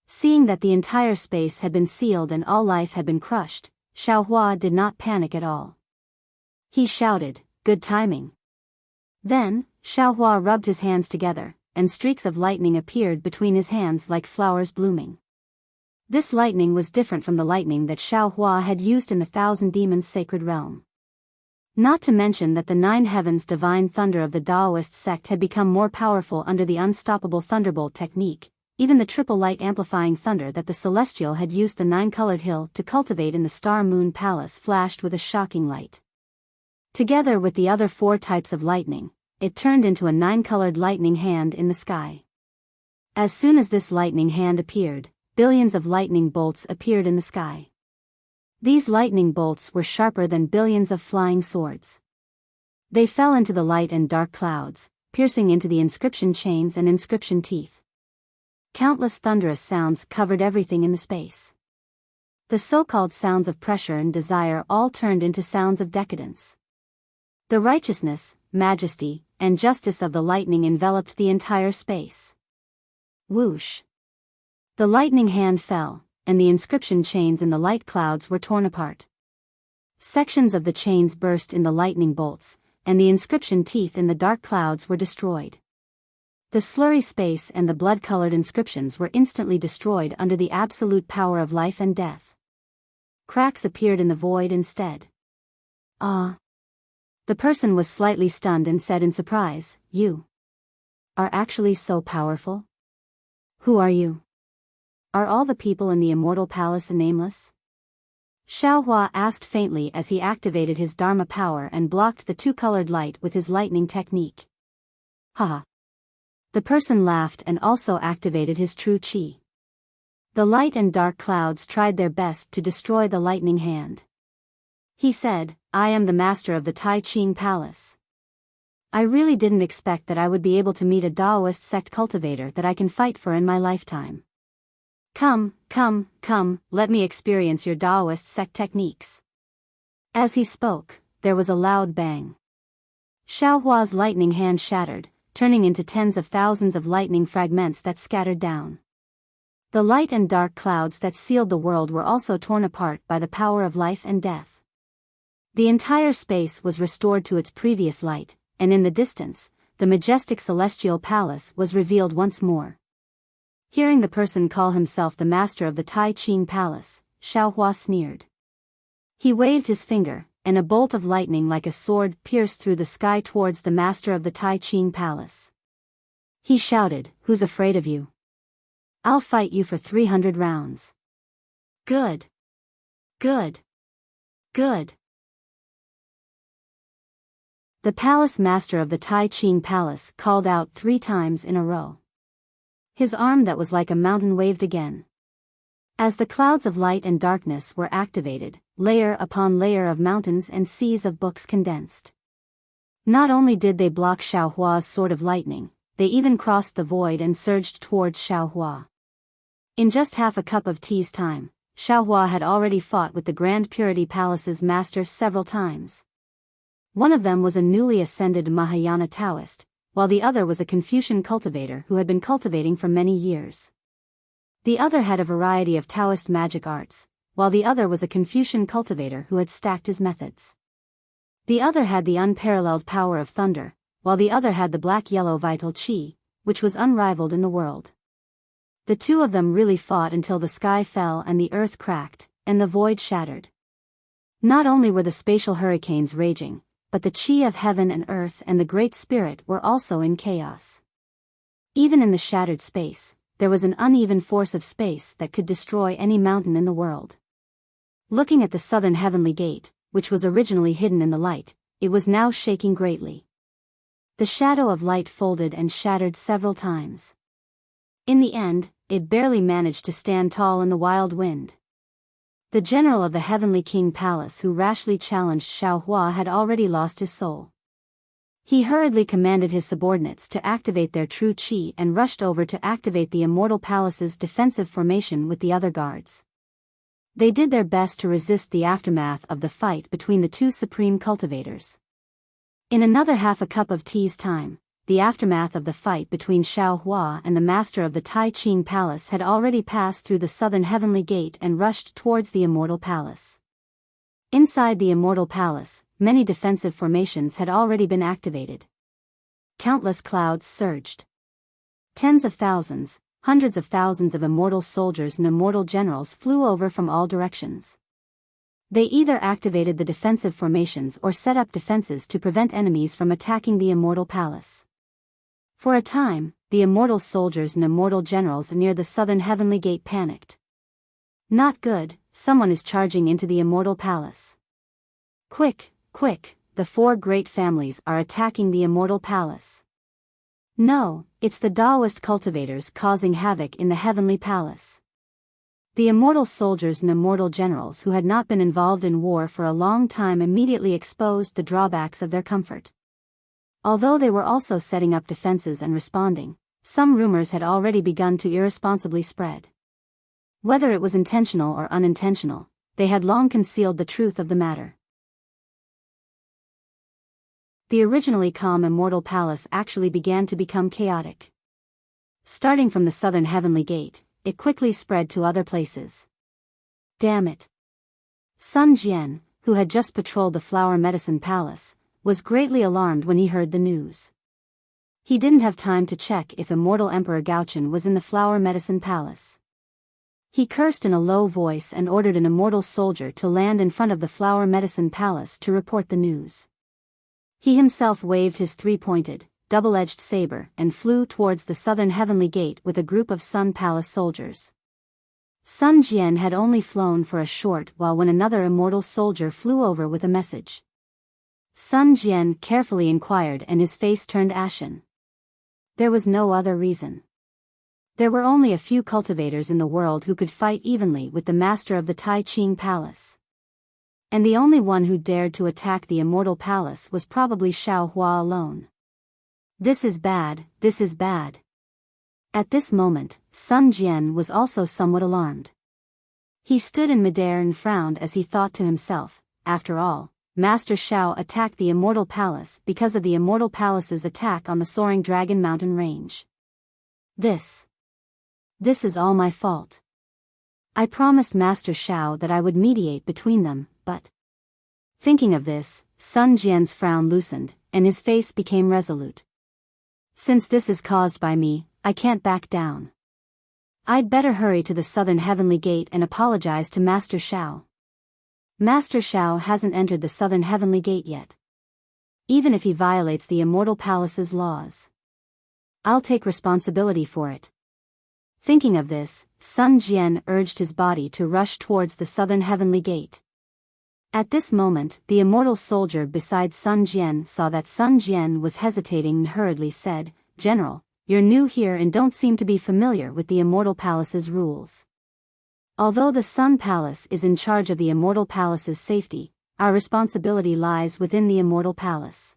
Seeing that the entire space had been sealed and all life had been crushed, Xiao Hua did not panic at all. He shouted, "Good timing." Then, Xiao Hua rubbed his hands together, and streaks of lightning appeared between his hands like flowers blooming. This lightning was different from the lightning that Xiao Hua had used in the Thousand Demons Sacred Realm. Not to mention that the Nine Heavens divine thunder of the Daoist sect had become more powerful under the unstoppable thunderbolt technique. Even the triple light amplifying thunder that the Celestial had used the nine-colored hill to cultivate in the Star Moon Palace flashed with a shocking light. Together with the other four types of lightning, it turned into a nine-colored lightning hand in the sky. As soon as this lightning hand appeared, billions of lightning bolts appeared in the sky. These lightning bolts were sharper than billions of flying swords. They fell into the light and dark clouds, piercing into the inscription chains and inscription teeth. Countless thunderous sounds covered everything in the space. The so-called sounds of pressure and desire all turned into sounds of decadence. The righteousness, majesty, and justice of the lightning enveloped the entire space. Whoosh! The lightning hand fell, and the inscription chains in the light clouds were torn apart. Sections of the chains burst in the lightning bolts, and the inscription teeth in the dark clouds were destroyed. The slurry space and the blood-colored inscriptions were instantly destroyed under the absolute power of life and death. Cracks appeared in the void instead. Ah. The person was slightly stunned and said in surprise, "You are actually so powerful? Who are you? Are all the people in the Immortal Palace nameless?" Xiao Hua asked faintly as he activated his Dharma power and blocked the two-colored light with his lightning technique. Haha. The person laughed and also activated his true qi. The light and dark clouds tried their best to destroy the lightning hand. He said, "I am the master of the Tai Ching Palace. I really didn't expect that I would be able to meet a Taoist sect cultivator that I can fight for in my lifetime. Come, let me experience your Taoist sect techniques." As he spoke, there was a loud bang. Xiao Hua's lightning hand shattered, turning into tens of thousands of lightning fragments that scattered down. The light and dark clouds that sealed the world were also torn apart by the power of life and death. The entire space was restored to its previous light, and in the distance, the majestic celestial palace was revealed once more. Hearing the person call himself the master of the Tai Ching Palace, Xiao Hua sneered. He waved his finger, and a bolt of lightning like a sword pierced through the sky towards the master of the Tai Ching Palace. He shouted, "Who's afraid of you? I'll fight you for 300 rounds. Good. Good. Good." The palace master of the Tai Ching Palace called out 3 times in a row. His arm that was like a mountain waved again. As the clouds of light and darkness were activated, layer upon layer of mountains and seas of books condensed. Not only did they block Xiao Hua's sword of lightning, they even crossed the void and surged towards Xiao Hua. In just half a cup of tea's time, Xiao Hua had already fought with the Grand Purity Palace's master several times. One of them was a newly ascended Mahayana Taoist, while the other was a Confucian cultivator who had been cultivating for many years. The other had a variety of Taoist magic arts, while the other was a Confucian cultivator who had stacked his methods. The other had the unparalleled power of thunder, while the other had the black-yellow vital qi, which was unrivaled in the world. The two of them really fought until the sky fell and the earth cracked, and the void shattered. Not only were the spatial hurricanes raging, but the qi of heaven and earth and the Great Spirit were also in chaos. Even in the shattered space, there was an uneven force of space that could destroy any mountain in the world. Looking at the southern heavenly gate, which was originally hidden in the light, it was now shaking greatly. The shadow of light folded and shattered several times. In the end, it barely managed to stand tall in the wild wind. The general of the Heavenly King Palace who rashly challenged Xiao Hua had already lost his soul. He hurriedly commanded his subordinates to activate their true qi and rushed over to activate the Immortal Palace's defensive formation with the other guards. They did their best to resist the aftermath of the fight between the two supreme cultivators. In another half a cup of tea's time, the aftermath of the fight between Xiao Hua and the master of the Tai Ching Palace had already passed through the southern heavenly gate and rushed towards the Immortal Palace. Inside the Immortal Palace, many defensive formations had already been activated. Countless clouds surged. Tens of thousands, hundreds of thousands of immortal soldiers and immortal generals flew over from all directions. They either activated the defensive formations or set up defenses to prevent enemies from attacking the Immortal Palace. For a time, the immortal soldiers and immortal generals near the southern heavenly gate panicked. Not good, someone is charging into the Immortal Palace. Quick, the 4 great families are attacking the Immortal Palace. No, it's the Taoist cultivators causing havoc in the Heavenly Palace. The immortal soldiers and immortal generals who had not been involved in war for a long time immediately exposed the drawbacks of their comfort. Although they were also setting up defenses and responding, some rumors had already begun to irresponsibly spread. Whether it was intentional or unintentional, they had long concealed the truth of the matter. The originally calm Immortal Palace actually began to become chaotic. Starting from the southern heavenly gate, it quickly spread to other places. Damn it! Sun Jian, who had just patrolled the Flower Medicine Palace, was greatly alarmed when he heard the news. He didn't have time to check if Immortal Emperor Gaochen was in the Flower Medicine Palace. He cursed in a low voice and ordered an immortal soldier to land in front of the Flower Medicine Palace to report the news. He himself waved his three-pointed, double-edged saber and flew towards the southern heavenly gate with a group of Sun Palace soldiers. Sun Jian had only flown for a short while when another immortal soldier flew over with a message. Sun Jian carefully inquired and his face turned ashen. There was no other reason. There were only a few cultivators in the world who could fight evenly with the master of the Tai Ching Palace. And the only one who dared to attack the Immortal Palace was probably Xiao Hua alone. This is bad, this is bad. At this moment, Sun Jian was also somewhat alarmed. He stood in midair and frowned as he thought to himself, after all, Master Xiao attacked the Immortal Palace because of the Immortal Palace's attack on the Soaring Dragon Mountain range. This is all my fault. I promised Master Xiao that I would mediate between them, but... Thinking of this, Sun Jian's frown loosened, and his face became resolute. Since this is caused by me, I can't back down. I'd better hurry to the southern heavenly gate and apologize to Master Xiao. Master Xiao hasn't entered the southern heavenly gate yet. Even if he violates the Immortal Palace's laws, I'll take responsibility for it. Thinking of this, Sun Jian urged his body to rush towards the southern heavenly gate. At this moment, the immortal soldier beside Sun Jian saw that Sun Jian was hesitating and hurriedly said, "General, you're new here and don't seem to be familiar with the Immortal Palace's rules. Although the Sun Palace is in charge of the Immortal Palace's safety, our responsibility lies within the Immortal Palace.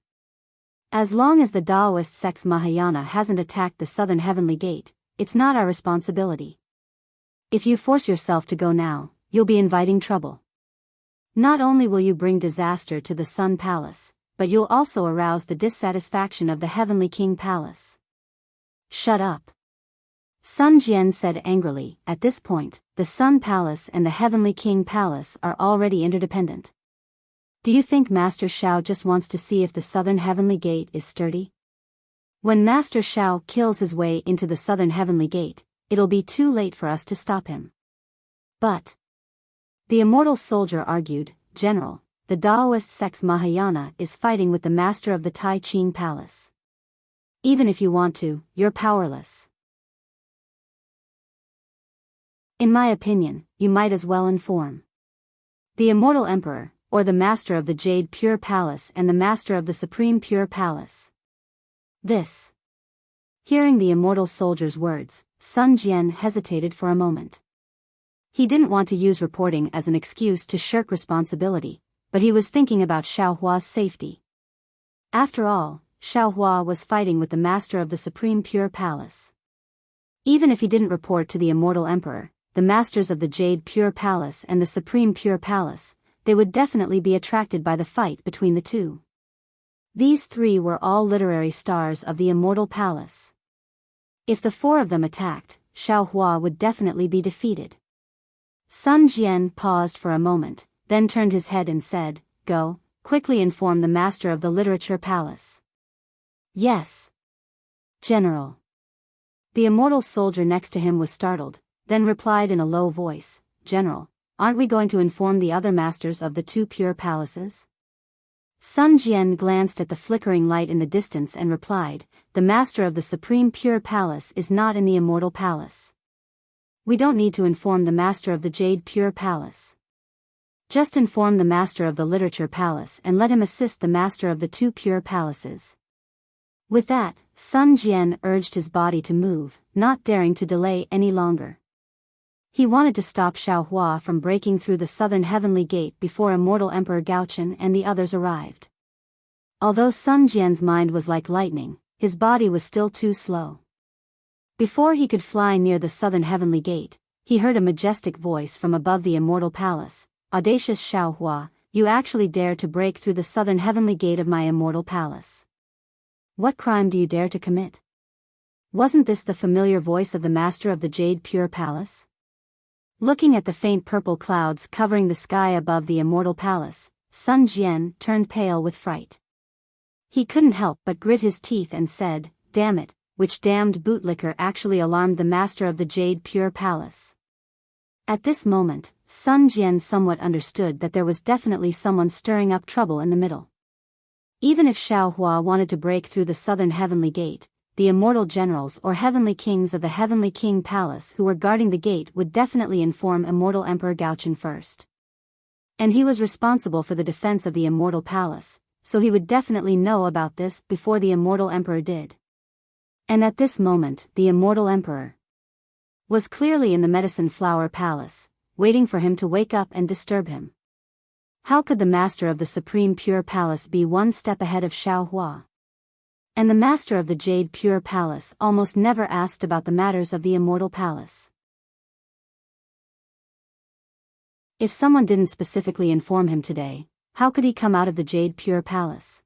As long as the Taoist sect's Mahayana hasn't attacked the southern heavenly gate, it's not our responsibility. If you force yourself to go now, you'll be inviting trouble. Not only will you bring disaster to the Sun Palace, but you'll also arouse the dissatisfaction of the Heavenly King Palace." "Shut up," Sun Jian said angrily. At this point, the Sun Palace and the Heavenly King Palace are already interdependent. Do you think Master Xiao just wants to see if the southern heavenly gate is sturdy? When Master Xiao kills his way into the southern heavenly gate, it'll be too late for us to stop him. But the immortal soldier argued, "General, the Taoist sect's Mahayana is fighting with the master of the Tai Ching Palace. Even if you want to, you're powerless. In my opinion, you might as well inform the Immortal Emperor, or the Master of the Jade Pure Palace and the Master of the Supreme Pure Palace." This. Hearing the immortal soldier's words, Sun Jian hesitated for a moment. He didn't want to use reporting as an excuse to shirk responsibility, but he was thinking about Xiao Hua's safety. After all, Xiao Hua was fighting with the Master of the Supreme Pure Palace. Even if he didn't report to the Immortal Emperor, the Masters of the Jade Pure Palace and the Supreme Pure Palace, they would definitely be attracted by the fight between the two. These three were all literary stars of the Immortal Palace. If the four of them attacked, Xiao Hua would definitely be defeated. Sun Jian paused for a moment, then turned his head and said, "Go, quickly inform the Master of the Literature Palace." "Yes, General." The immortal soldier next to him was startled, then replied in a low voice, "General, aren't we going to inform the other masters of the two pure palaces?" Sun Jian glanced at the flickering light in the distance and replied, "The Master of the Supreme Pure Palace is not in the Immortal Palace. We don't need to inform the Master of the Jade Pure Palace. Just inform the Master of the Literature Palace and let him assist the Master of the two Pure Palaces." With that, Sun Jian urged his body to move, not daring to delay any longer. He wanted to stop Xiao Hua from breaking through the southern heavenly gate before Immortal Emperor Gaochen and the others arrived. Although Sun Jian's mind was like lightning, his body was still too slow. Before he could fly near the southern heavenly gate, he heard a majestic voice from above the Immortal Palace, "Audacious Xiao Hua, you actually dare to break through the southern heavenly gate of my Immortal Palace. What crime do you dare to commit?" Wasn't this the familiar voice of the Master of the Jade Pure Palace? Looking at the faint purple clouds covering the sky above the Immortal Palace, Sun Jian turned pale with fright. He couldn't help but grit his teeth and said, "Damn it, which damned bootlicker actually alarmed the Master of the Jade Pure Palace?" At this moment, Sun Jian somewhat understood that there was definitely someone stirring up trouble in the middle. Even if Xiao Hua wanted to break through the southern heavenly gate, the immortal generals or heavenly kings of the Heavenly King Palace who were guarding the gate would definitely inform Immortal Emperor Gaochen first. And he was responsible for the defense of the Immortal Palace, so he would definitely know about this before the Immortal Emperor did. And at this moment, the Immortal Emperor was clearly in the Medicine Flower Palace, waiting for him to wake up and disturb him. How could the master of the Supreme Pure Palace be one step ahead of Xiao Hua? And the master of the Jade Pure Palace almost never asked about the matters of the Immortal Palace. If someone didn't specifically inform him today, how could he come out of the Jade Pure Palace?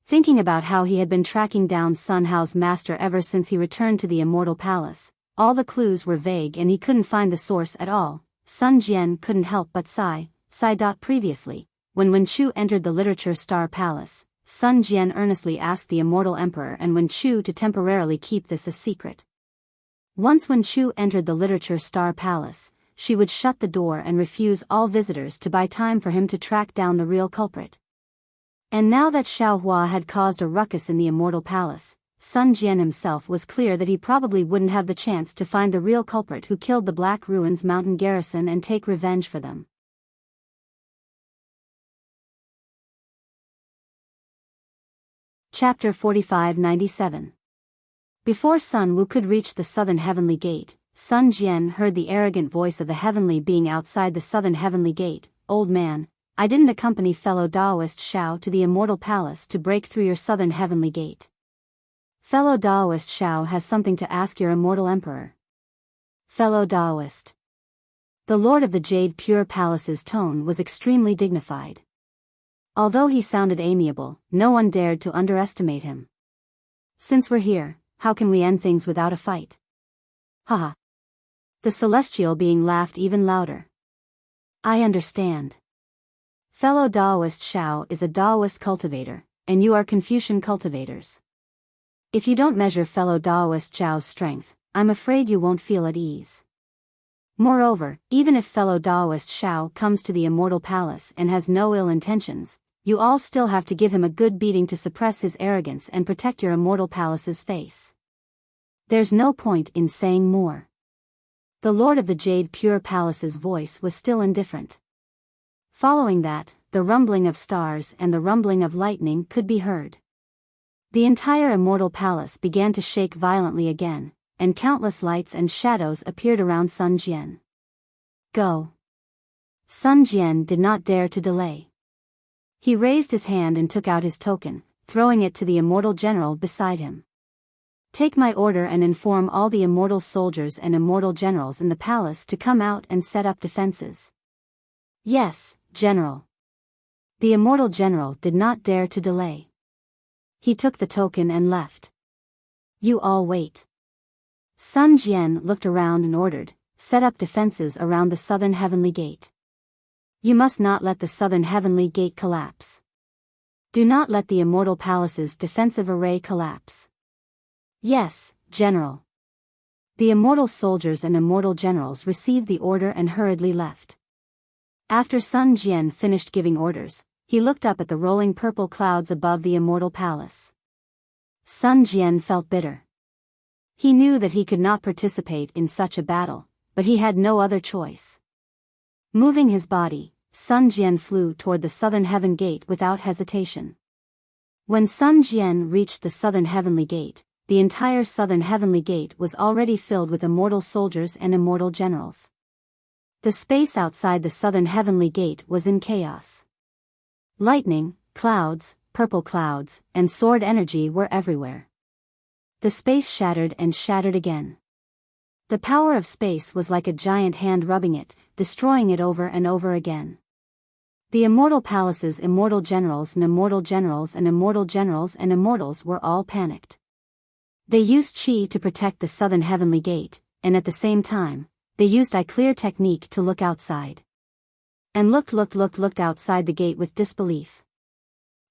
Thinking about how he had been tracking down Sun Hao's master ever since he returned to the Immortal Palace, all the clues were vague and he couldn't find the source at all. Sun Jian couldn't help but sigh. Previously, when Wen Chu entered the Literature Star Palace, Sun Jian earnestly asked the Immortal Emperor and Wen Chu to temporarily keep this a secret. Once Wen Chu entered the Literature Star Palace, she would shut the door and refuse all visitors to buy time for him to track down the real culprit. And now that Xiao Hua had caused a ruckus in the Immortal Palace, Sun Jian himself was clear that he probably wouldn't have the chance to find the real culprit who killed the Black Ruins Mountain garrison and take revenge for them. Chapter 4597. Before Sun Wu could reach the southern heavenly gate, Sun Jian heard the arrogant voice of the heavenly being outside the southern heavenly gate. "Old man, I didn't accompany fellow Daoist Xiao to the Immortal Palace to break through your southern heavenly gate. Fellow Daoist Xiao has something to ask your Immortal Emperor." Fellow Daoist. The Lord of the Jade Pure Palace's tone was extremely dignified. Although he sounded amiable, no one dared to underestimate him. "Since we're here, how can we end things without a fight?" Haha. The celestial being laughed even louder. "I understand. Fellow Daoist Xiao is a Daoist cultivator, and you are Confucian cultivators. If you don't measure fellow Daoist Xiao's strength, I'm afraid you won't feel at ease. Moreover, even if fellow Daoist Xiao comes to the Immortal Palace and has no ill intentions, you all still have to give him a good beating to suppress his arrogance and protect your Immortal Palace's face. There's no point in saying more." The Lord of the Jade Pure Palace's voice was still indifferent. Following that, the rumbling of stars and the rumbling of lightning could be heard. The entire Immortal Palace began to shake violently again, and countless lights and shadows appeared around Sun Jian. "Go." Sun Jian did not dare to delay. He raised his hand and took out his token, throwing it to the Immortal General beside him. "Take my order and inform all the Immortal soldiers and Immortal generals in the palace to come out and set up defenses." "Yes, General." The Immortal General did not dare to delay. He took the token and left. "You all wait." Sun Jian looked around and ordered, "Set up defenses around the southern heavenly gate. You must not let the southern heavenly gate collapse. Do not let the Immortal Palace's defensive array collapse." "Yes, General." The Immortal soldiers and Immortal generals received the order and hurriedly left. After Sun Jian finished giving orders, he looked up at the rolling purple clouds above the Immortal Palace. Sun Jian felt bitter. He knew that he could not participate in such a battle, but he had no other choice. Moving his body, Sun Jian flew toward the southern heaven gate without hesitation. When Sun Jian reached the southern heavenly gate, the entire southern heavenly gate was already filled with Immortal soldiers and Immortal generals. The space outside the southern heavenly gate was in chaos. Lightning, clouds, purple clouds, and sword energy were everywhere. The space shattered and shattered again. The power of space was like a giant hand rubbing it, destroying it over and over again. The Immortal Palace's Immortal generals and Immortal generals and Immortal generals and Immortals were all panicked. They used Qi to protect the southern heavenly gate, and at the same time, they used eye clear technique to look outside. And looked outside the gate with disbelief.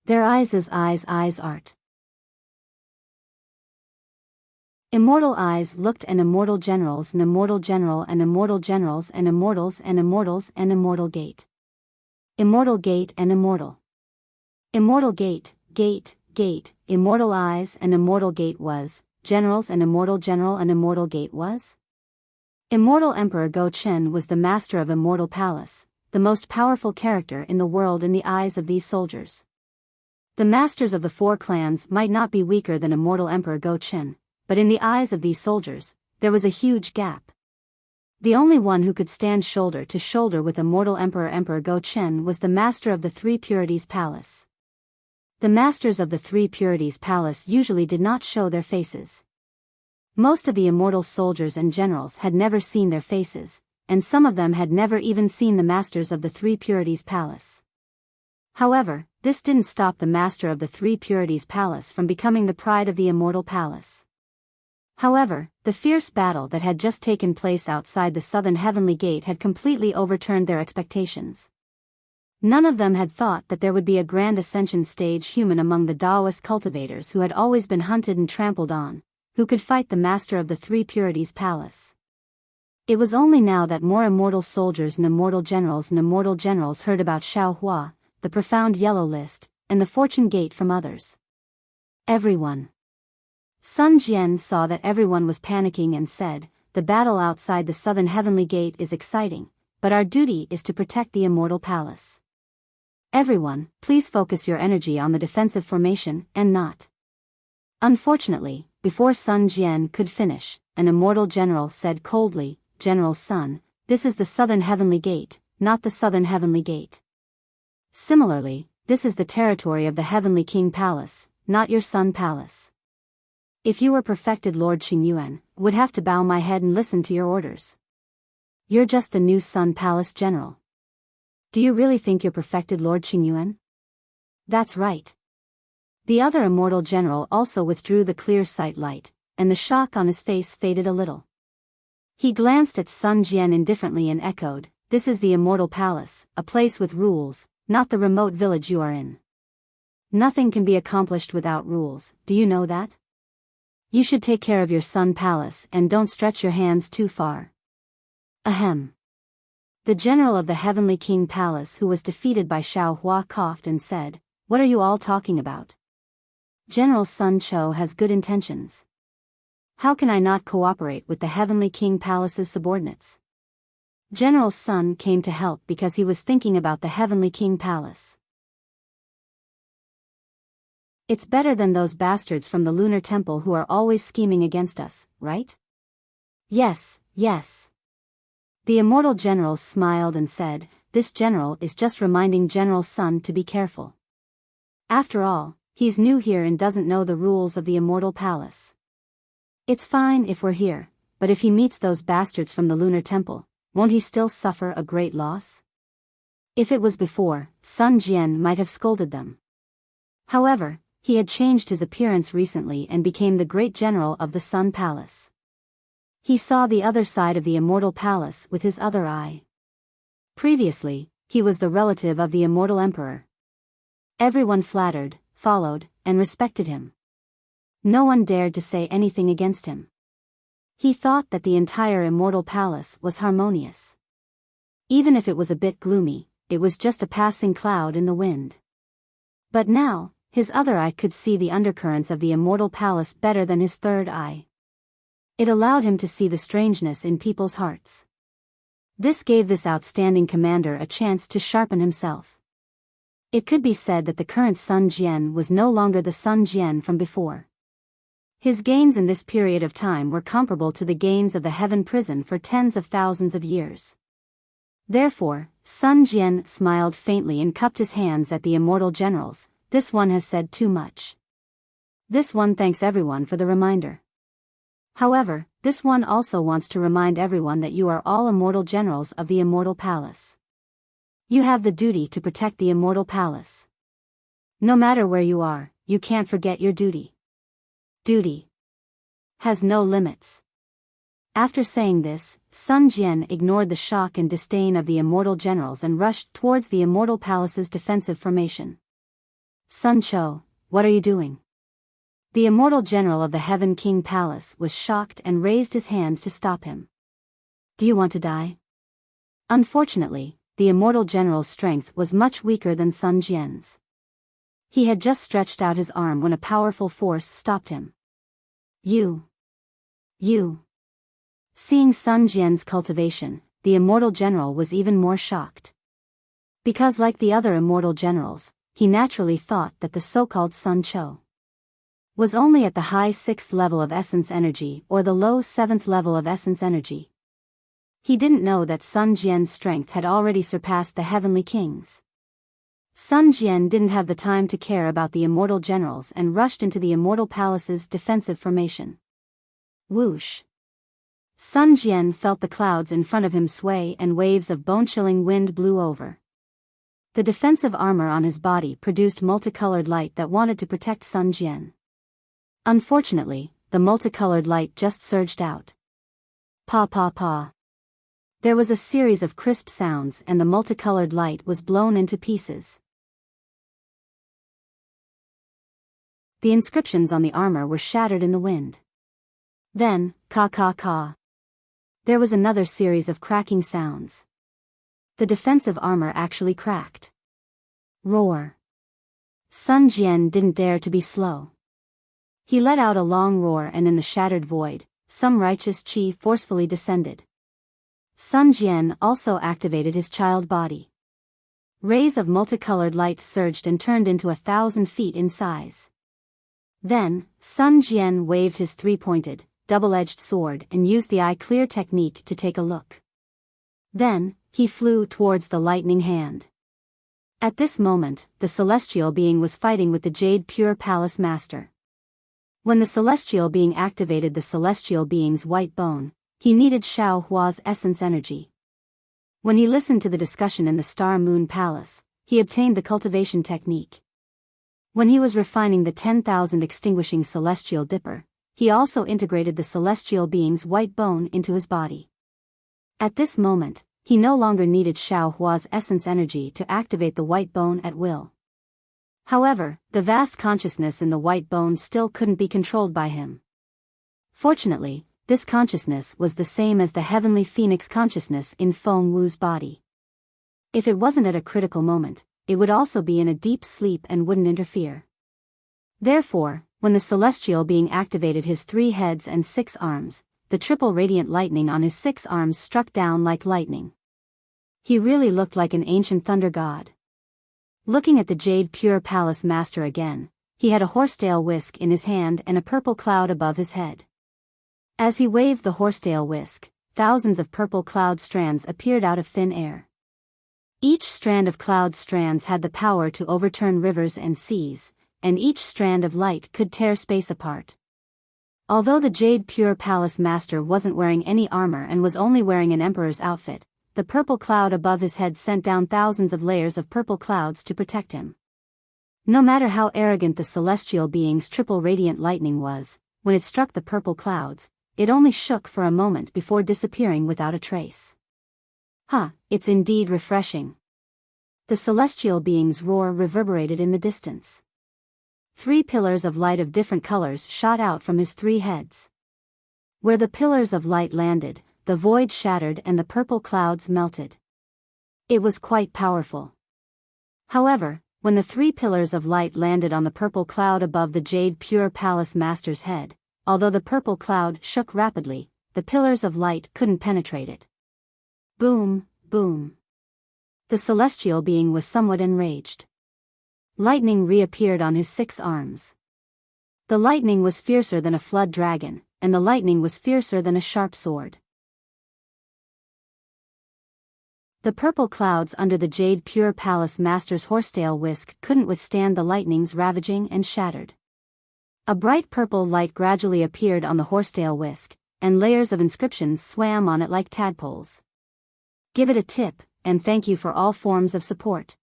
Their eyes art. Immortal eyes looked and immortal generals and immortal general and immortal generals and immortals and immortals and immortal gate. Immortal gate and immortal. Immortal gate, gate, gate, immortal eyes and immortal gate was, generals and immortal general and immortal gate was. Immortal Emperor Go Chen was the master of Immortal Palace, the most powerful character in the world in the eyes of these soldiers. The masters of the four clans might not be weaker than Immortal Emperor Go Chen, but in the eyes of these soldiers, there was a huge gap. The only one who could stand shoulder to shoulder with Immortal Emperor Go Chen was the master of the Three Purities Palace. The masters of the Three Purities Palace usually did not show their faces. Most of the immortal soldiers and generals had never seen their faces, and some of them had never even seen the masters of the Three Purities Palace. However, this didn't stop the master of the Three Purities Palace from becoming the pride of the Immortal Palace. However, the fierce battle that had just taken place outside the southern heavenly gate had completely overturned their expectations. None of them had thought that there would be a grand ascension stage human among the Taoist cultivators who had always been hunted and trampled on, who could fight the master of the Three Purities Palace. It was only now that more immortal soldiers and immortal generals heard about Xiaohua, the profound yellow list, and the fortune gate from others. Everyone. Sun Jian saw that everyone was panicking and said, "The battle outside the southern heavenly gate is exciting, but our duty is to protect the Immortal Palace. Everyone, please focus your energy on the defensive formation, and not." Unfortunately, before Sun Jian could finish, an immortal general said coldly, "General Sun, this is the southern heavenly gate, not the southern heavenly gate. Similarly, this is the territory of the Heavenly King Palace, not your Sun Palace. If you were perfected Lord Qingyuan, would have to bow my head and listen to your orders. You're just the new Sun Palace general. Do you really think you're perfected Lord Qingyuan?" "That's right." The other immortal general also withdrew the clear sight light, and the shock on his face faded a little. He glanced at Sun Jian indifferently and echoed, "This is the Immortal Palace, a place with rules, not the remote village you are in. Nothing can be accomplished without rules, do you know that? You should take care of your Sun Palace and don't stretch your hands too far." Ahem. The general of the Heavenly King Palace who was defeated by Xiaohua coughed and said, "What are you all talking about? General Sun Cho has good intentions. How can I not cooperate with the Heavenly King Palace's subordinates?" General Sun came to help because he was thinking about the Heavenly King Palace. "It's better than those bastards from the Lunar Temple who are always scheming against us, right?" "Yes, yes." The immortal generals smiled and said, "This general is just reminding General Sun to be careful. After all, he's new here and doesn't know the rules of the Immortal Palace. It's fine if we're here, but if he meets those bastards from the Lunar Temple, won't he still suffer a great loss?" If it was before, Sun Jian might have scolded them. However, he had changed his appearance recently and became the great general of the Sun Palace. He saw the other side of the Immortal Palace with his other eye. Previously, he was the relative of the Immortal Emperor. Everyone flattered, followed, and respected him. No one dared to say anything against him. He thought that the entire Immortal Palace was harmonious. Even if it was a bit gloomy, it was just a passing cloud in the wind. But now, his other eye could see the undercurrents of the Immortal Palace better than his third eye. It allowed him to see the strangeness in people's hearts. This gave this outstanding commander a chance to sharpen himself. It could be said that the current Sun Jian was no longer the Sun Jian from before. His gains in this period of time were comparable to the gains of the Heaven Prison for tens of thousands of years. Therefore, Sun Jian smiled faintly and cupped his hands at the immortal generals. "This one has said too much. This one thanks everyone for the reminder. However, this one also wants to remind everyone that you are all immortal generals of the Immortal Palace. You have the duty to protect the Immortal Palace. No matter where you are, you can't forget your duty. Duty has no limits." After saying this, Sun Jian ignored the shock and disdain of the immortal generals and rushed towards the Immortal Palace's defensive formation. "Sun Cho, what are you doing?" The immortal general of the Heaven King Palace was shocked and raised his hand to stop him. Do you want to die? Unfortunately, the immortal general's strength was much weaker than Sun Jian's. He had just stretched out his arm when a powerful force stopped him. You. Seeing Sun Jian's cultivation, the immortal general was even more shocked. Because like the other immortal generals, he naturally thought that the so-called Sun Cho was only at the high 6th level of essence energy or the low 7th level of essence energy. He didn't know that Sun Jian's strength had already surpassed the heavenly king's. Sun Jian didn't have the time to care about the immortal generals and rushed into the immortal palace's defensive formation. Whoosh! Sun Jian felt the clouds in front of him sway and waves of bone-chilling wind blew over. The defensive armor on his body produced multicolored light that wanted to protect Sun Jian. Unfortunately, the multicolored light just surged out. Pa pa pa. There was a series of crisp sounds and the multicolored light was blown into pieces. The inscriptions on the armor were shattered in the wind. Then, ka ka ka. There was another series of cracking sounds. The defensive armor actually cracked. Roar. Sun Jian didn't dare to be slow. He let out a long roar and in the shattered void, some righteous chi forcefully descended. Sun Jian also activated his child body. Rays of multicolored light surged and turned into 1,000 feet in size. Then, Sun Jian waved his three-pointed, double-edged sword and used the eye-clear technique to take a look. Then, he flew towards the lightning hand. At this moment, the celestial being was fighting with the Jade Pure Palace Master. When the celestial being activated the celestial being's white bone, he needed Xiao Hua's essence energy. When he listened to the discussion in the Star Moon Palace, he obtained the cultivation technique. When he was refining the 10,000 extinguishing celestial dipper, he also integrated the celestial being's white bone into his body. At this moment, he no longer needed Xiao Hua's essence energy to activate the white bone at will. However, the vast consciousness in the white bone still couldn't be controlled by him. Fortunately, this consciousness was the same as the heavenly phoenix consciousness in Feng Wu's body. If it wasn't at a critical moment, it would also be in a deep sleep and wouldn't interfere. Therefore, when the celestial being activated his 3 heads and 6 arms, the triple radiant lightning on his 6 arms struck down like lightning. He really looked like an ancient thunder god. Looking at the Jade Pure Palace Master again, he had a horsetail whisk in his hand and a purple cloud above his head. As he waved the horsetail whisk, thousands of purple cloud strands appeared out of thin air. Each strand of cloud strands had the power to overturn rivers and seas, and each strand of light could tear space apart. Although the Jade Pure Palace Master wasn't wearing any armor and was only wearing an emperor's outfit, the purple cloud above his head sent down thousands of layers of purple clouds to protect him. No matter how arrogant the celestial being's triple radiant lightning was, when it struck the purple clouds, it only shook for a moment before disappearing without a trace. It's indeed refreshing. The celestial being's roar reverberated in the distance. 3 pillars of light of different colors shot out from his 3 heads. Where the pillars of light landed, the void shattered and the purple clouds melted. It was quite powerful. However, when the 3 pillars of light landed on the purple cloud above the Jade Pure Palace Master's head, although the purple cloud shook rapidly, the pillars of light couldn't penetrate it. Boom, boom. The celestial being was somewhat enraged. Lightning reappeared on his 6 arms. The lightning was fiercer than a flood dragon, and the lightning was fiercer than a sharp sword. The purple clouds under the Jade Pure Palace Master's horsetail whisk couldn't withstand the lightning's ravaging and shattered. A bright purple light gradually appeared on the horsetail whisk, and layers of inscriptions swam on it like tadpoles. Give it a tip, and thank you for all forms of support.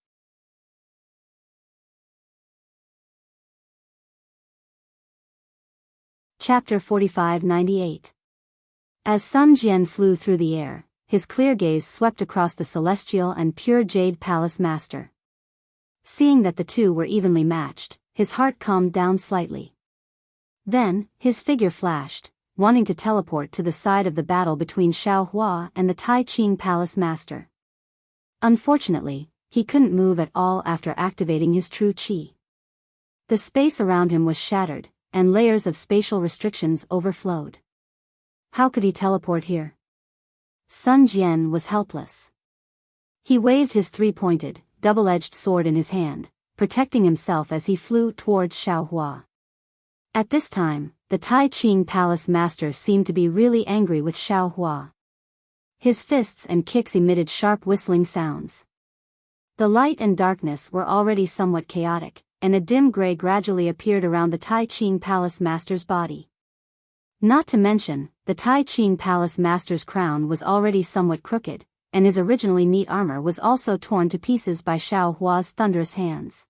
Chapter 4598. As Sun Jian flew through the air, his clear gaze swept across the celestial and pure Jade Palace Master. Seeing that the two were evenly matched, his heart calmed down slightly. Then, his figure flashed, wanting to teleport to the side of the battle between Xiaohua and the Tai Ching Palace Master. Unfortunately, he couldn't move at all after activating his true qi. The space around him was shattered, and layers of spatial restrictions overflowed. How could he teleport here? Sun Jian was helpless. He waved his three-pointed, double-edged sword in his hand, protecting himself as he flew towards Xiaohua. At this time, the Tai Ching Palace Master seemed to be really angry with Xiaohua. His fists and kicks emitted sharp whistling sounds. The light and darkness were already somewhat chaotic, and a dim gray gradually appeared around the Tai Ching Palace Master's body. Not to mention, the Tai Ching Palace Master's crown was already somewhat crooked, and his originally neat armor was also torn to pieces by Xiaohua's thunderous hands.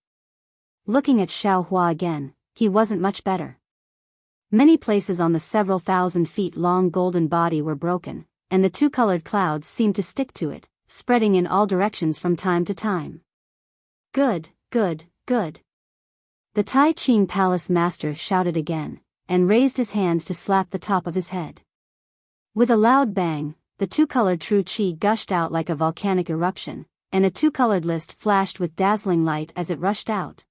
Looking at Xiaohua again, he wasn't much better. Many places on the several thousand feet long golden body were broken, and the two-colored clouds seemed to stick to it, spreading in all directions from time to time. Good, good, good. The Tai Ching Palace Master shouted again, and raised his hand to slap the top of his head. With a loud bang, the two-colored true qi gushed out like a volcanic eruption, and a two-colored list flashed with dazzling light as it rushed out.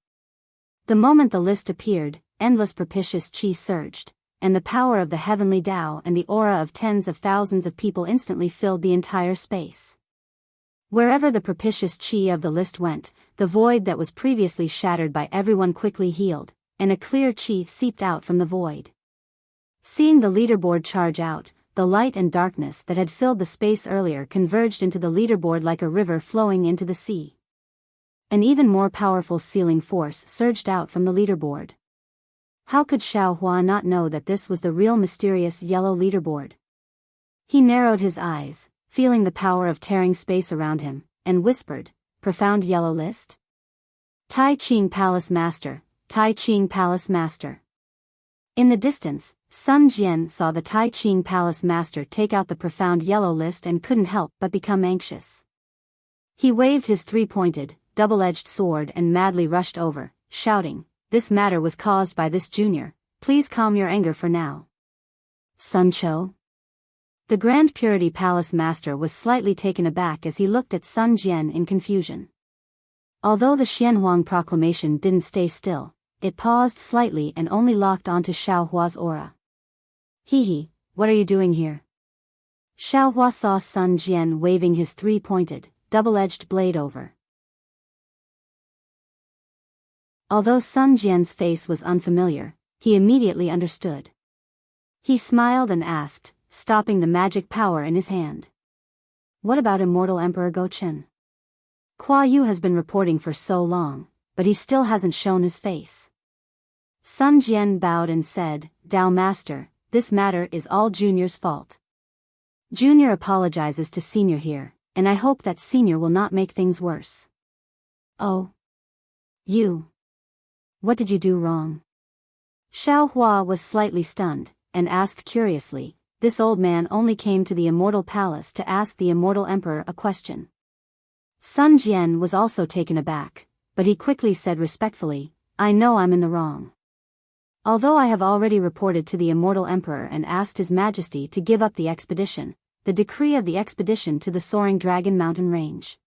The moment the list appeared, endless propitious qi surged, and the power of the heavenly Tao and the aura of tens of thousands of people instantly filled the entire space. Wherever the propitious qi of the list went, the void that was previously shattered by everyone quickly healed, and a clear qi seeped out from the void. Seeing the leaderboard charge out, the light and darkness that had filled the space earlier converged into the leaderboard like a river flowing into the sea. An even more powerful sealing force surged out from the leaderboard. How could Xiaohua not know that this was the real mysterious yellow leaderboard? He narrowed his eyes, feeling the power of tearing space around him, and whispered, "Profound yellow list? Tai Ching Palace Master, Tai Ching Palace Master." In the distance, Sun Jian saw the Tai Ching Palace Master take out the profound yellow list and couldn't help but become anxious. He waved his three-pointed, double-edged sword and madly rushed over, shouting, "This matter was caused by this junior, please calm your anger for now." Sun Cho? The Grand Purity Palace Master was slightly taken aback as he looked at Sun Jian in confusion. Although the Xianhuang proclamation didn't stay still, it paused slightly and only locked onto Xiaohua's aura. "Hee, what are you doing here?" Xiaohua saw Sun Jian waving his three-pointed, double-edged blade over. Although Sun Jian's face was unfamiliar, he immediately understood. He smiled and asked, stopping the magic power in his hand. "What about Immortal Emperor Gochen? Kuo Yu has been reporting for so long, but he still hasn't shown his face." Sun Jian bowed and said, "Tao Master, this matter is all Junior's fault. Junior apologizes to Senior here, and I hope that Senior will not make things worse." "Oh. You. What did you do wrong?" Xiaohua was slightly stunned, and asked curiously. This old man only came to the Immortal Palace to ask the Immortal Emperor a question. Sun Jian was also taken aback, but he quickly said respectfully, "I know I'm in the wrong. Although I have already reported to the Immortal Emperor and asked His Majesty to give up the expedition, the decree of the expedition to the Soaring Dragon Mountain Range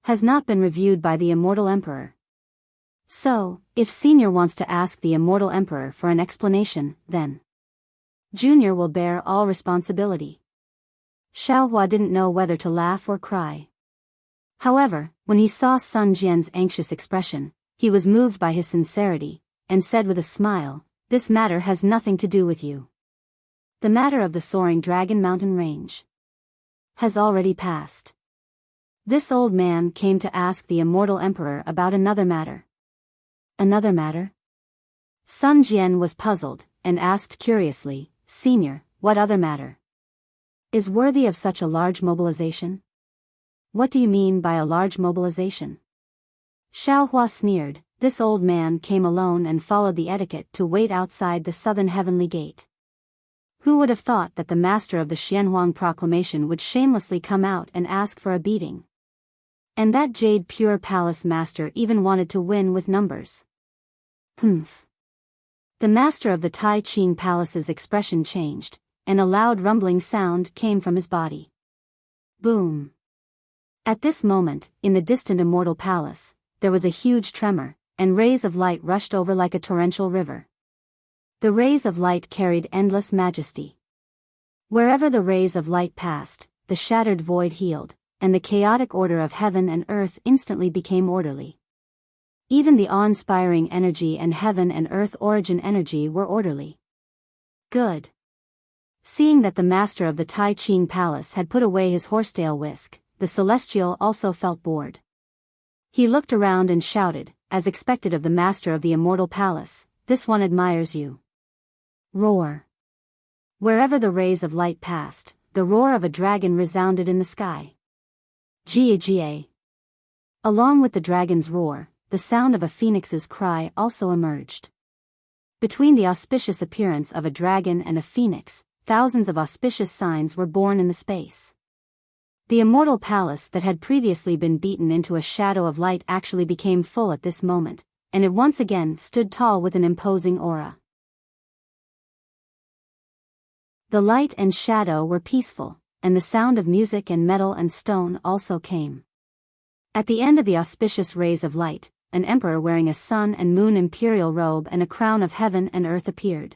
has not been reviewed by the Immortal Emperor. So, if Senior wants to ask the Immortal Emperor for an explanation, then Junior will bear all responsibility." Xiaohua didn't know whether to laugh or cry. However, when he saw Sun Jian's anxious expression, he was moved by his sincerity, and said with a smile, "This matter has nothing to do with you. The matter of the Soaring Dragon Mountain Range has already passed. This old man came to ask the Immortal Emperor about another matter." "Another matter?" Sun Jian was puzzled, and asked curiously, "Senior, what other matter is worthy of such a large mobilization?" "What do you mean by a large mobilization?" Xiaohua sneered. This old man came alone and followed the etiquette to wait outside the southern heavenly gate. Who would have thought that the master of the Xianhuang proclamation would shamelessly come out and ask for a beating? And that Jade Pure Palace Master even wanted to win with numbers. The The master of the Tai Ching Palace's expression changed, and a loud rumbling sound came from his body. Boom! At this moment, in the distant Immortal Palace, there was a huge tremor, and rays of light rushed over like a torrential river. The rays of light carried endless majesty. Wherever the rays of light passed, the shattered void healed, and the chaotic order of heaven and earth instantly became orderly. Even the awe-inspiring energy and heaven and earth origin energy were orderly. Good. Seeing that the master of the Tai Ching Palace had put away his horsetail whisk, the celestial also felt bored. He looked around and shouted, as expected of the master of the Immortal Palace, "This one admires you." Roar. Wherever the rays of light passed, the roar of a dragon resounded in the sky. Jia. Along with the dragon's roar, the sound of a phoenix's cry also emerged. Between the auspicious appearance of a dragon and a phoenix, thousands of auspicious signs were born in the space. The Immortal Palace that had previously been beaten into a shadow of light actually became full at this moment, and it once again stood tall with an imposing aura. The light and shadow were peaceful, and the sound of music and metal and stone also came. At the end of the auspicious rays of light, an emperor wearing a sun and moon imperial robe and a crown of heaven and earth appeared.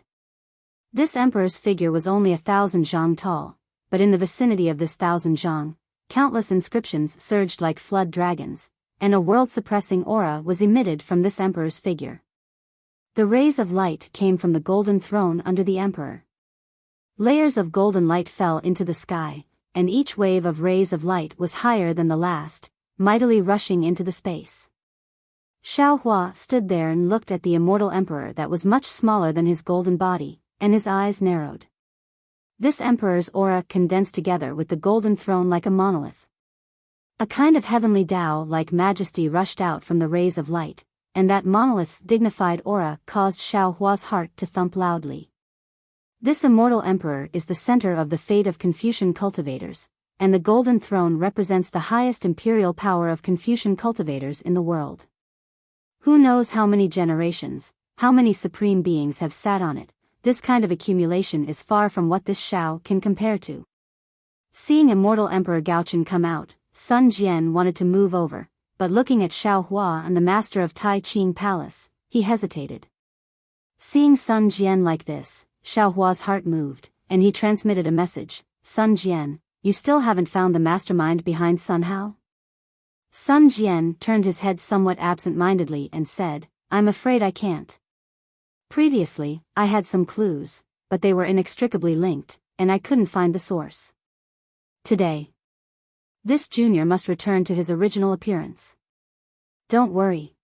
This emperor's figure was only 1,000 zhang tall, but in the vicinity of this 1,000 zhang, countless inscriptions surged like flood dragons, and a world-suppressing aura was emitted from this emperor's figure. The rays of light came from the golden throne under the emperor. Layers of golden light fell into the sky, and each wave of rays of light was higher than the last, mightily rushing into the space. Xiaohua stood there and looked at the immortal emperor that was much smaller than his golden body, and his eyes narrowed. This emperor's aura condensed together with the golden throne like a monolith. A kind of heavenly Tao-like majesty rushed out from the rays of light, and that monolith's dignified aura caused Xiaohua's heart to thump loudly. This immortal emperor is the center of the fate of Confucian cultivators, and the golden throne represents the highest imperial power of Confucian cultivators in the world. Who knows how many generations, how many supreme beings have sat on it? This kind of accumulation is far from what this Shao can compare to. Seeing Immortal Emperor Gaochen come out, Sun Jian wanted to move over, but looking at Xiaohua and the master of Tai Ching Palace, he hesitated. Seeing Sun Jian like this, Xiaohua's heart moved, and he transmitted a message, "Sun Jian, you still haven't found the mastermind behind Sun Hao?" Sun Jian turned his head somewhat absent-mindedly and said, "I'm afraid I can't. Previously, I had some clues, but they were inextricably linked, and I couldn't find the source. Today, this junior must return to his original appearance." "Don't worry."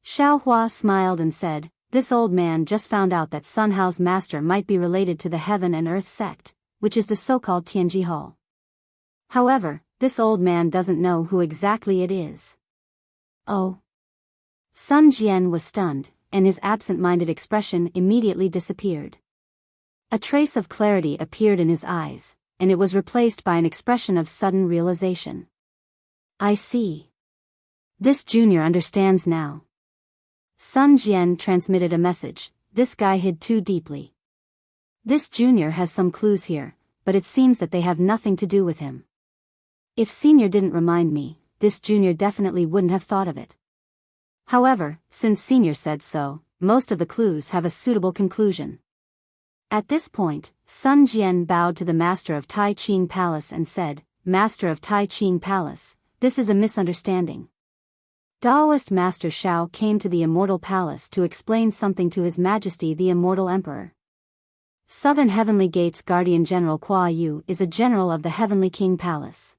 Xiaohua smiled and said, "This old man just found out that Sun Hao's master might be related to the Heaven and Earth sect, which is the so-called Tianji Hall. However, this old man doesn't know who exactly it is." "Oh." Sun Jian was stunned, and his absent-minded expression immediately disappeared. A trace of clarity appeared in his eyes, and it was replaced by an expression of sudden realization. "I see. This junior understands now." Sun Jian transmitted a message, "This guy hid too deeply. This junior has some clues here, but it seems that they have nothing to do with him. If senior didn't remind me, this junior definitely wouldn't have thought of it. However, since senior said so, most of the clues have a suitable conclusion." At this point, Sun Jian bowed to the master of Tai Ching Palace and said, "Master of Tai Ching Palace, this is a misunderstanding. Daoist Master Shao came to the Immortal Palace to explain something to His Majesty the Immortal Emperor. Southern Heavenly Gate's Guardian General Kwa Yu is a general of the Heavenly King Palace.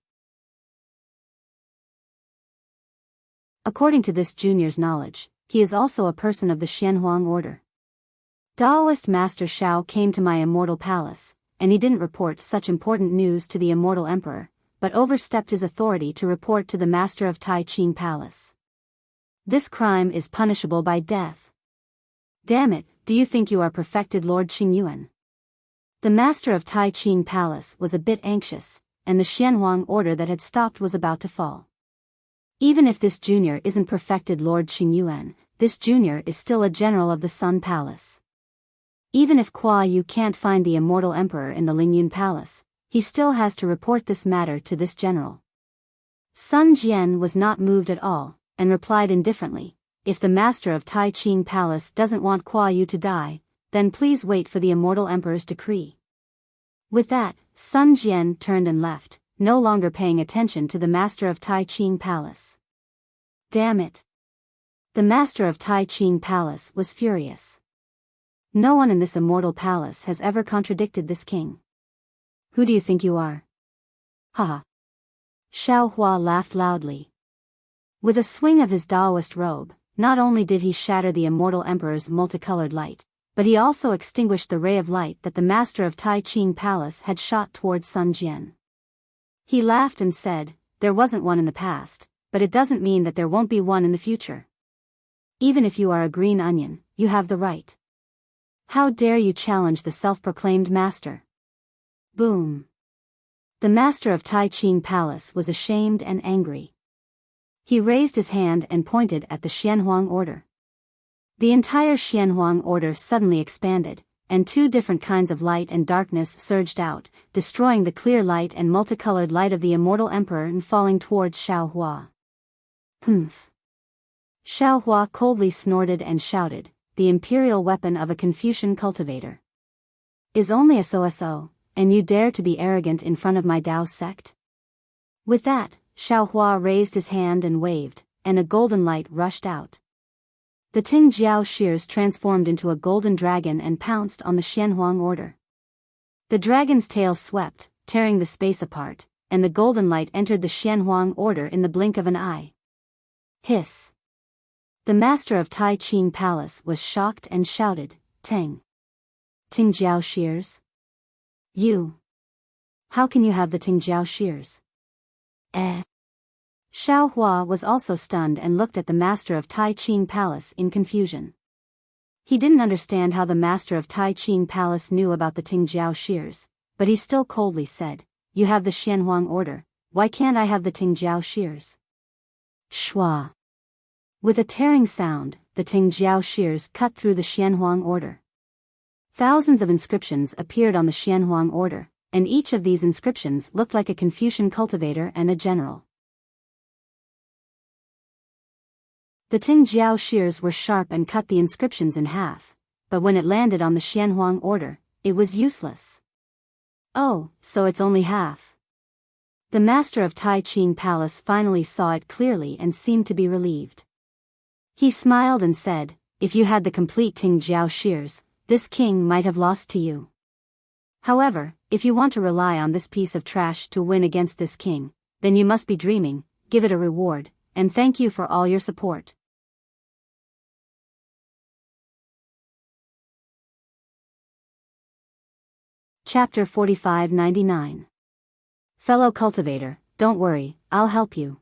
According to this junior's knowledge, he is also a person of the Xianhuang order. Daoist Master Shao came to my Immortal Palace, and he didn't report such important news to the Immortal Emperor, but overstepped his authority to report to the Master of Tai Ching Palace. This crime is punishable by death. Damn it, do you think you are perfected Lord Qingyuan?" The Master of Tai Ching Palace was a bit anxious, and the Xianhuang order that had stopped was about to fall. Even if this junior isn't perfected Lord Qingyuan, this junior is still a general of the Sun Palace. Even if Kuo Yu can't find the Immortal Emperor in the Lingyun Palace, he still has to report this matter to this general. Sun Jian was not moved at all, and replied indifferently, if the master of Tai Ching Palace doesn't want Kuo Yu to die, then please wait for the Immortal Emperor's decree. With that, Sun Jian turned and left, no longer paying attention to the master of Tai Ching Palace. Damn it! The master of Tai Ching Palace was furious. No one in this Immortal Palace has ever contradicted this king. Who do you think you are? Haha. Xiao Hua laughed loudly. With a swing of his Daoist robe, not only did he shatter the Immortal Emperor's multicolored light, but he also extinguished the ray of light that the master of Tai Ching Palace had shot towards Sun Jian. He laughed and said, there wasn't one in the past, but it doesn't mean that there won't be one in the future. Even if you are a green onion, you have the right. How dare you challenge the self-proclaimed master? Boom. The master of Tai Ching Palace was ashamed and angry. He raised his hand and pointed at the Xianhuang order. The entire Xianhuang order suddenly expanded, and two different kinds of light and darkness surged out, destroying the clear light and multicolored light of the Immortal Emperor and falling towards Xiao Hua. Humph. Xiao Hua coldly snorted and shouted, the imperial weapon of a Confucian cultivator is only a so-so, and you dare to be arrogant in front of my Dao sect? With that, Xiao Hua raised his hand and waved, and a golden light rushed out. The Ting Jiao shears transformed into a golden dragon and pounced on the Xianhuang order. The dragon's tail swept, tearing the space apart, and the golden light entered the Xianhuang order in the blink of an eye. Hiss. The master of Tai Ching Palace was shocked and shouted, Ting Jiao shears? You. How can you have the Ting Jiao shears? Xiao Hua was also stunned and looked at the master of Tai Ching Palace in confusion. He didn't understand how the master of Tai Ching Palace knew about the Ting Jiao shears, but he still coldly said, you have the Xianhuang order, why can't I have the Ting Jiao shears? Shua. With a tearing sound, the Ting Jiao shears cut through the Xianhuang order. Thousands of inscriptions appeared on the Xianhuang order, and each of these inscriptions looked like a Confucian cultivator and a general. The Ting Jiao shears were sharp and cut the inscriptions in half, but when it landed on the Xianhuang order, it was useless. Oh, so it's only half. The master of Tai Ching Palace finally saw it clearly and seemed to be relieved. He smiled and said, if you had the complete Ting Jiao shears, this king might have lost to you. However, if you want to rely on this piece of trash to win against this king, then you must be dreaming, give it a reward, and thank you for all your support. Chapter 4599. Fellow cultivator, don't worry, I'll help you.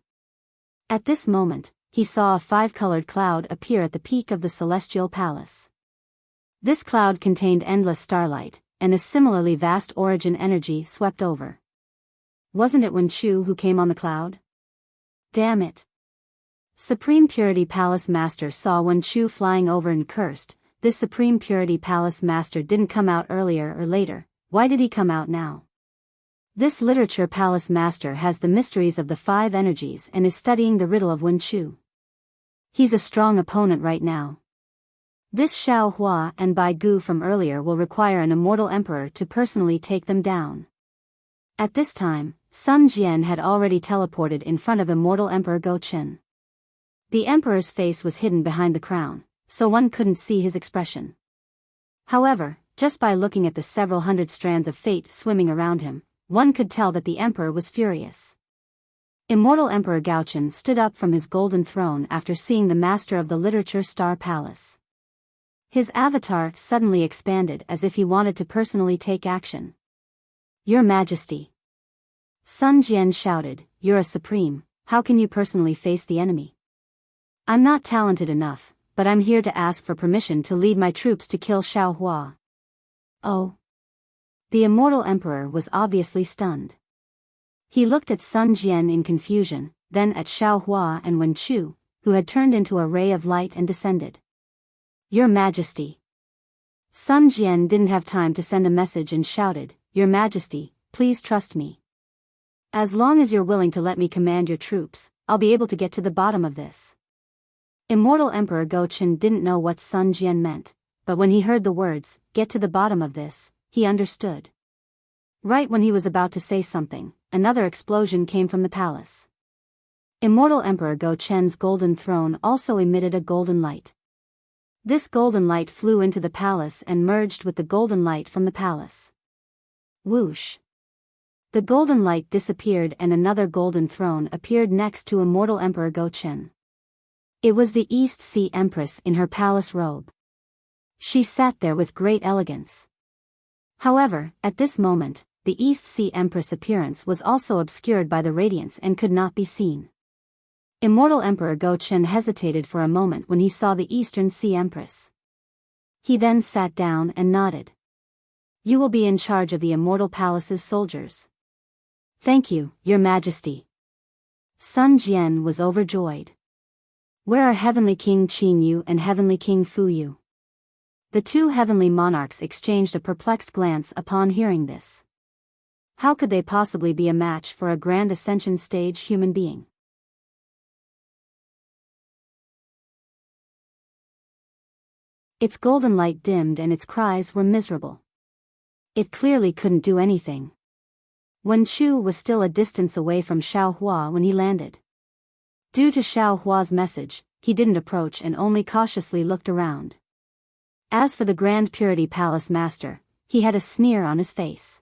At this moment, he saw a five-colored cloud appear at the peak of the celestial palace. This cloud contained endless starlight, and a similarly vast origin energy swept over. Wasn't it Wen Chu who came on the cloud? Damn it. Supreme Purity Palace Master saw Wen Chu flying over and cursed, this Supreme Purity Palace Master didn't come out earlier or later, why did he come out now? This Literature Palace Master has the mysteries of the five energies and is studying the riddle of Wen Chu. He's a strong opponent right now. This Xiao Hua and Bai Gu from earlier will require an Immortal Emperor to personally take them down. At this time, Sun Jian had already teleported in front of Immortal Emperor Go Chen. The Emperor's face was hidden behind the crown, so one couldn't see his expression. However, just by looking at the several hundred strands of fate swimming around him, one could tell that the Emperor was furious. Immortal Emperor Gao Chen stood up from his golden throne after seeing the master of the Literature Star Palace. His avatar suddenly expanded as if he wanted to personally take action. Your Majesty. Sun Jian shouted, you're a supreme, how can you personally face the enemy? I'm not talented enough, but I'm here to ask for permission to lead my troops to kill Xiao Hua. Oh. The Immortal Emperor was obviously stunned. He looked at Sun Jian in confusion, then at Xiao Hua and Wen Chu, who had turned into a ray of light and descended. Your Majesty. Sun Jian didn't have time to send a message and shouted, "Your Majesty, please trust me. As long as you're willing to let me command your troops, I'll be able to get to the bottom of this." Immortal Emperor Go-Chen didn't know what Sun Jian meant, but when he heard the words, "get to the bottom of this," he understood. Right when he was about to say something, another explosion came from the palace. Immortal Emperor Go-Chen's golden throne also emitted a golden light. This golden light flew into the palace and merged with the golden light from the palace. Whoosh! The golden light disappeared and another golden throne appeared next to Immortal Emperor Go-Chen. It was the East Sea Empress in her palace robe. She sat there with great elegance. However, at this moment, the East Sea Empress' appearance was also obscured by the radiance and could not be seen. Immortal Emperor Go-Chen hesitated for a moment when he saw the Eastern Sea Empress. He then sat down and nodded. "You will be in charge of the Immortal Palace's soldiers." "Thank you, Your Majesty." Sun Jian was overjoyed. "Where are Heavenly King Qin Yu and Heavenly King Fu Yu?" The two heavenly monarchs exchanged a perplexed glance upon hearing this. How could they possibly be a match for a Grand Ascension stage human being? Its golden light dimmed and its cries were miserable. It clearly couldn't do anything. Wen Chu was still a distance away from Xiao Hua when he landed. Due to Xiao Hua's message, he didn't approach and only cautiously looked around. As for the Grand Purity Palace Master, he had a sneer on his face.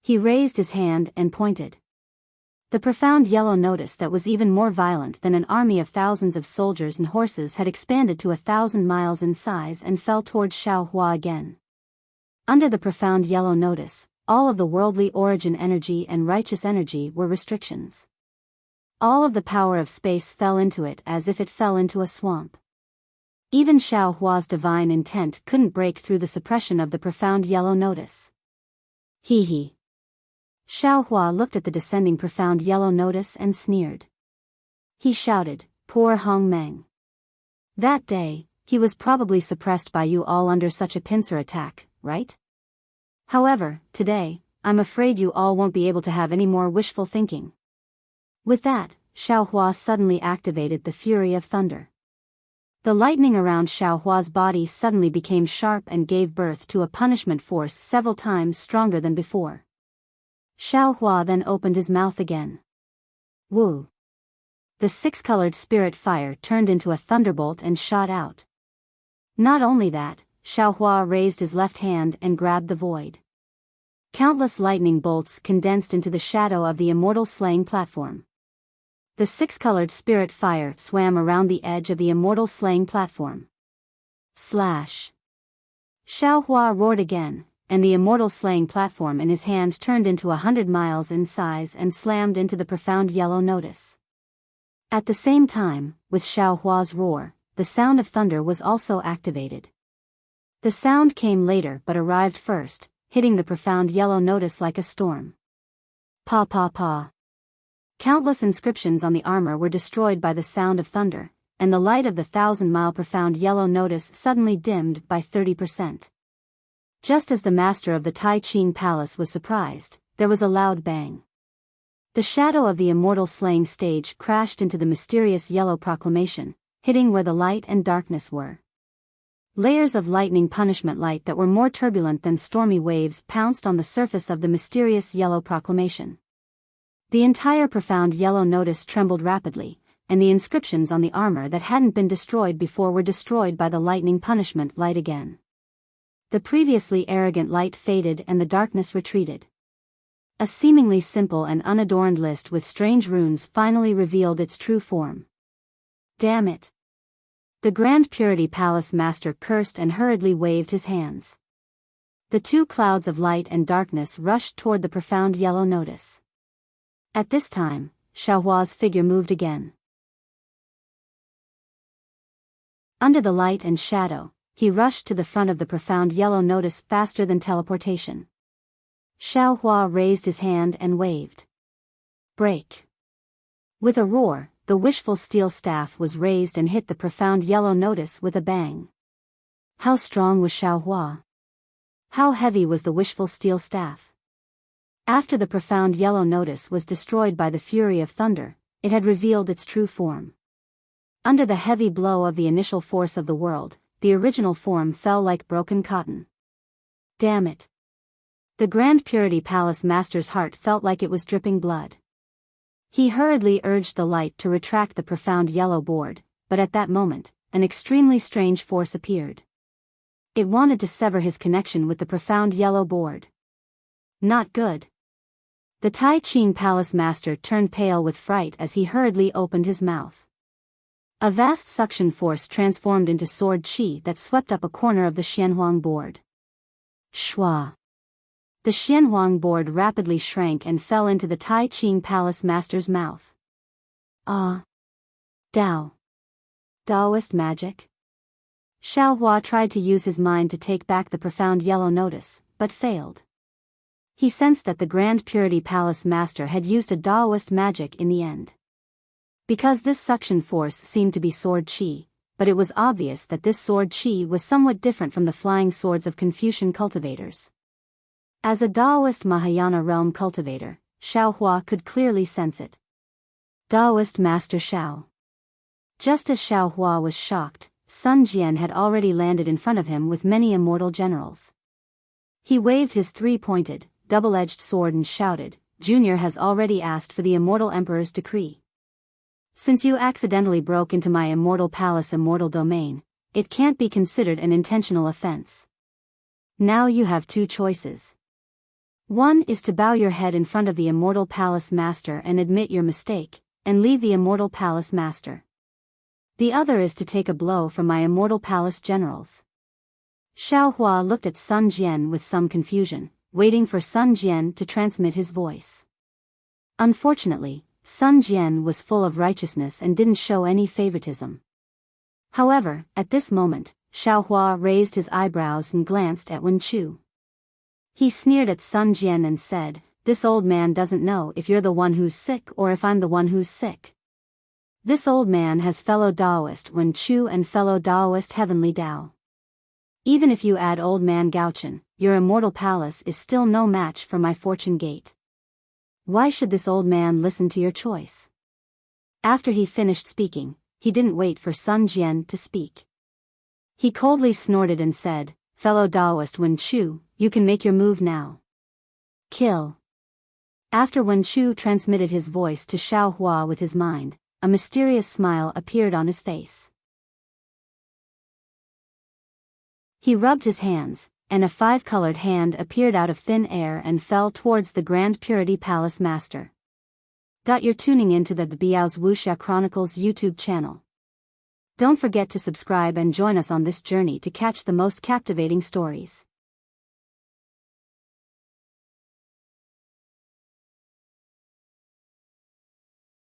He raised his hand and pointed. The profound yellow notice that was even more violent than an army of thousands of soldiers and horses had expanded to 1,000 miles in size and fell towards Xiao Hua again. Under the profound yellow notice, all of the worldly origin energy and righteous energy were restrictions. All of the power of space fell into it as if it fell into a swamp. Even Xiao Hua's divine intent couldn't break through the suppression of the profound yellow notice. Hee hee. Xiao Hua looked at the descending profound yellow notice and sneered. He shouted, "Poor Hong Meng." That day, he was probably suppressed by you all under such a pincer attack, right? However, today, I'm afraid you all won't be able to have any more wishful thinking. With that, Xiao Hua suddenly activated the fury of thunder. The lightning around Xiao Hua's body suddenly became sharp and gave birth to a punishment force several times stronger than before. Xiao Hua then opened his mouth again. Woo! The six-colored spirit fire turned into a thunderbolt and shot out. Not only that, Xiao Hua raised his left hand and grabbed the void. Countless lightning bolts condensed into the shadow of the Immortal Slaying platform. The six-colored spirit fire swam around the edge of the Immortal Slaying platform. Slash! Xiao Hua roared again, and the Immortal Slaying platform in his hand turned into 100 miles in size and slammed into the profound yellow notice. At the same time, with Xiao Hua's roar, the sound of thunder was also activated. The sound came later but arrived first, hitting the profound yellow notice like a storm. Pa pa pa. Countless inscriptions on the armor were destroyed by the sound of thunder, and the light of the 1,000-mile profound yellow notice suddenly dimmed by 30%. Just as the master of the Tai Qing Palace was surprised, there was a loud bang. The shadow of the Immortal Slaying stage crashed into the mysterious yellow proclamation, hitting where the light and darkness were. Layers of lightning punishment light that were more turbulent than stormy waves pounced on the surface of the mysterious yellow proclamation. The entire profound yellow notice trembled rapidly, and the inscriptions on the armor that hadn't been destroyed before were destroyed by the lightning punishment light again. The previously arrogant light faded and the darkness retreated. A seemingly simple and unadorned list with strange runes finally revealed its true form. Damn it! The Grand Purity Palace Master cursed and hurriedly waved his hands. The two clouds of light and darkness rushed toward the profound yellow notice. At this time, Xiao Hua's figure moved again. Under the light and shadow, he rushed to the front of the profound yellow notice faster than teleportation. Xiao Hua raised his hand and waved. Break! With a roar, the wishful steel staff was raised and hit the profound yellow notice with a bang. How strong was Xiaohua? How heavy was the wishful steel staff? After the profound yellow notice was destroyed by the fury of thunder, it had revealed its true form. Under the heavy blow of the initial force of the world, the original form fell like broken cotton. Damn it! The Grand Purity Palace Master's heart felt like it was dripping blood. He hurriedly urged the light to retract the profound yellow board, but at that moment, an extremely strange force appeared. It wanted to sever his connection with the profound yellow board. Not good. The Tai Ching Palace Master turned pale with fright as he hurriedly opened his mouth. A vast suction force transformed into sword qi that swept up a corner of the Xianhuang board. Shua! The Xianhuang board rapidly shrank and fell into the Tai Ching Palace Master's mouth. Ah! Dao! Taoist magic? Xiaohua tried to use his mind to take back the profound yellow notice, but failed. He sensed that the Grand Purity Palace Master had used a Taoist magic in the end. Because this suction force seemed to be sword qi, but it was obvious that this sword qi was somewhat different from the flying swords of Confucian cultivators. As a Taoist Mahayana realm cultivator, Xiaohua could clearly sense it. Taoist Master Xiao. Just as Xiaohua was shocked, Sun Jian had already landed in front of him with many immortal generals. He waved his three-pointed, double-edged sword and shouted, "Junior has already asked for the immortal emperor's decree. Since you accidentally broke into my immortal palace immortal domain, it can't be considered an intentional offense. Now you have two choices. One is to bow your head in front of the Immortal Palace Master and admit your mistake, and leave the Immortal Palace Master. The other is to take a blow from my Immortal Palace generals." Xiaohua looked at Sun Jian with some confusion, waiting for Sun Jian to transmit his voice. Unfortunately, Sun Jian was full of righteousness and didn't show any favoritism. However, at this moment, Xiaohua raised his eyebrows and glanced at Wen Chu. He sneered at Sun Jian and said, "This old man doesn't know if you're the one who's sick or if I'm the one who's sick. This old man has fellow Taoist Wen Chu and fellow Taoist Heavenly Tao. Even if you add old man Gaochen, your immortal palace is still no match for my fortune gate. Why should this old man listen to your choice?" After he finished speaking, he didn't wait for Sun Jian to speak. He coldly snorted and said, "Fellow Taoist Wen Chu, you can make your move now. Kill." After Wen Chu transmitted his voice to Xiaohua with his mind, a mysterious smile appeared on his face. He rubbed his hands, and a five-colored hand appeared out of thin air and fell towards the Grand Purity Palace Master. You're tuning into the Biyao's Wuxia Chronicles YouTube channel. Don't forget to subscribe and join us on this journey to catch the most captivating stories.